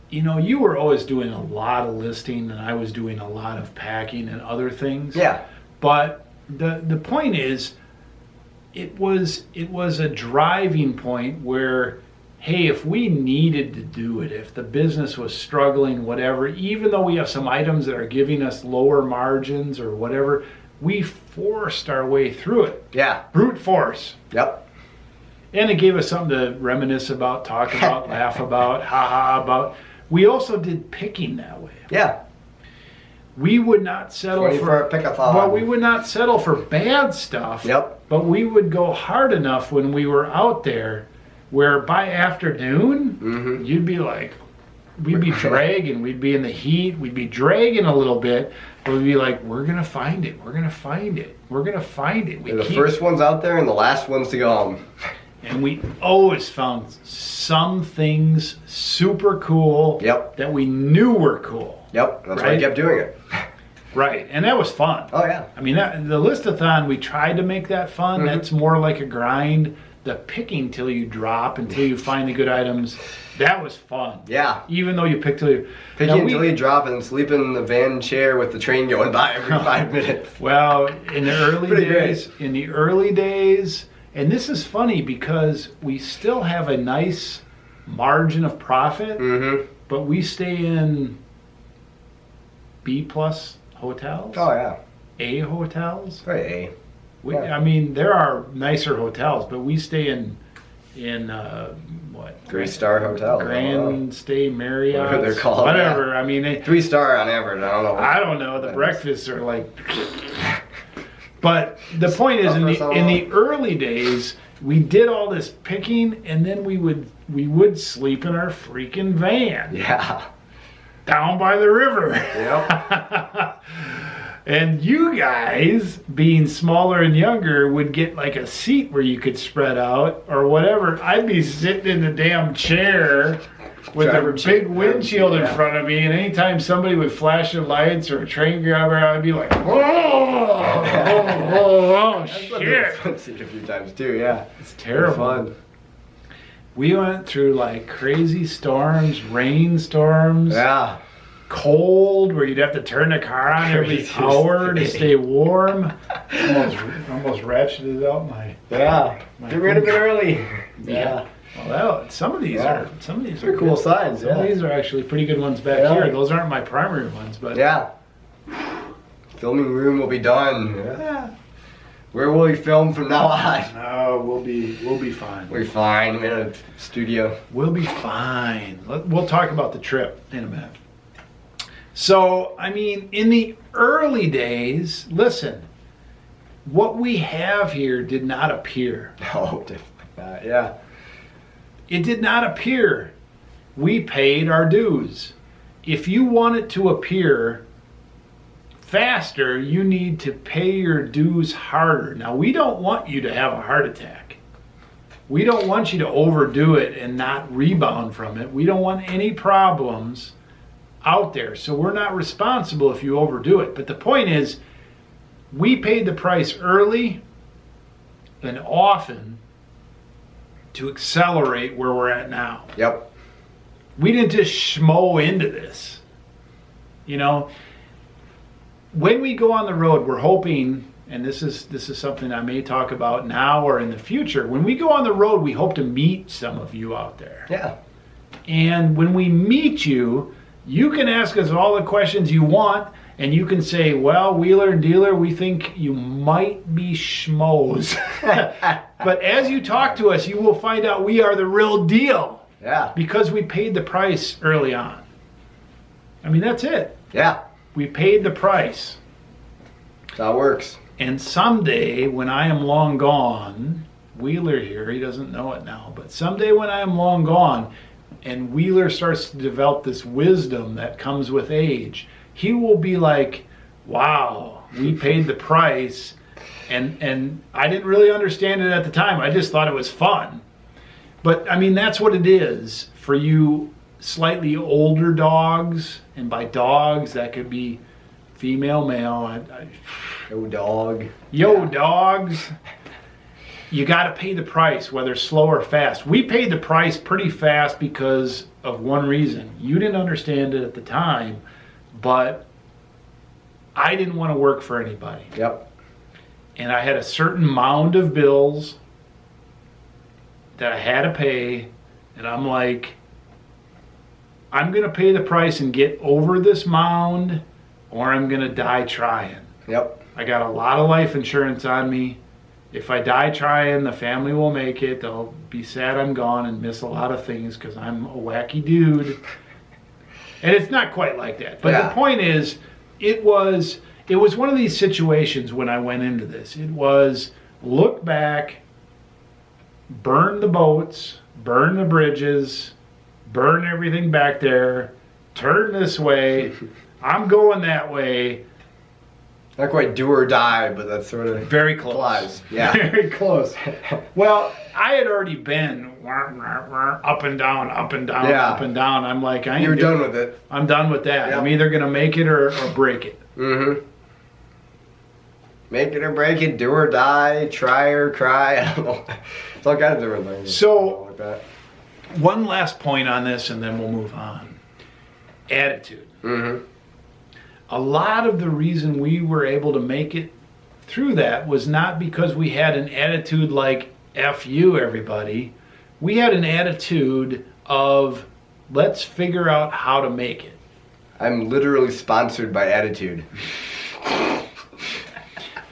you were always doing a lot of listing, and I was doing a lot of packing and other things. Yeah. But the point is, it was a driving point where, hey, if we needed to do it, if the business was struggling, whatever, even though we have some items that are giving us lower margins or whatever, we forced our way through it. Yeah. Brute force. Yep. And it gave us something to reminisce about, talk about, laugh about, about. We also did picking that way. Yeah. We would not settle for a pick-a-thon. Well, we would not settle for bad stuff. Yep. But we would go hard enough when we were out there where by afternoon, you'd be like, we'd be dragging, we'd be in the heat, we'd be dragging a little bit, but we'd be like, we're going to find it, we're going to find it, we're going to find it. We're the first ones out there and the last ones to go home. And we always found some things super cool that we knew were cool. Yep, that's why I kept doing it. Right, and that was fun. Oh, yeah. I mean, the list-a-thon, we tried to make that fun. That's more like a grind. The picking till you drop, until you find the good items, that was fun. Yeah. Even though you pick till you... Picking until you drop and then sleep in the van chair with the train going by every 5 minutes. Well, in the early days, and this is funny because we still have a nice margin of profit, but we stay in B-plus hotels. Oh, yeah. A hotels. Right, A. I mean, there are nicer hotels, but we stay in what? 3-star hotels. Grand Stay Marriott. Whatever they're called. Whatever. Yeah. I mean, 3-star on average. I don't know. The breakfasts are like. But the point is, in the early days, we did all this picking, and then we would sleep in our freaking van. Yeah. Down by the river. Yep. And you guys, being smaller and younger, would get like a seat where you could spread out or whatever. I'd be sitting in the damn chair with a big windshield in front of me, and anytime somebody would flash the lights or a train grabber, I'd be like, oh, shit. I've seen it a few times too, yeah. It's terrible. Fun. We went through like crazy storms, rainstorms. Yeah. Cold, where you'd have to turn the car on every hour to stay warm. Almost ratcheted out my. Yeah. Get rid of it early. Yeah. Well, some of these are cool signs. Some of these are actually pretty good ones back here. Those aren't my primary ones, but yeah. Filming room will be done. Yeah. Where will we film from now on? No, we'll be fine. We're fine. We're in a studio. We'll be fine. We'll talk about the trip in a minute. So, I mean, in the early days, listen, what we have here did not appear. Oh, definitely not, yeah. It did not appear. We paid our dues. If you want it to appear faster, you need to pay your dues harder. Now, we don't want you to have a heart attack. We don't want you to overdo it and not rebound from it. We don't want any problems out there. So we're not responsible if you overdo it. But the point is, we paid the price early and often to accelerate where we're at now. Yep. We didn't just schmo into this. You know, when we go on the road, we're hoping, and this is something I may talk about now or in the future. When we go on the road, we hope to meet some of you out there. Yeah. And when we meet you, you can ask us all the questions you want, and you can say, well, Wheeler and Dealer, we think you might be schmoes. But as you talk to us, you will find out we are the real deal. Yeah. Because we paid the price early on. I mean, that's it. Yeah. We paid the price. That's how it works. And someday, when I am long gone, Wheeler here, he doesn't know it now, but someday when I am long gone, and Wheeler starts to develop this wisdom that comes with age, he will be like, wow, we paid the price. And I didn't really understand it at the time. I just thought it was fun. But, I mean, that's what it is for you slightly older dogs. And by dogs, that could be female, male. Yo, dog. Yo, dogs. You got to pay the price, whether slow or fast. We paid the price pretty fast because of one reason. You didn't understand it at the time, but I didn't want to work for anybody. Yep. And I had a certain mound of bills that I had to pay, and I'm like, I'm going to pay the price and get over this mound, or I'm going to die trying. Yep. I got a lot of life insurance on me. If I die trying, the family will make it. They'll be sad I'm gone and miss a lot of things because I'm a wacky dude. And it's not quite like that. But yeah. The point is, it was one of these situations when I went into this. It was look back, burn the boats, burn the bridges, burn everything back there, turn this way. I'm going that way. Not quite do or die, but that's sort of very close. Applies. Yeah, very close. Well, I had already been up and down, up and down, up and down. I'm like, You're done with it. I'm done with that. Yep. I'm either gonna make it or break it. Mm-hmm. Make it or break it, do or die, try or cry. I don't know. It's all kinds of different things. So, like that. One last point on this, and then we'll move on. Attitude. Mm-hmm. A lot of the reason we were able to make it through that was not because we had an attitude like F you, everybody. We had an attitude of let's figure out how to make it. I'm literally sponsored by Attitude.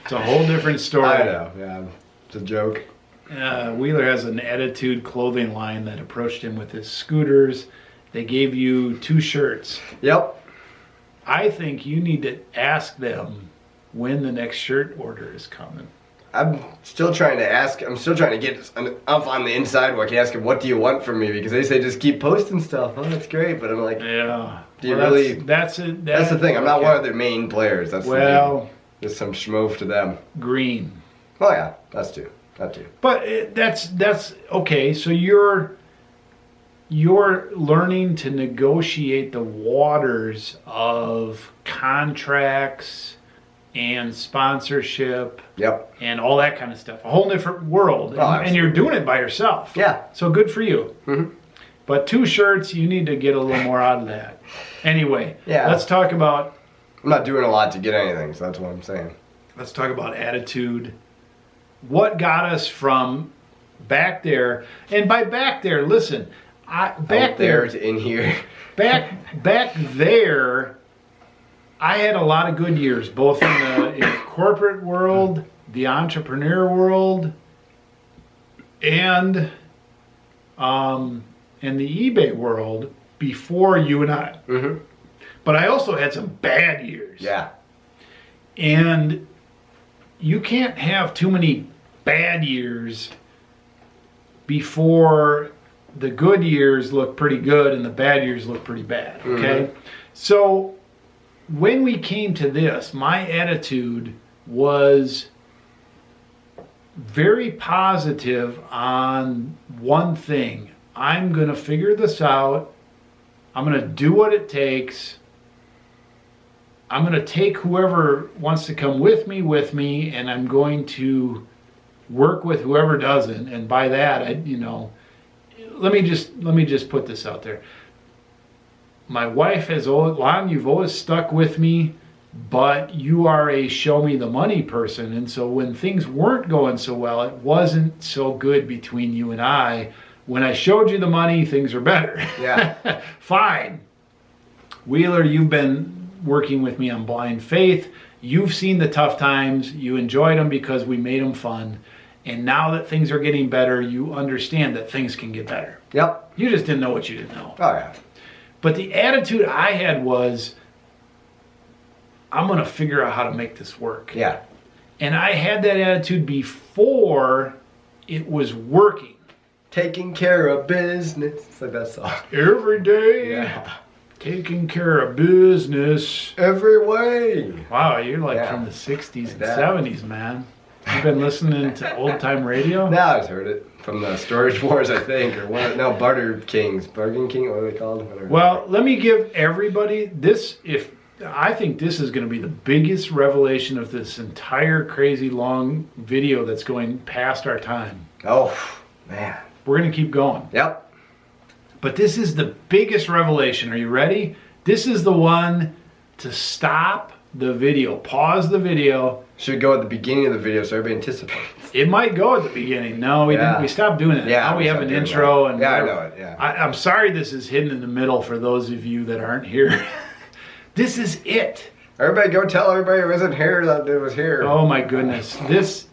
It's a whole different story. I know, yeah. It's a joke. Wheeler has an Attitude clothing line that approached him with his scooters. They gave you 2 shirts. Yep. I think you need to ask them when the next shirt order is coming. I'm still trying to get up on the inside where I can ask them, what do you want from me? Because they say just keep posting stuff. Oh, that's great. But I'm like, yeah. Do you really? That's the thing. I'm not one of their main players. That's the thing. Just some schmoof to them. Green. Oh yeah, that too. But that's okay. So you're learning to negotiate the waters of contracts and sponsorship. Yep. And all that kind of stuff. A whole different world. And you're doing it by yourself. Yeah. So good for you. Mm-hmm. But 2 shirts, you need to get a little more out of that. Anyway, let's talk about... I'm not doing a lot to get anything, so that's what I'm saying. Let's talk about attitude. What got us from back there, and by back there, listen, back there to in here. back there, I had a lot of good years, both in the corporate world, the entrepreneur world, and in the eBay world before you and I. Mm-hmm. But I also had some bad years. Yeah. And you can't have too many bad years before the good years look pretty good and the bad years look pretty bad, okay? Mm-hmm. So when we came to this, my attitude was very positive on one thing. I'm going to figure this out. I'm going to do what it takes. I'm going to take whoever wants to come with me, and I'm going to work with whoever doesn't. And by that, let me just put this out there. My wife has always, Lon, you've always stuck with me, but you are a show me the money person. And so when things weren't going so well, it wasn't so good between you and I. When I showed you the money, things are better. Yeah. Fine. Wheeler, you've been working with me on Blind Faith. You've seen the tough times. You enjoyed them because we made them fun. And now that things are getting better, you understand that things can get better. Yep. You just didn't know what you didn't know. Oh, yeah. But the attitude I had was, I'm going to figure out how to make this work. Yeah. And I had that attitude before it was working. Taking care of business. It's like that song. Every day. Yeah. Taking care of business. Every way. Wow, you're like from the 60s and 70s, man. You've been listening to old time radio? No, I just heard it from the Storage Wars, I think, or one. No, Barter King, what are they called? Whatever. Well, let me give everybody this. I think this is going to be the biggest revelation of this entire crazy long video that's going past our time. Oh, man. We're going to keep going. Yep. But this is the biggest revelation. Are you ready? This is the one to stop the video. Pause the video. Should go at the beginning of the video so everybody anticipates. It might go at the beginning. No, we didn't. We stopped doing it. Yeah, now we have an intro. And I know it. Yeah. I'm sorry this is hidden in the middle for those of you that aren't here. This is it. Everybody go tell everybody who isn't here that it was here. Oh my goodness. This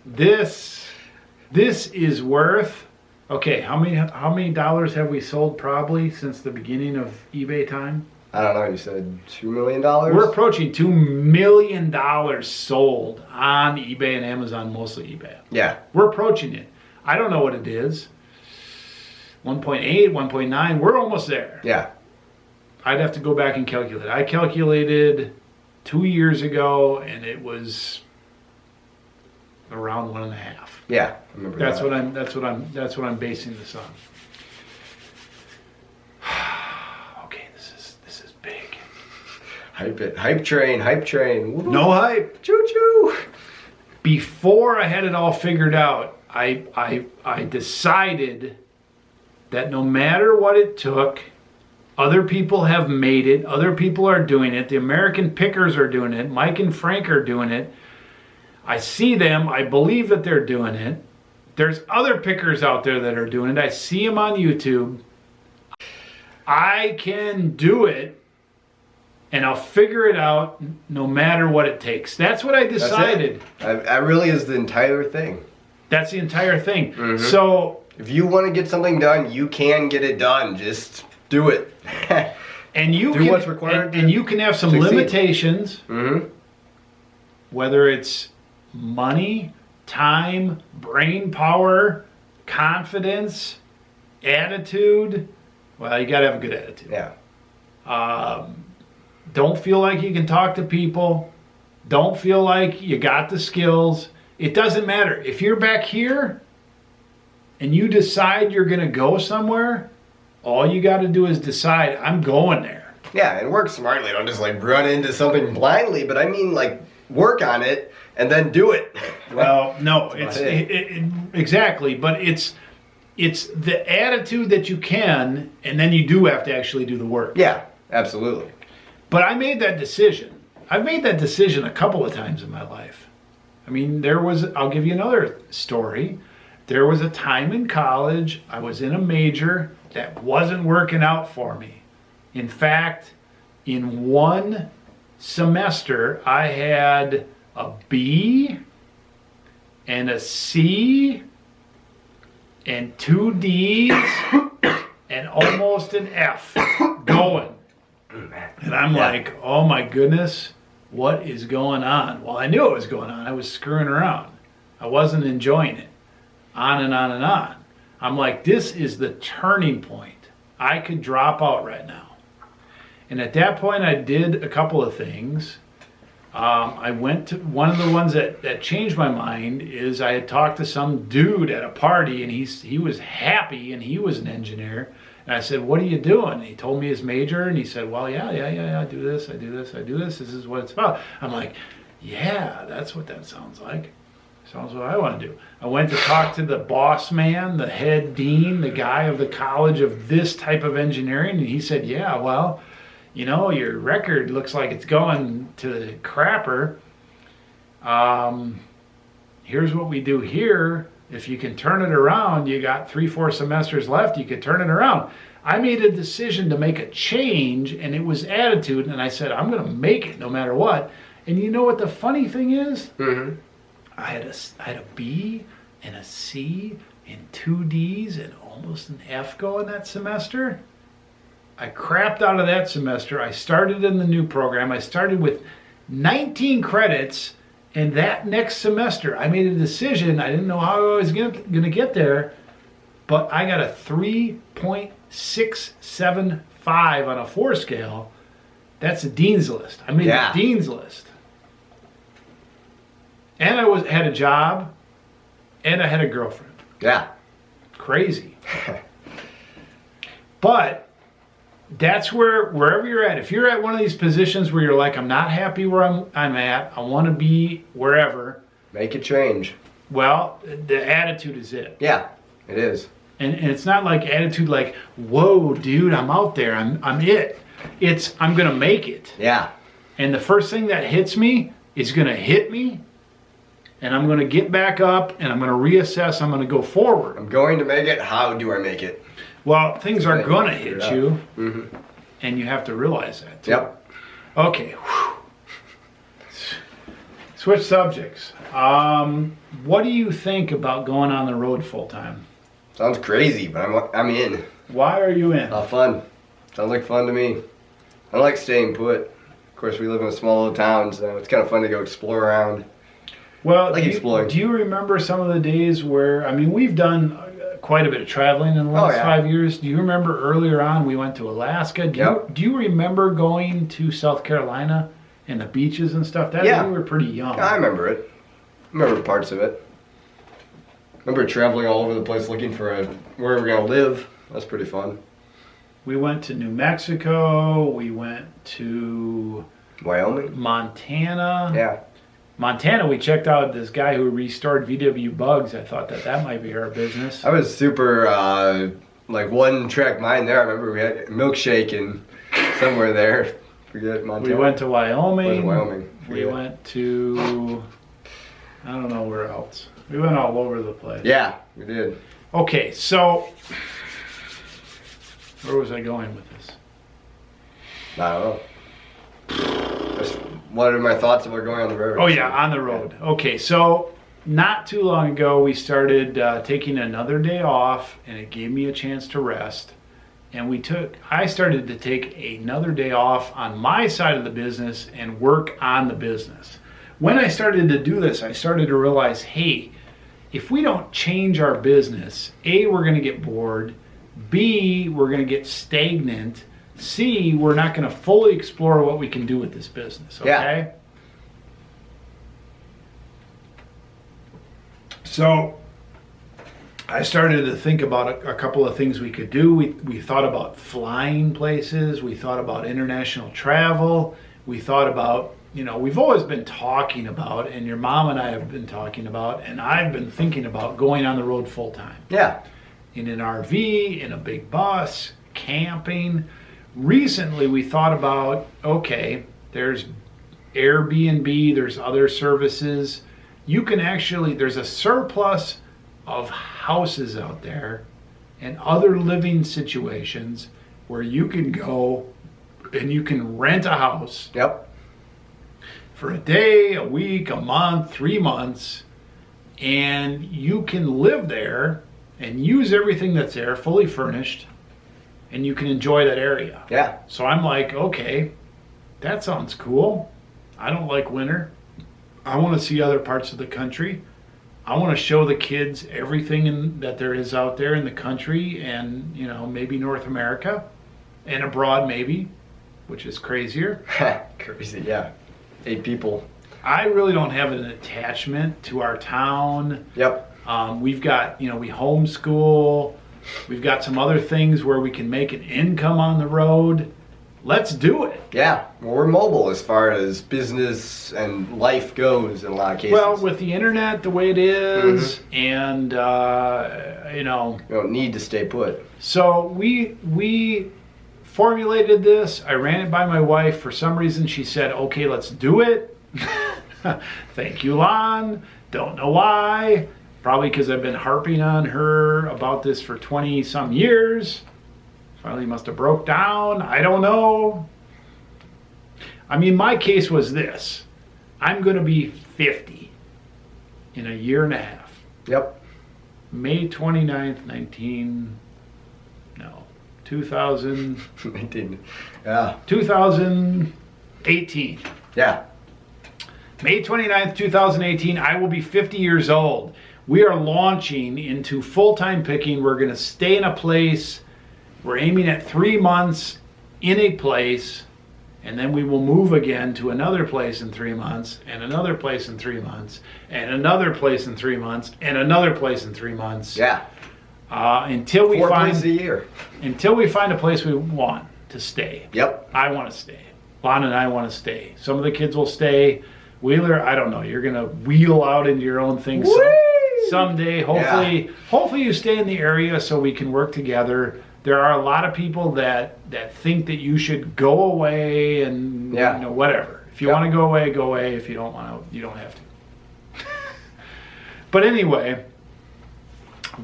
is worth, okay, how many dollars have we sold probably since the beginning of eBay time? I don't know, you said $2 million? We're approaching $2 million sold on eBay and Amazon, mostly eBay. Yeah. We're approaching it. I don't know what it is. 1.8, 1.9, we're almost there. Yeah. I'd have to go back and calculate. I calculated 2 years ago, and it was around 1.5. Yeah, I remember that's that. That's what I'm basing this on. Okay, this is big. Hype train. Woo. No hype. Choo choo. Before I had it all figured out, I decided that no matter what it took, other people have made it. Other people are doing it. The American Pickers are doing it. Mike and Frank are doing it. I see them. I believe that they're doing it. There's other pickers out there that are doing it. I see them on YouTube. I can do it, and I'll figure it out no matter what it takes. That's what I decided. That really is the entire thing. That's the entire thing. Mm-hmm. So if you want to get something done, you can get it done. Just do it. And you do what's required. And you can have some limitations. Mm-hmm. Whether it's money, time, brain power, confidence, attitude. Well, you got to have a good attitude. Yeah. Don't feel like you can talk to people. Don't feel like you got the skills. It doesn't matter. If you're back here and you decide you're going to go somewhere, all you got to do is decide, I'm going there. Yeah, and work smartly. Don't just like run into something blindly, but I mean like work on it and then do it. Well, no, it's exactly, but it's the attitude that you can, and then you do have to actually do the work. Yeah, absolutely. But I made that decision. I've made that decision a couple of times in my life. I mean, I'll give you another story. There was a time in college, I was in a major that wasn't working out for me. In fact, in one semester, I had a B and a C and 2 D's and almost an F going. And I'm like, oh my goodness, what is going on? Well, I knew it was going on. I was screwing around. I wasn't enjoying it. On and on and on. I'm like, this is the turning point. I could drop out right now. And at that point, I did a couple of things. I went to one of the ones that changed my mind is I had talked to some dude at a party, and he was happy, and he was an engineer. And I said, "What are you doing?" And he told me his major, and he said, "Well, yeah, I do this, I do this, I do this. This is what it's about." I'm like, "Yeah, that's what that sounds like. Sounds what I want to do." I went to talk to the boss man, the head dean, the guy of the college of this type of engineering, and he said, "Yeah, well, you know, your record looks like it's going to the crapper. Here's what we do here. If you can turn it around, you got 3-4 semesters left, you could turn it around." I made a decision to make a change, and it was attitude, and I said, I'm going to make it no matter what. And you know what the funny thing is? Mm-hmm. I had a B and a C and 2 Ds and almost an F going that semester. I crapped out of that semester. I started in the new program. I started with 19 credits, and that next semester I made a decision. I didn't know how I was going to get there, but I got a 3.675 on a 4 scale. That's a dean's list. I made the dean's list. And I had a job, and I had a girlfriend. Yeah. Crazy. But that's wherever you're at, if you're at one of these positions where you're like, I'm not happy where I'm at, I want to be wherever. Make a change. Well, the attitude is it. Yeah, it is. And it's not like attitude like, whoa, dude, I'm out there, I'm it. It's, I'm going to make it. Yeah. And the first thing that hits me is going to hit me, and I'm going to get back up, and I'm going to reassess, I'm going to go forward. I'm going to make it. How do I make it? Well, things are going to hit you, mm-hmm. and you have to realize that too. Yep. Okay. Switch subjects. What do you think about going on the road full time? Sounds crazy, but I'm in. Why are you in? Fun. Sounds like fun to me. I don't like staying put. Of course, we live in a small little town, so it's kind of fun to go explore around. Well, I like exploring. Do you remember some of the days where, I mean, we've done quite a bit of traveling in the last 5 years. Do you remember earlier on we went to Alaska? Do you remember going to South Carolina and the beaches and stuff? We were pretty young. I remember it. I remember parts of it. I remember traveling all over the place looking for where we're going to live. That's pretty fun. We went to New Mexico. We went to Wyoming. Montana. Yeah. Montana, we checked out this guy who restored VW bugs. I thought that might be our business. I was super, like one track mind there. I remember we had a milkshake in somewhere there. Forget Montana. We went to Wyoming. We went to, I don't know where else. We went all over the place. Yeah, we did. Okay, so where was I going with this? I don't know. What are my thoughts about going on the road? Oh yeah, on the road. Okay, so not too long ago we started taking another day off, and it gave me a chance to rest. And I started to take another day off on my side of the business and work on the business. When I started to do this, I started to realize, hey, if we don't change our business, A, we're going to get bored, B, we're going to get stagnant, C, we're not going to fully explore what we can do with this business, okay? Yeah. So I started to think about a couple of things we could do. We thought about flying places. We thought about international travel. We thought about, we've always been talking about, and your mom and I have been talking about, and I've been thinking about going on the road full time. Yeah. In an RV, in a big bus, camping. Recently, we thought about, okay, there's Airbnb, there's other services. You can there's a surplus of houses out there and other living situations where you can go and you can rent a house. Yep. For a day, a week, a month, 3 months, and you can live there and use everything that's there, fully furnished, and you can enjoy that area. Yeah. So I'm like, okay, that sounds cool. I don't like winter. I want to see other parts of the country. I want to show the kids everything that there is out there in the country and, maybe North America and abroad maybe. which is crazier. Crazy, yeah. 8 people. I really don't have an attachment to our town. Yep. We've got, we homeschool. We've got some other things where we can make an income on the road. Let's do it. Yeah. Well, we're mobile as far as business and life goes in a lot of cases. Well, with the internet the way it is, and, you don't need to stay put. So we formulated this. I ran it by my wife. For some reason, she said, okay, let's do it. Thank you, Lon. Don't know why. Probably because I've been harping on her about this for 20 some years. Finally must have broke down. I don't know. I mean, my case was this. I'm going to be 50 in a year and a half. Yep. May 29th, 19. Yeah. 2018. Yeah. May 29th, 2018, I will be 50 years old. We are launching into full-time picking. We're going to stay in a place. We're aiming at 3 months in a place, and then we will move again to another place in 3 months, and another place in 3 months, and another place in 3 months, and another place in 3 months. Yeah. Until we 4 find places a year. Until we find a place we want to stay. Yep. I want to stay. Lon and I want to stay. Some of the kids will stay. Wheeler, I don't know. You're gonna wheel out into your own thing someday. Hopefully you stay in the area so we can work together. There are a lot of people that think that you should go away and whatever. If you want to go away, go away. If you don't want to, you don't have to. But anyway,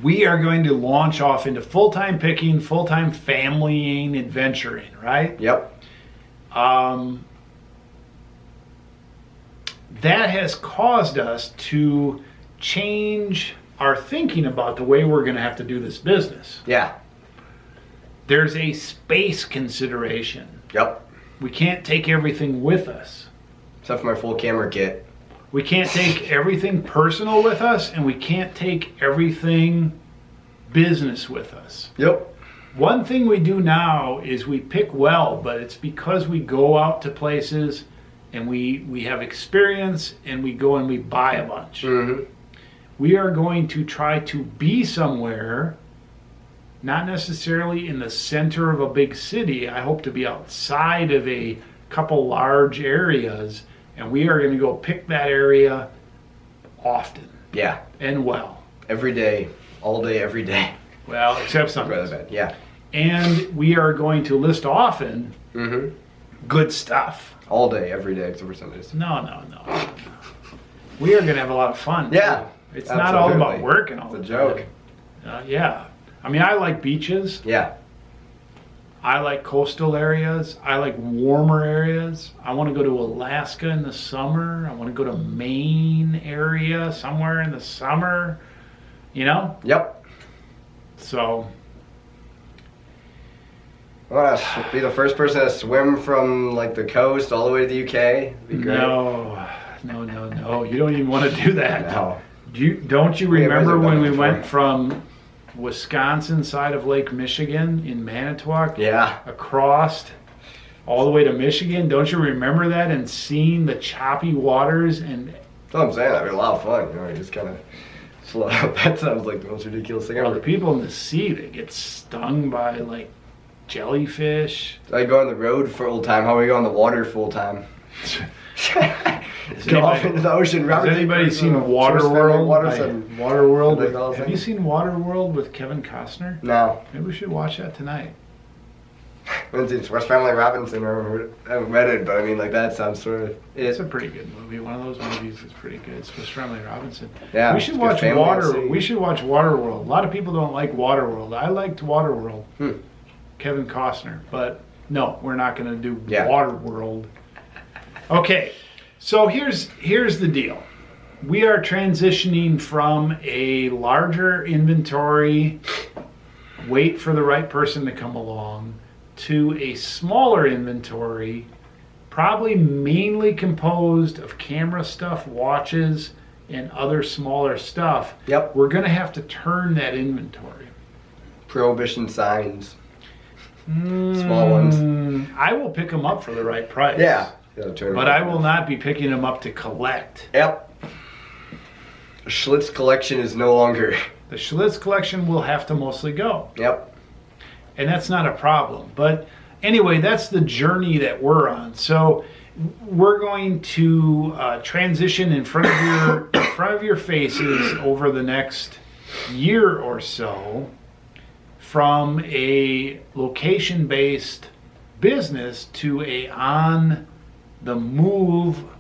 we are going to launch off into full-time picking, full-time familying, adventuring, right? Yep. That has caused us to change our thinking about the way we're going to have to do this business. Yeah. There's a space consideration. Yep. We can't take everything with us. Except for my full camera kit. We can't take everything personal with us, and we can't take everything business with us. Yep. One thing we do now is we pick well, but it's because we go out to places and we have experience, and we go and we buy a bunch. Mm-hmm. We are going to try to be somewhere, not necessarily in the center of a big city. I hope to be outside of a couple large areas, and we are going to go pick that area often. Yeah. And well. Every day. All day, every day. Well, except Sundays. Rather bad. Yeah. And we are going to list often good stuff. All day, every day, except for Sundays. No. We are going to have a lot of fun. Yeah. It's not all about working all the time. It's a joke. Yeah. I mean, I like beaches. Yeah. I like coastal areas. I like warmer areas. I want to go to Alaska in the summer. I want to go to Maine area somewhere in the summer. Yep. So. I want to be the first person to swim from the coast all the way to the UK. That'd be great. No. You don't even want to do that. No. Don't you remember when we went from Wisconsin side of Lake Michigan in Manitowoc? Yeah. Across all the way to Michigan. Don't you remember that, and seeing the choppy waters? And that's what I'm saying. That'd be a lot of fun. You just kind of slow up. That sounds like the most ridiculous thing ever. The people in the sea that get stung by jellyfish. I go on the road full time. How do we go on the water full time? Go off into the ocean. Has anybody seen Waterworld? Have you seen Waterworld with Kevin Costner? No. Maybe we should watch that tonight. It's West Family Robinson. I haven't read it, but I mean, that sounds sort of. It's a pretty good movie. One of those movies is pretty good. It's West Family Robinson. Yeah. We should watch We should watch Waterworld. A lot of people don't like Waterworld. I liked Waterworld. Kevin Costner, but no, we're not going to do Waterworld. Okay, so here's the deal. We are transitioning from a larger inventory, wait for the right person to come along, to a smaller inventory, probably mainly composed of camera stuff, watches, and other smaller stuff. Yep. We're going to have to turn that inventory. Prohibition signs. Small ones. I will pick them up for the right price. Yeah. But I will not be picking them up to collect. Yep. Schlitz collection is no longer. The Schlitz collection will have to mostly go. Yep. And that's not a problem. But anyway, that's the journey that we're on. So we're going to transition in front of your faces over the next year or so from a location-based business to a on-the-move,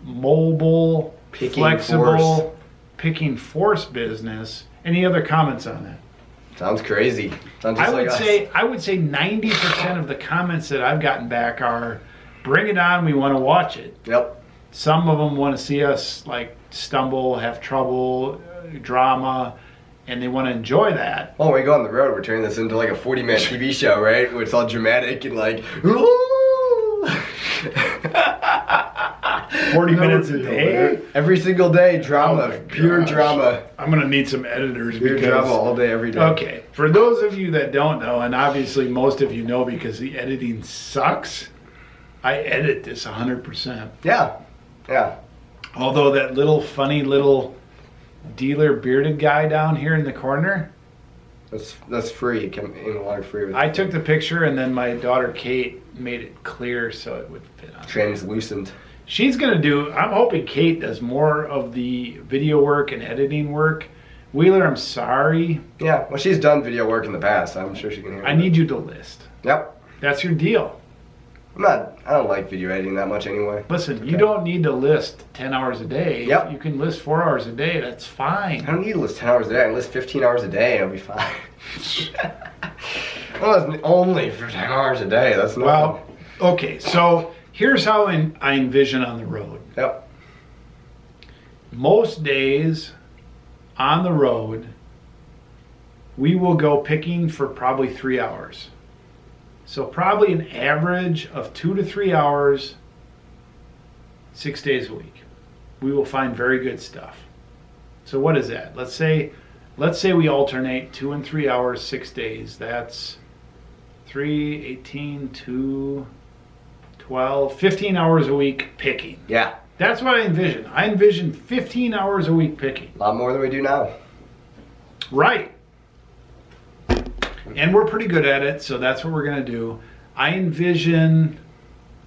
mobile, flexible, picking force business. Any other comments on that? Sounds crazy. Sounds just I would say 90% of the comments that I've gotten back are, bring it on, we want to watch it. Yep. Some of them want to see us like stumble, have trouble, drama, and they want to enjoy that. Well, when we go on the road, we're turning this into like a 40-minute TV show, right? Where it's all dramatic and like, ooh! 40 minutes a day? Every single day, drama. Pure drama. I'm going to need some editors. Pure drama all day, every day. Okay, for those of you that don't know, and obviously most of you know because the editing sucks, I edit this 100%. Yeah, yeah. Although that funny little dealer bearded guy down here in the corner, that's free. It came in along free. I took the picture and then my daughter Kate made it clear so it would fit on. Translucent. She's going to do, I'm hoping Kate does more of the video work and editing work. Wheeler, I'm sorry. Yeah, well, she's done video work in the past. I'm sure she can handle it. I need you to list. Yep. That's your deal. I don't like video editing that much anyway. Listen, you don't need to list 10 hours a day. Yep. You can list 4 hours a day. That's fine. I don't need to list 10 hours a day. I can list 15 hours a day and it'll be fine. Well, that's only for 10 hours a day. That's nothing. Well, okay, so here's how I envision on the road. Yep. Most days on the road, we will go picking for probably 3 hours. So probably an average of 2 to 3 hours, 6 days a week. We will find very good stuff. So what is that? Let's say we alternate 2 and 3 hours, 6 days. That's 3, 18, 2, 12, 15 hours a week picking. Yeah. That's what I envision. I envision 15 hours a week picking. A lot more than we do now. Right. And we're pretty good at it, so that's what we're going to do. I envision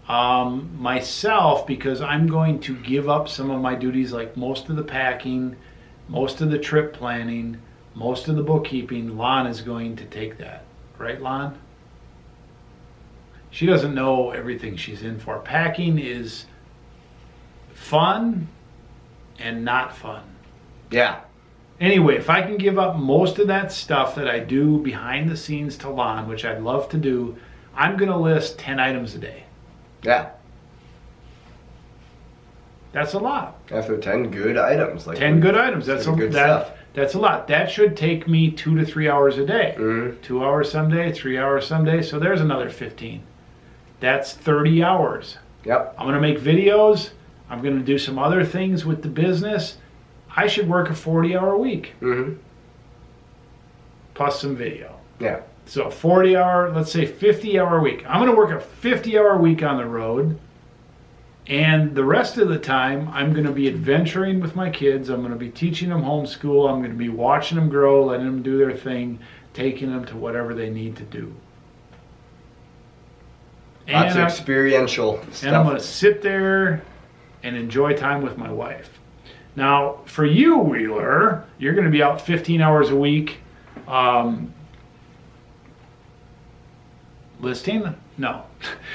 myself, because I'm going to give up some of my duties, like most of the packing, most of the trip planning, most of the bookkeeping. Lon is going to take that. Right, Lon? She doesn't know everything she's in for. Packing is fun and not fun. Yeah. Anyway, if I can give up most of that stuff that I do behind the scenes to Lon, which I'd love to do, I'm going to list 10 items a day. Yeah. That's a lot. After 10 good items. 10 good items. That's good stuff. That's a lot. That should take me 2 to 3 hours a day. Mm-hmm. 2 hours someday, 3 hours someday. So there's another 15. That's 30 hours. Yep. I'm going to make videos. I'm going to do some other things with the business. I should work a 40-hour week. Mm-hmm. Plus some video. Yeah. So 40-hour, let's say 50-hour week. I'm going to work a 50-hour week on the road. And the rest of the time, I'm going to be adventuring with my kids. I'm going to be teaching them homeschool. I'm going to be watching them grow, letting them do their thing, taking them to whatever they need to do. Lots of experiential stuff. And I'm going to sit there and enjoy time with my wife. Now, for you, Wheeler, you're going to be out 15 hours a week listing? No.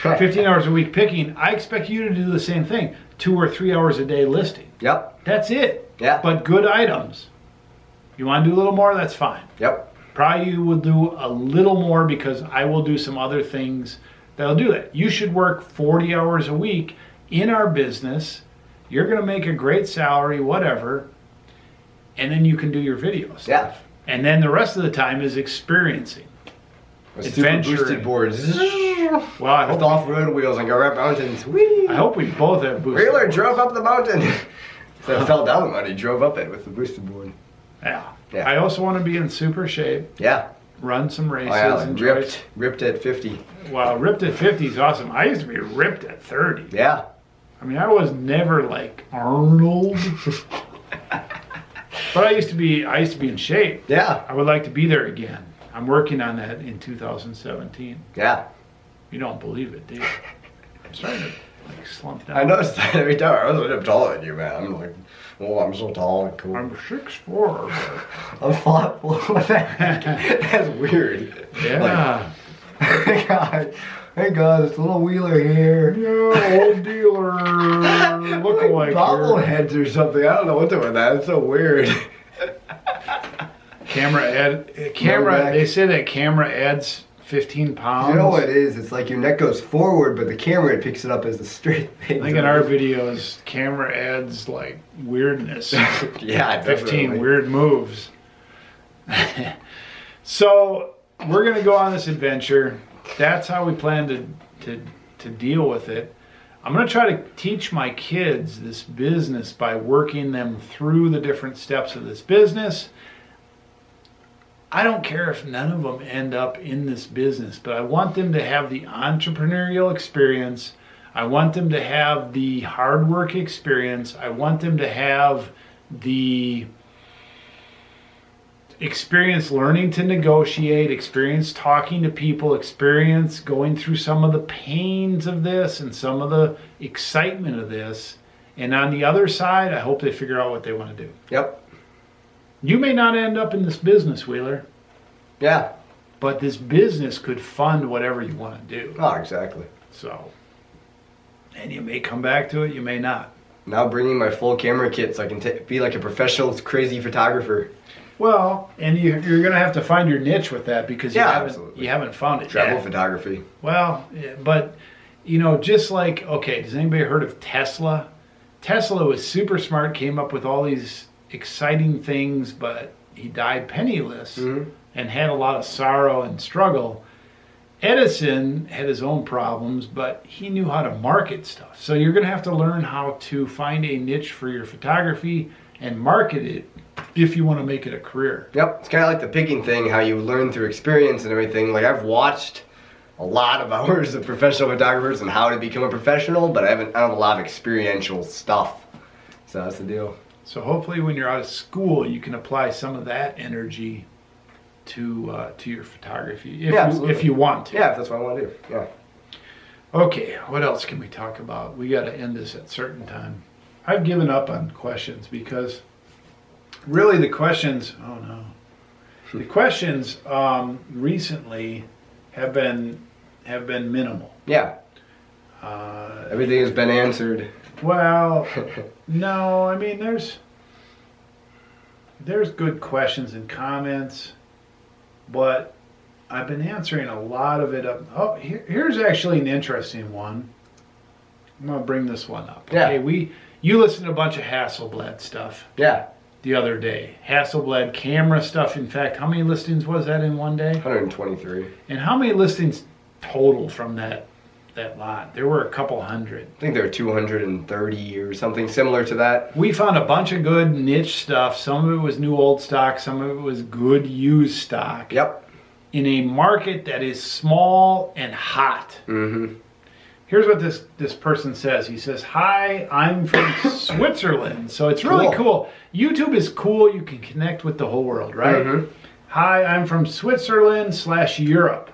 15 hours a week picking. I expect you to do the same thing. 2 or 3 hours a day listing. Yep. That's it. Yeah. But good items. You want to do a little more? That's fine. Yep. Probably you will do a little more because I will do some other things that'll do that. You should work 40 hours a week in our business. You're going to make a great salary, whatever, and then you can do your video stuff. Yeah. And then the rest of the time is experiencing. Super boosted boards. Well, I with hope, off-road wheels and go up mountains. Whee! I hope we both have boosted Wheeler boards. drove up the mountain. So I fell down the mountain. He drove up it with the boosted board. Yeah. Yeah. I also want to be in super shape. Yeah. run some races. Oh, yeah, like and ripped at 50. Wow, ripped at 50 is awesome. I used to be ripped at 30. Yeah. I mean, I was never like Arnold. But I used to be in shape. Yeah. I would like to be there again. I'm working on that in 2017. Yeah. You don't believe it, do you? I'm starting to like slump down. I noticed that every time. I was taller than you, man. I'm like, oh, I'm so tall and cool. I'm 6'4". I'm 5'4". That's weird. Yeah. Like, hey guys, it's a little Wheeler here. Yeah, old dealer lookalike. Bobbleheads or something. I don't know what to do with that. It's so weird. Camera. They say that camera adds 15 pounds. You know what it is? It's like your neck goes forward, but the camera picks it up as a straight thing. I think in our videos, camera adds like weirdness. Yeah, 15 definitely. weird moves. So we're gonna go on this adventure. That's how we plan to deal with it. I'm gonna try to teach my kids this business by working them through the different steps of this business. I don't care if none of them end up in this business, but I want them to have the entrepreneurial experience. I want them to have the hard work experience. I want them to have the experience learning to negotiate, experience talking to people, experience going through some of the pains of this and some of the excitement of this. And on the other side, I hope they figure out what they want to do. Yep. You may not end up in this business, Wheeler. Yeah. But this business could fund whatever you want to do. Oh, exactly. So, and you may come back to it, you may not. Now bringing my full camera kit so I can be like a professional crazy photographer. Well, and you're going to have to find your niche with that because you haven't found it Travel yet. photography. Well, but, you know, just like, okay, does anybody heard of Tesla? Tesla was super smart, came up with all these exciting things, but he died penniless and had a lot of sorrow and struggle. Edison had his own problems, but he knew how to market stuff. So you're going to have to learn how to find a niche for your photography and market it if you want to make it a career. Yep, it's kind of like the picking thing, how you learn through experience and everything. Like I've watched a lot of hours of professional photographers and how to become a professional, but I don't have a lot of experiential stuff. So that's the deal. So hopefully when you're out of school, you can apply some of that energy to your photography if you want to. Yeah, if that's what I want to do. Yeah. Okay, what else can we talk about? We got to end this at a certain time. I've given up on questions because really the questions, the questions recently have been minimal. Yeah. Everything has been answered. Well, no, I mean there's good questions and comments, but I've been answering a lot of it up. Oh, here's actually an interesting one. I'm gonna bring this one up. Yeah. Okay, you listened to a bunch of Hasselblad stuff. Yeah. The other day, Hasselblad camera stuff. In fact, how many listings was that in one day? 123. And how many listings total from that lot? There were a couple hundred. I think there were 230 or something similar to that. We found a bunch of good niche stuff. Some of it was new old stock. Some of it was good used stock. Yep. In a market that is small and hot. Mm-hmm. Here's what this person says. He says, "Hi, I'm from Switzerland." So it's really cool. YouTube is cool. You can connect with the whole world, right? Mm-hmm. Hi, I'm from Switzerland/Europe.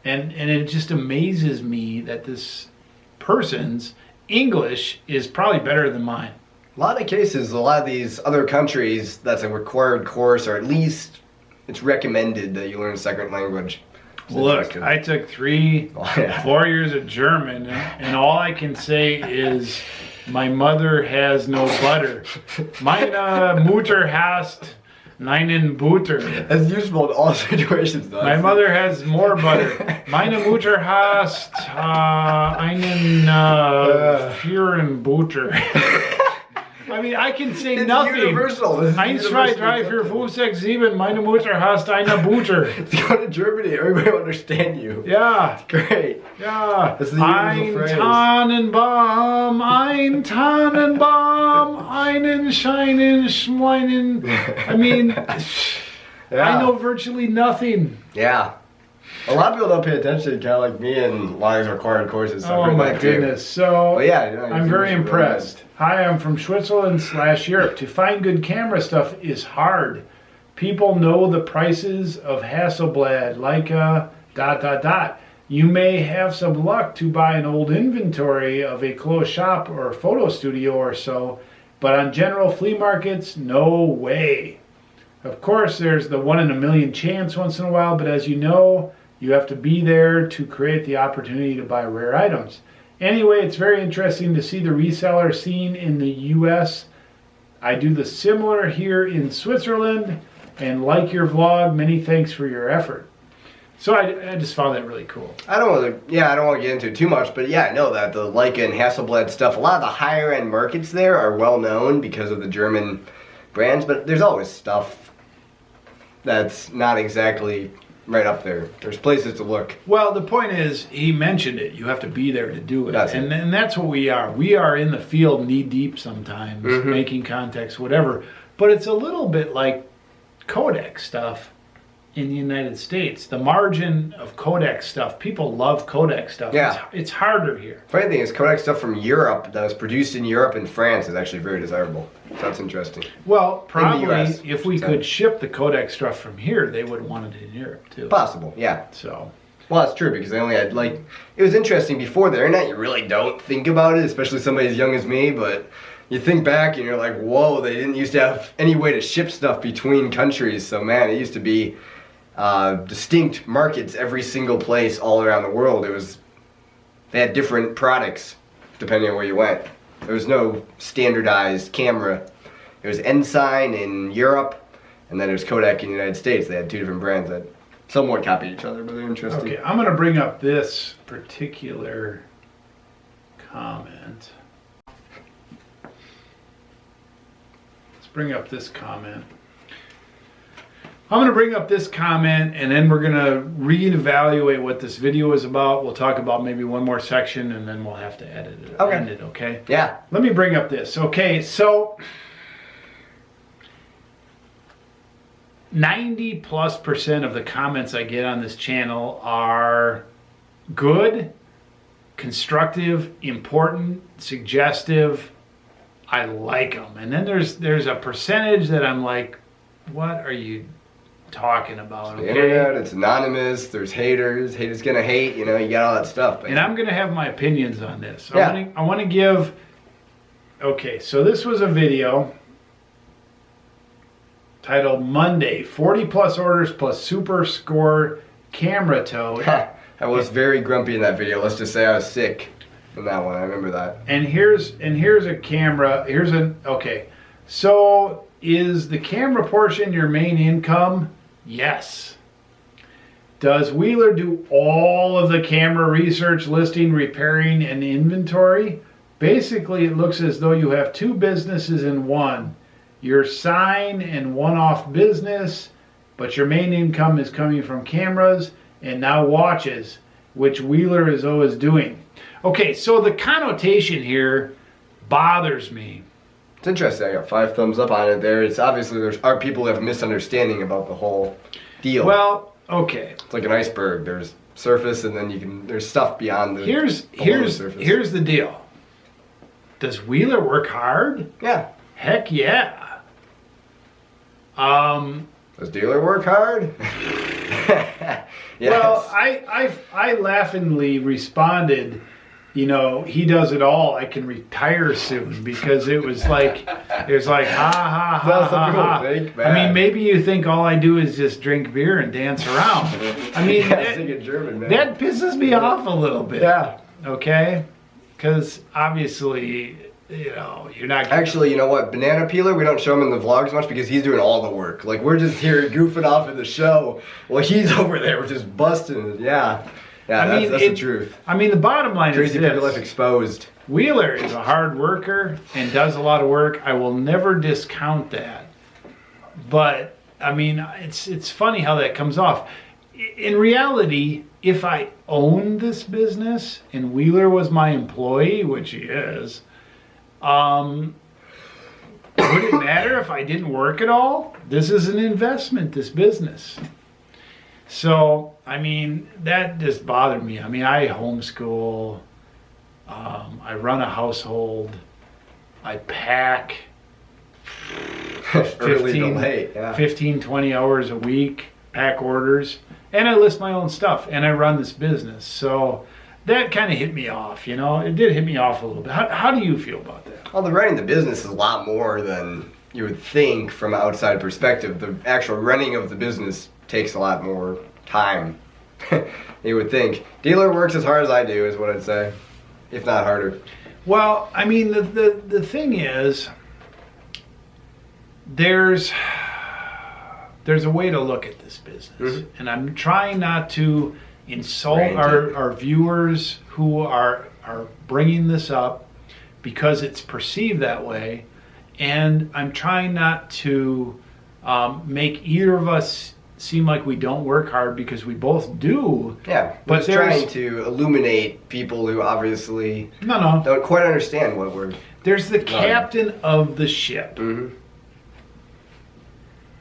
And it just amazes me that this person's English is probably better than mine. A lot of cases, a lot of these other countries, that's a required course, or at least it's recommended that you learn a second language. Look, I took 4 years of German, and all I can say is my mother has no butter. Meine Mutter hast keinen Butter. That's useful in all situations, though. My mother has more butter. Meine Mutter hast einen führen Butter. I mean, I can say it's nothing. Universal. 1, 2, 3, 4, 5, 6, 7. Meine Mutter hast eine Butter. Go to Germany. Everybody will understand you. Yeah. It's great. Yeah. That's the universal phrase. Ein Tannenbaum, einen scheinen Schweinen. I mean, Yeah. I know virtually nothing. Yeah. A lot of people don't pay attention, kind of like me, and lives required courses. So Oh my goodness. So but yeah, I'm very impressed. Hi, I'm from Switzerland/Europe. To find good camera stuff is hard. People know the prices of Hasselblad, Leica, ... You may have some luck to buy an old inventory of a closed shop or photo studio or so, but on general flea markets, no way. Of course, there's the 1 in a million chance once in a while, but as you know, you have to be there to create the opportunity to buy rare items. Anyway, it's very interesting to see the reseller scene in the US. I do the similar here in Switzerland, and like your vlog, many thanks for your effort. So I just found that really cool. I don't want to get into it too much, but yeah, I know that the Leica and Hasselblad stuff, a lot of the higher end markets there are well known because of the German brands, but there's always stuff that's not exactly right up there. There's places to look. Well, the point is, he mentioned it. You have to be there to do it. And that's what we are. We are in the field knee deep sometimes, making contacts, whatever. But it's a little bit like Kodak stuff in the United States. The margin of Kodak stuff, people love Kodak stuff. Yeah. It's harder here. Funny thing is, Kodak stuff from Europe that was produced in Europe and France is actually very desirable. So that's interesting. Well, probably if we could ship the Kodak stuff from here, they would want it in Europe too. Possible, yeah. So, well, that's true because they only had it was interesting before the internet. You really don't think about it, especially somebody as young as me, but you think back and you're like, whoa, they didn't used to have any way to ship stuff between countries. So man, it used to be distinct markets every single place all around the world. They had different products depending on where you went. There was no standardized camera. There was Ensign in Europe, and then there's Kodak in the United States. They had two different brands that somewhat copied each other, but they're interesting. Okay, I'm going to bring up this particular comment. Let's bring up this comment. I'm going to bring up this comment, and then we're going to reevaluate what this video is about. We'll talk about maybe one more section, and then we'll have to edit it. Okay. End it, okay? Yeah. Let me bring up this. Okay, so 90+% of the comments I get on this channel are good, constructive, important, suggestive. I like them. And then there's a percentage that I'm like, what are you talking about? The internet, it's anonymous, there's haters gonna hate, you got all that stuff. And I'm gonna have my opinions on this. Yeah. I want to give, okay, so this was a video titled Monday, 40 plus orders plus super score camera tow. I was very grumpy in that video. Let's just say I was sick in that one. I remember that. And here's a camera. Okay. So is the camera portion your main income? Yes. Does Wheeler do all of the camera research, listing, repairing, and inventory? Basically, it looks as though you have two businesses in one. Your sign and one-off business, but your main income is coming from cameras and now watches, which Wheeler is always doing. Okay, so the connotation here bothers me. It's interesting. I got 5 thumbs up on it there. It's obviously there are people who have a misunderstanding about the whole deal. Well, okay. It's like an iceberg. There's surface, and then there's stuff beyond the surface. Here's the deal. Does Wheeler work hard? Yeah. Heck yeah. Does dealer work hard? Yes. Well, I laughingly responded, he does it all. I can retire soon, because it was like ha ha ha. Think, I mean, maybe you think all I do is just drink beer and dance around. I mean, German, man. That pisses me off a little bit. Yeah. Okay, because obviously, you're not. Actually, you know what? Banana Peeler, we don't show him in the vlogs much because he's doing all the work. Like, we're just here goofing off at the show. Well, he's over there. We're just busting. Yeah. Yeah, that's the truth. I mean, the bottom line Crazy is this. Picker Life exposed. Wheeler is a hard worker and does a lot of work. I will never discount that. But, I mean, it's funny how that comes off. In reality, if I owned this business and Wheeler was my employee, which he is, would it matter if I didn't work at all? This is an investment, this business. So, I mean, that just bothered me. I mean, I homeschool, I run a household, I pack 15, 20 hours a week, pack orders, and I list my own stuff, and I run this business. So that kind of hit me off, you know? It did hit me off a little bit. How do you feel about that? Well, the running the business is a lot more than you would think from an outside perspective. The actual running of the business takes a lot more time. You would think. Dealer works as hard as I do, is what I'd say, if not harder. Well, I mean, the thing is, there's a way to look at this business, and I'm trying not to insult our viewers who are bringing this up because it's perceived that way, and I'm trying not to make either of us seem like we don't work hard, because we both do. Yeah, but trying to illuminate people who obviously don't quite understand what we're... There's the captain of the ship.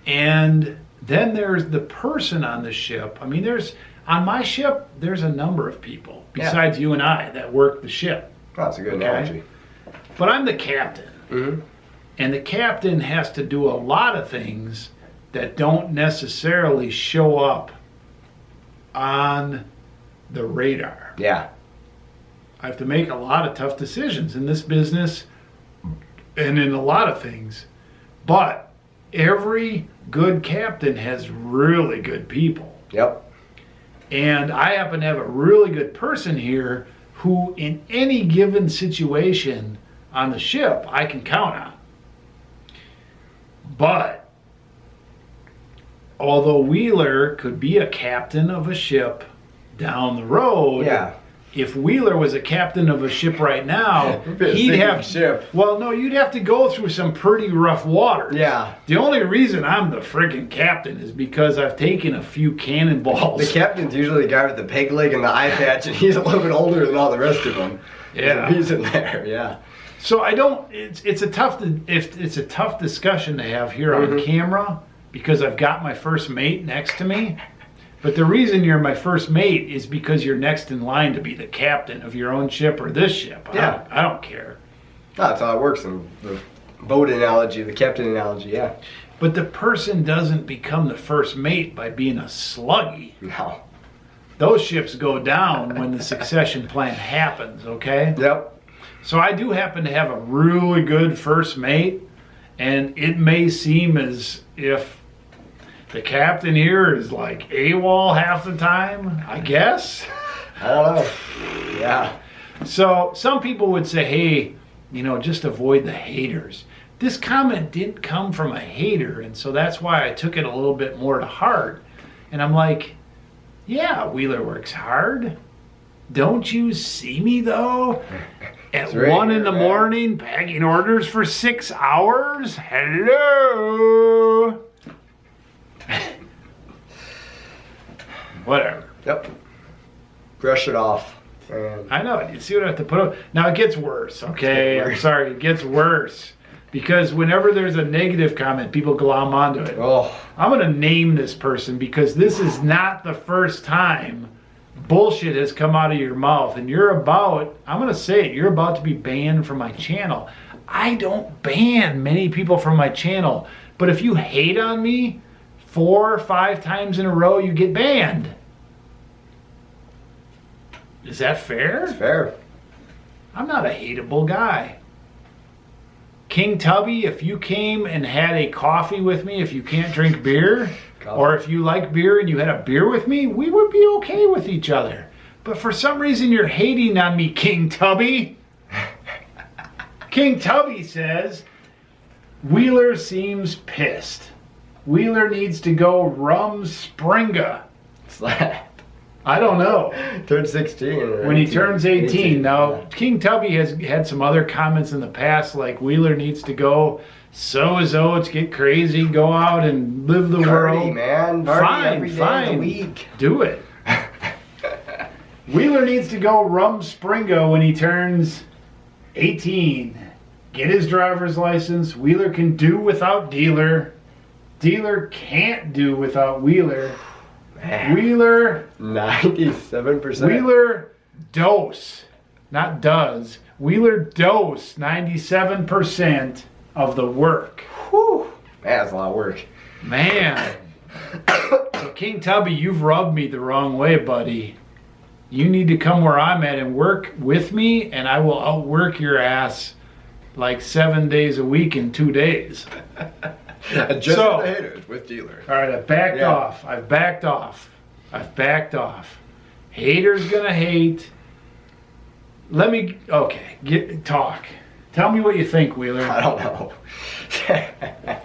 And then there's the person on the ship. I mean, on my ship, there's a number of people besides you and I that work the ship. Oh, that's a good analogy. But I'm the captain. And the captain has to do a lot of things that don't necessarily show up on the radar. Yeah. I have to make a lot of tough decisions in this business and in a lot of things. But every good captain has really good people. Yep. And I happen to have a really good person here who, in any given situation on the ship, I can count on. But although Wheeler could be a captain of a ship down the road, if Wheeler was a captain of a ship right now, he'd have well, no, you'd have to go through some pretty rough waters. Yeah. The only reason I'm the friggin' captain is because I've taken a few cannonballs. The captain's usually the guy with the peg leg and the eye patch, and he's a little bit older than all the rest of them. Yeah. He's in there. Yeah. So I don't. It's a tough discussion to have here on camera, because I've got my first mate next to me. But the reason you're my first mate is because you're next in line to be the captain of your own ship or this ship. Yeah. I don't care. That's how it works in the boat analogy, the captain analogy, yeah. But the person doesn't become the first mate by being a sluggy. No. Those ships go down when the succession plan happens, okay? Yep. So I do happen to have a really good first mate, and it may seem as if the captain here is like AWOL half the time, I guess. I don't know. Yeah. So some people would say, hey, you know, just avoid the haters. This comment didn't come from a hater, and so that's why I took it a little bit more to heart. And I'm like, yeah, Wheeler works hard. Don't you see me, though? At 1 in the morning, packing orders for 6 hours? Hello? Whatever. Yep. Brush it off. I know. You see what I have to put up? Now it gets worse, okay? I'm sorry. It gets worse. Because whenever there's a negative comment, people glom onto it. Oh. I'm going to name this person, because this is not the first time bullshit has come out of your mouth. And I'm going to say it, you're about to be banned from my channel. I don't ban many people from my channel. But if you hate on me 4 or 5 times in a row, you get banned. Is that fair? It's fair. I'm not a hateable guy. King Tubby, if you came and had a coffee with me, if you can't drink beer, or if you like beer and you had a beer with me, we would be okay with each other. But for some reason, you're hating on me, King Tubby. King Tubby says, Wheeler seems pissed. Wheeler needs to go Rumspringa. What's that? I don't know. Turns 16. When he turns 18. Now, King Tubby has had some other comments in the past, like Wheeler needs to go sow his oats, get crazy, go out and live the world. Man. Party every day of the week. Do it. Wheeler needs to go Rumspringa when he turns 18. Get his driver's license. Wheeler can do without dealer. Dealer can't do without Wheeler. Man. Wheeler 97%. Wheeler dose, not does. Wheeler dose 97% of the work. Whew. Man, that's a lot of work. Man. So King Tubby, you've rubbed me the wrong way, buddy. You need to come where I'm at and work with me, and I will outwork your ass like 7 days a week in 2 days. Just the haters with Dealer. All right, I've backed off. I've backed off. Haters gonna hate. Talk. Tell me what you think, Wheeler. I don't know.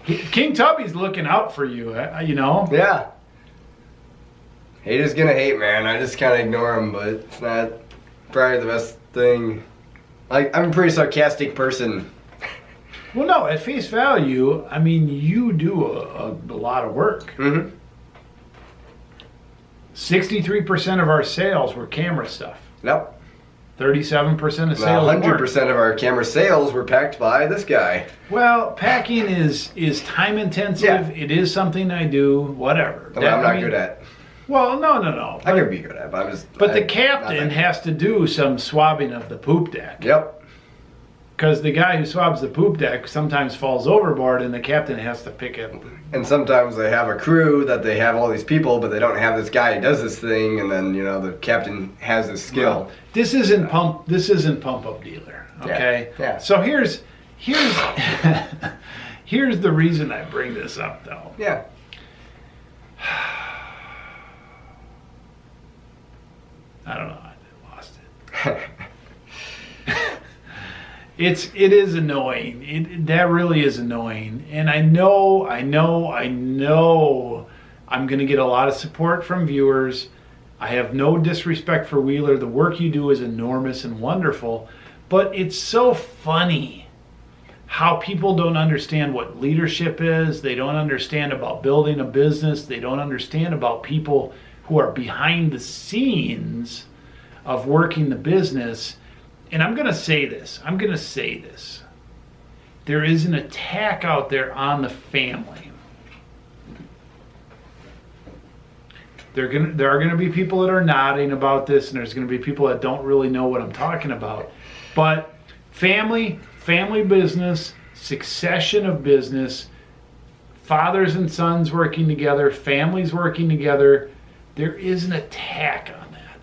King Tubby's looking out for you, you know? Yeah. Haters gonna hate, man. I just kind of ignore them, but it's not probably the best thing. Like, I'm a pretty sarcastic person. Well, no, at face value, I mean, you do a lot of work. Mm-hmm. 63% of our sales were camera stuff. Yep. 37% of sales 100% of our camera sales were packed by this guy. Well, packing is time intensive. Yeah. It is something I do, whatever. That I'm not good at. Well, no. I could be good at it, but I'm just... But the captain has to do some swabbing of the poop deck. Yep. Because the guy who swabs the poop deck sometimes falls overboard and the captain has to pick it. And sometimes they have a crew that they have all these people, but they don't have this guy who does this thing, and then, you know, the captain has this skill. Well, this isn't pump up Dealer, okay? Yeah. So here's here's the reason I bring this up, though. Yeah. I don't know. I lost it. It is annoying. That really is annoying. And I know I'm going to get a lot of support from viewers. I have no disrespect for Wheeler. The work you do is enormous and wonderful. But it's so funny how people don't understand what leadership is. They don't understand about building a business. They don't understand about people who are behind the scenes of working the business. And I'm going to say this. There is an attack out there on the family. There are going to be people that are nodding about this, and there's going to be people that don't really know what I'm talking about. But family business, succession of business, fathers and sons working together, families working together, there is an attack on that.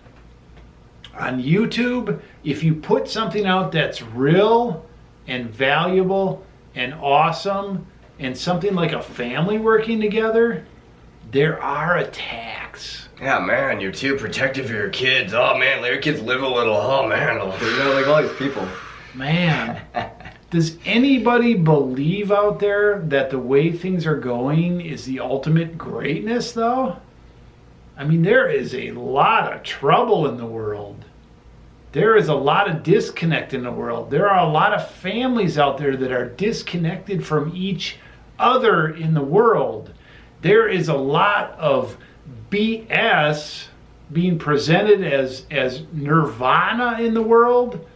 On YouTube, if you put something out that's real and valuable and awesome and something like a family working together, there are attacks. Yeah, man, you're too protective of your kids. Oh, man, let your kids live a little. Oh, man, you know, like all these people. Man, does anybody believe out there that the way things are going is the ultimate greatness, though? I mean, there is a lot of trouble in the world. There is a lot of disconnect in the world. There are a lot of families out there that are disconnected from each other in the world. There is a lot of BS being presented as nirvana in the world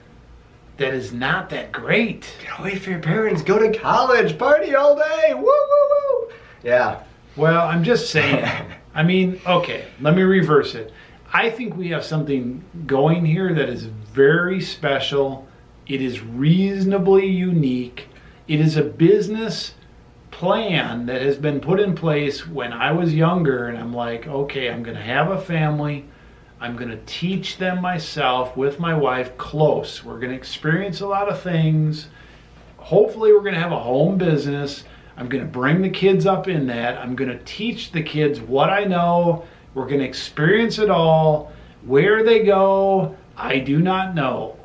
that is not that great. Get away from your parents. Go to college. Party all day. Woo, woo, woo. Yeah. Well, I'm just saying. I mean, okay, let me reverse it. I think we have something going here that is very special. It is reasonably unique. It is a business plan that has been put in place when I was younger, and I'm like, okay, I'm going to have a family. I'm going to teach them myself with my wife close. We're going to experience a lot of things. Hopefully, we're going to have a home business. I'm going to bring the kids up in that. I'm going to teach the kids what I know. We're going to experience it all. Where they go, I do not know.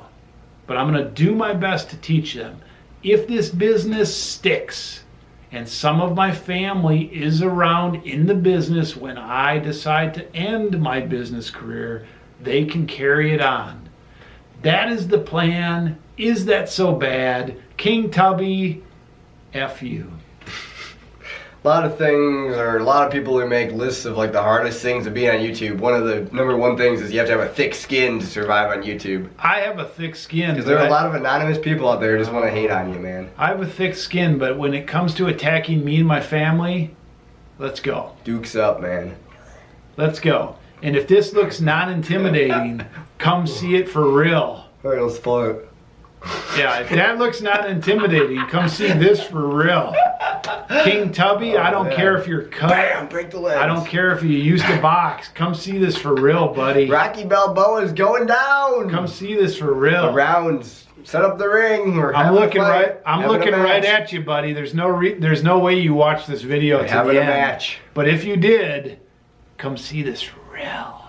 But I'm going to do my best to teach them. If this business sticks, and some of my family is around in the business when I decide to end my business career, they can carry it on. That is the plan. Is that so bad? King Tubby, F you. A lot of things, or a lot of people who make lists of like the hardest things to be on YouTube. One of the number one things is you have to have a thick skin to survive on YouTube. I have a thick skin. Because there are a lot of anonymous people out there who just want to hate on you, man. I have a thick skin, but when it comes to attacking me and my family, Let's go. Dukes up, man. Let's go. And if this looks not intimidating, come see it for real. All right, let's float. Yeah, if that looks not intimidating, come see this for real. King Tubby, I don't care if you're cut. Bam, break the legs. I don't care if you used a box. Come see this for real, buddy. Rocky Balboa is going down. Come see this for real. The rounds. Set up the ring. I'm looking right at you, buddy. There's no way you watch this video to the end. Having a match. But if you did, come see this for real.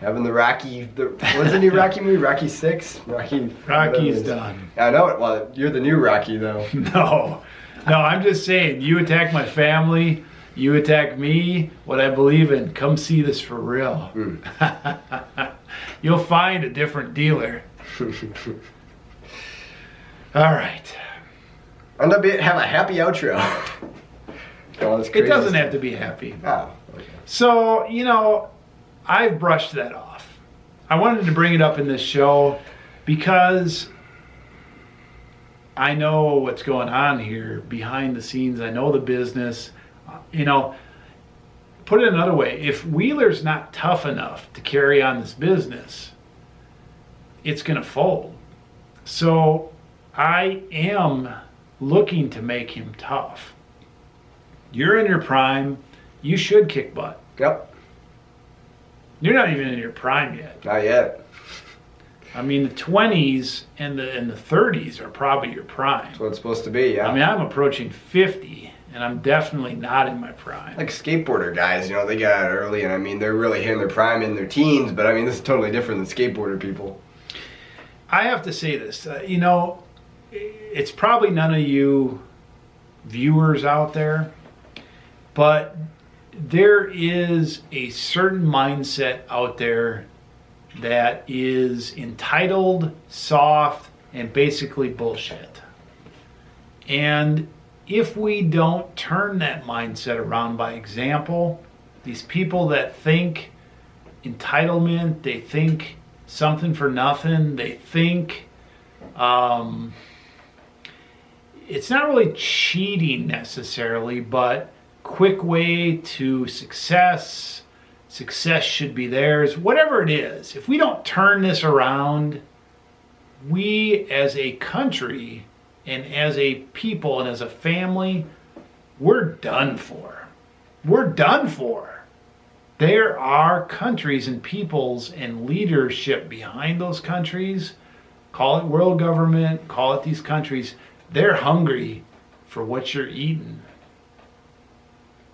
Having the Rocky, what's the new Rocky movie? Rocky 6? Rocky's done. I know it. Well, you're the new Rocky, though. No, I'm just saying, you attack my family, you attack me, what I believe in, come see this for real. You'll find a different dealer. All right. I'm going to have a happy outro. It doesn't have to be happy. Oh, okay. So, I've brushed that off. I wanted to bring it up in this show because I know what's going on here behind the scenes. I know the business. Put it another way. If Wheeler's not tough enough to carry on this business, it's going to fold. So I am looking to make him tough. You're in your prime. You should kick butt. Yep. You're not even in your prime yet. Not yet. I mean, the 20s and the 30s are probably your prime. That's what it's supposed to be, yeah. I mean, I'm approaching 50, and I'm definitely not in my prime. Like skateboarder guys, they got out early, and I mean, they're really hitting their prime in their teens, but I mean, this is totally different than skateboarder people. I have to say this, it's probably none of you viewers out there, but there is a certain mindset out there that is entitled, soft, and basically bullshit. And if we don't turn that mindset around by example, these people that think entitlement, they think something for nothing, they think it's not really cheating necessarily, but quick way to success should be theirs, whatever it is. If we don't turn this around, we as a country and as a people and as a family, we're done for. We're done for. There are countries and peoples and leadership behind those countries, call it world government, call it these countries, they're hungry for what you're eating.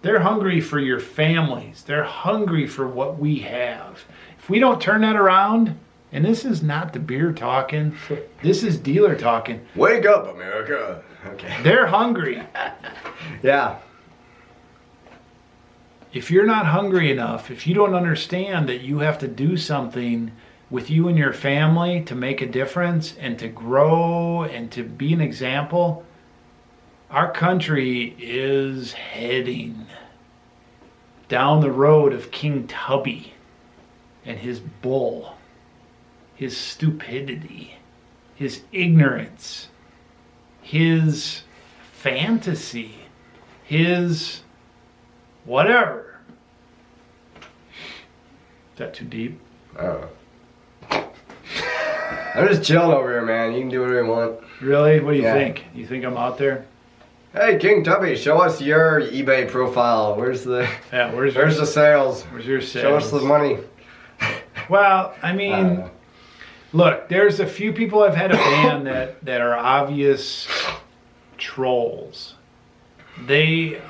They're hungry for your families. They're hungry for what we have. If we don't turn that around, and this is not the beer talking, this is dealer talking. Wake up, America. Okay. They're hungry. Yeah. If you're not hungry enough, if you don't understand that you have to do something with you and your family to make a difference and to grow and to be an example, our country is heading down the road of King Tubby and his bull, his stupidity, his ignorance, his fantasy, his whatever. Is that too deep? I don't know. I'm just chilling over here, man. You can do whatever you want. Really? What do you think? You think I'm out there? Hey, King Tubby, show us your eBay profile. Where's the sales? Where's your sales? Show us the money. Well, I mean, look, there's a few people I've had a ban that are obvious trolls. They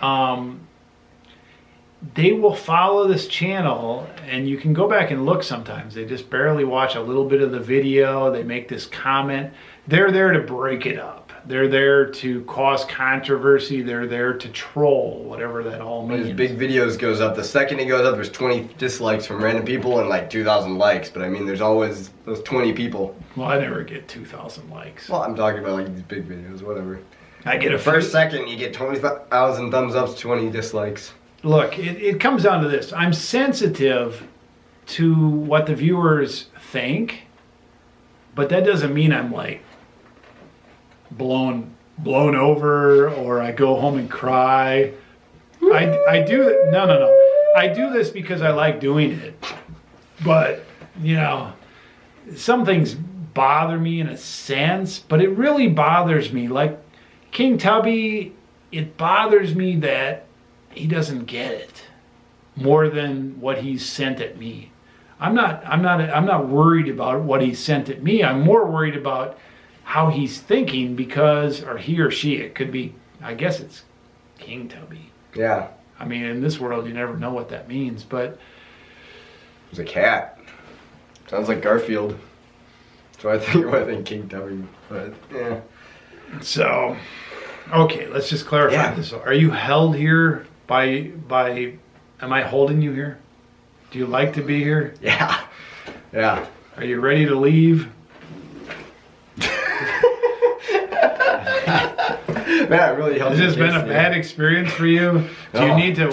will follow this channel, and you can go back and look sometimes. They just barely watch a little bit of the video. They make this comment. They're there to break it up. They're there to cause controversy. They're there to troll, whatever that all means. When his big videos goes up, the second he goes up, there's 20 dislikes from random people and like 2,000 likes. But I mean, there's always those 20 people. Well, I never get 2,000 likes. Well, I'm talking about like these big videos, whatever. I get the first second, you get 20,000 thumbs ups, 20 dislikes. Look, it comes down to this. I'm sensitive to what the viewers think, but that doesn't mean I'm like blown over or I go home and cry. Woo, I do, no. I do this because I like doing it. But, you know, some things bother me in a sense, but it really bothers me. Like King Tubby, it bothers me that he doesn't get it more than what he's sent at me. I'm not worried about what he sent at me. I'm more worried about how he's thinking because, or he or she, it could be, I guess it's King Tubby. Yeah. I mean, in this world, you never know what that means, but. It's a cat. Sounds like Garfield. So I think King Tubby, but yeah. So, okay, let's just clarify this. Are you held here by, am I holding you here? Do you like to be here? Yeah. Yeah. Are you ready to leave? Man, it really helped. Has this been a bad experience for you? Do you need to,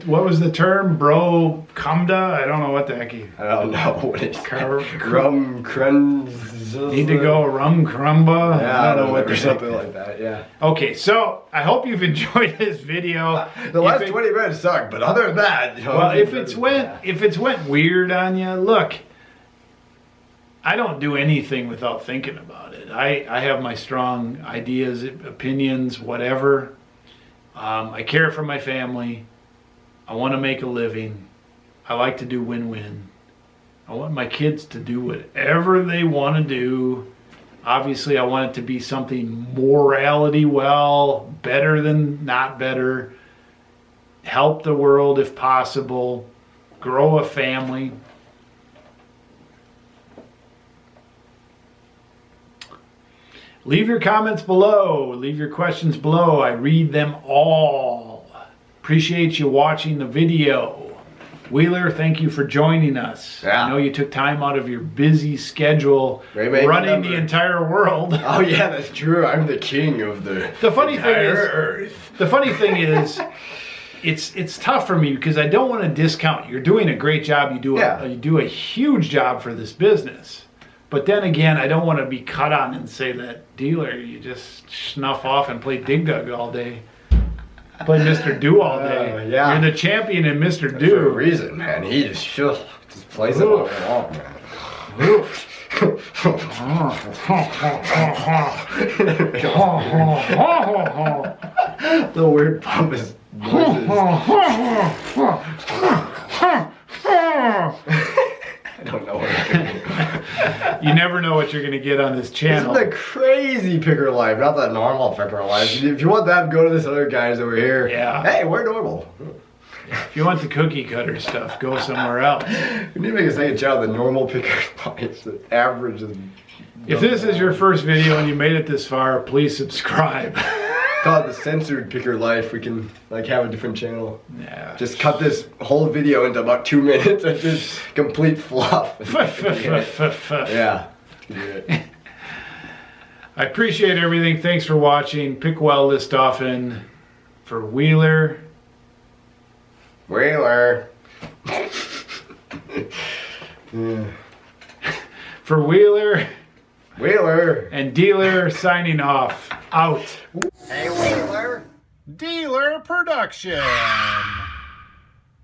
what was the term? Bro, Kamda? I don't know what the heck I don't know what it's Rum Crumbs. Need to go Rum Crumba? Yeah, I don't know what or something like that, yeah. Okay, so I hope you've enjoyed this video. The last 20 minutes sucked, but other than that, you know, well, if it's went weird on you, look, I don't do anything without thinking about it. I have my strong ideas, opinions, whatever. I care for my family. I want to make a living. I like to do win-win. I want my kids to do whatever they want to do. Obviously, I want it to be something morality well, better than not better. Help the world if possible. Grow a family. Leave your comments below. Leave your questions below. I read them all. Appreciate you watching the video. Wheeler, thank you for joining us. Yeah. I know you took time out of your busy schedule running the entire world. Oh yeah, that's true. I'm the king of the entire earth. The funny thing is, it's tough for me because I don't want to discount. You're doing a great job. You do a huge job for this business. But then again, I don't want to be cut on and say that, dealer, you just snuff off and play Dig Dug all day. Play Mr. Do all day. Yeah. You're the champion in Mr. Do. For a reason, man. He just plays it all day long, man. The weird pompous noises. I don't know what I'm going to do. You never know what you're going to get on this channel. This is the crazy picker life, not the normal picker life. If you want that, go to this other guys over here. Yeah. Hey, we're normal. If you want the cookie cutter stuff, go somewhere else. We need to make a second channel, the normal picker life, the average. If this is your first video and you made it this far, please subscribe. Call it the censored picker life. We can have a different channel. Yeah. Just cut this whole video into about 2 minutes and just complete fluff. Yeah. I appreciate everything. Thanks for watching. Pick well, list often. For Wheeler. For Wheeler. And Dealer signing off. Out. Hey, Wheeler. Dealer Production.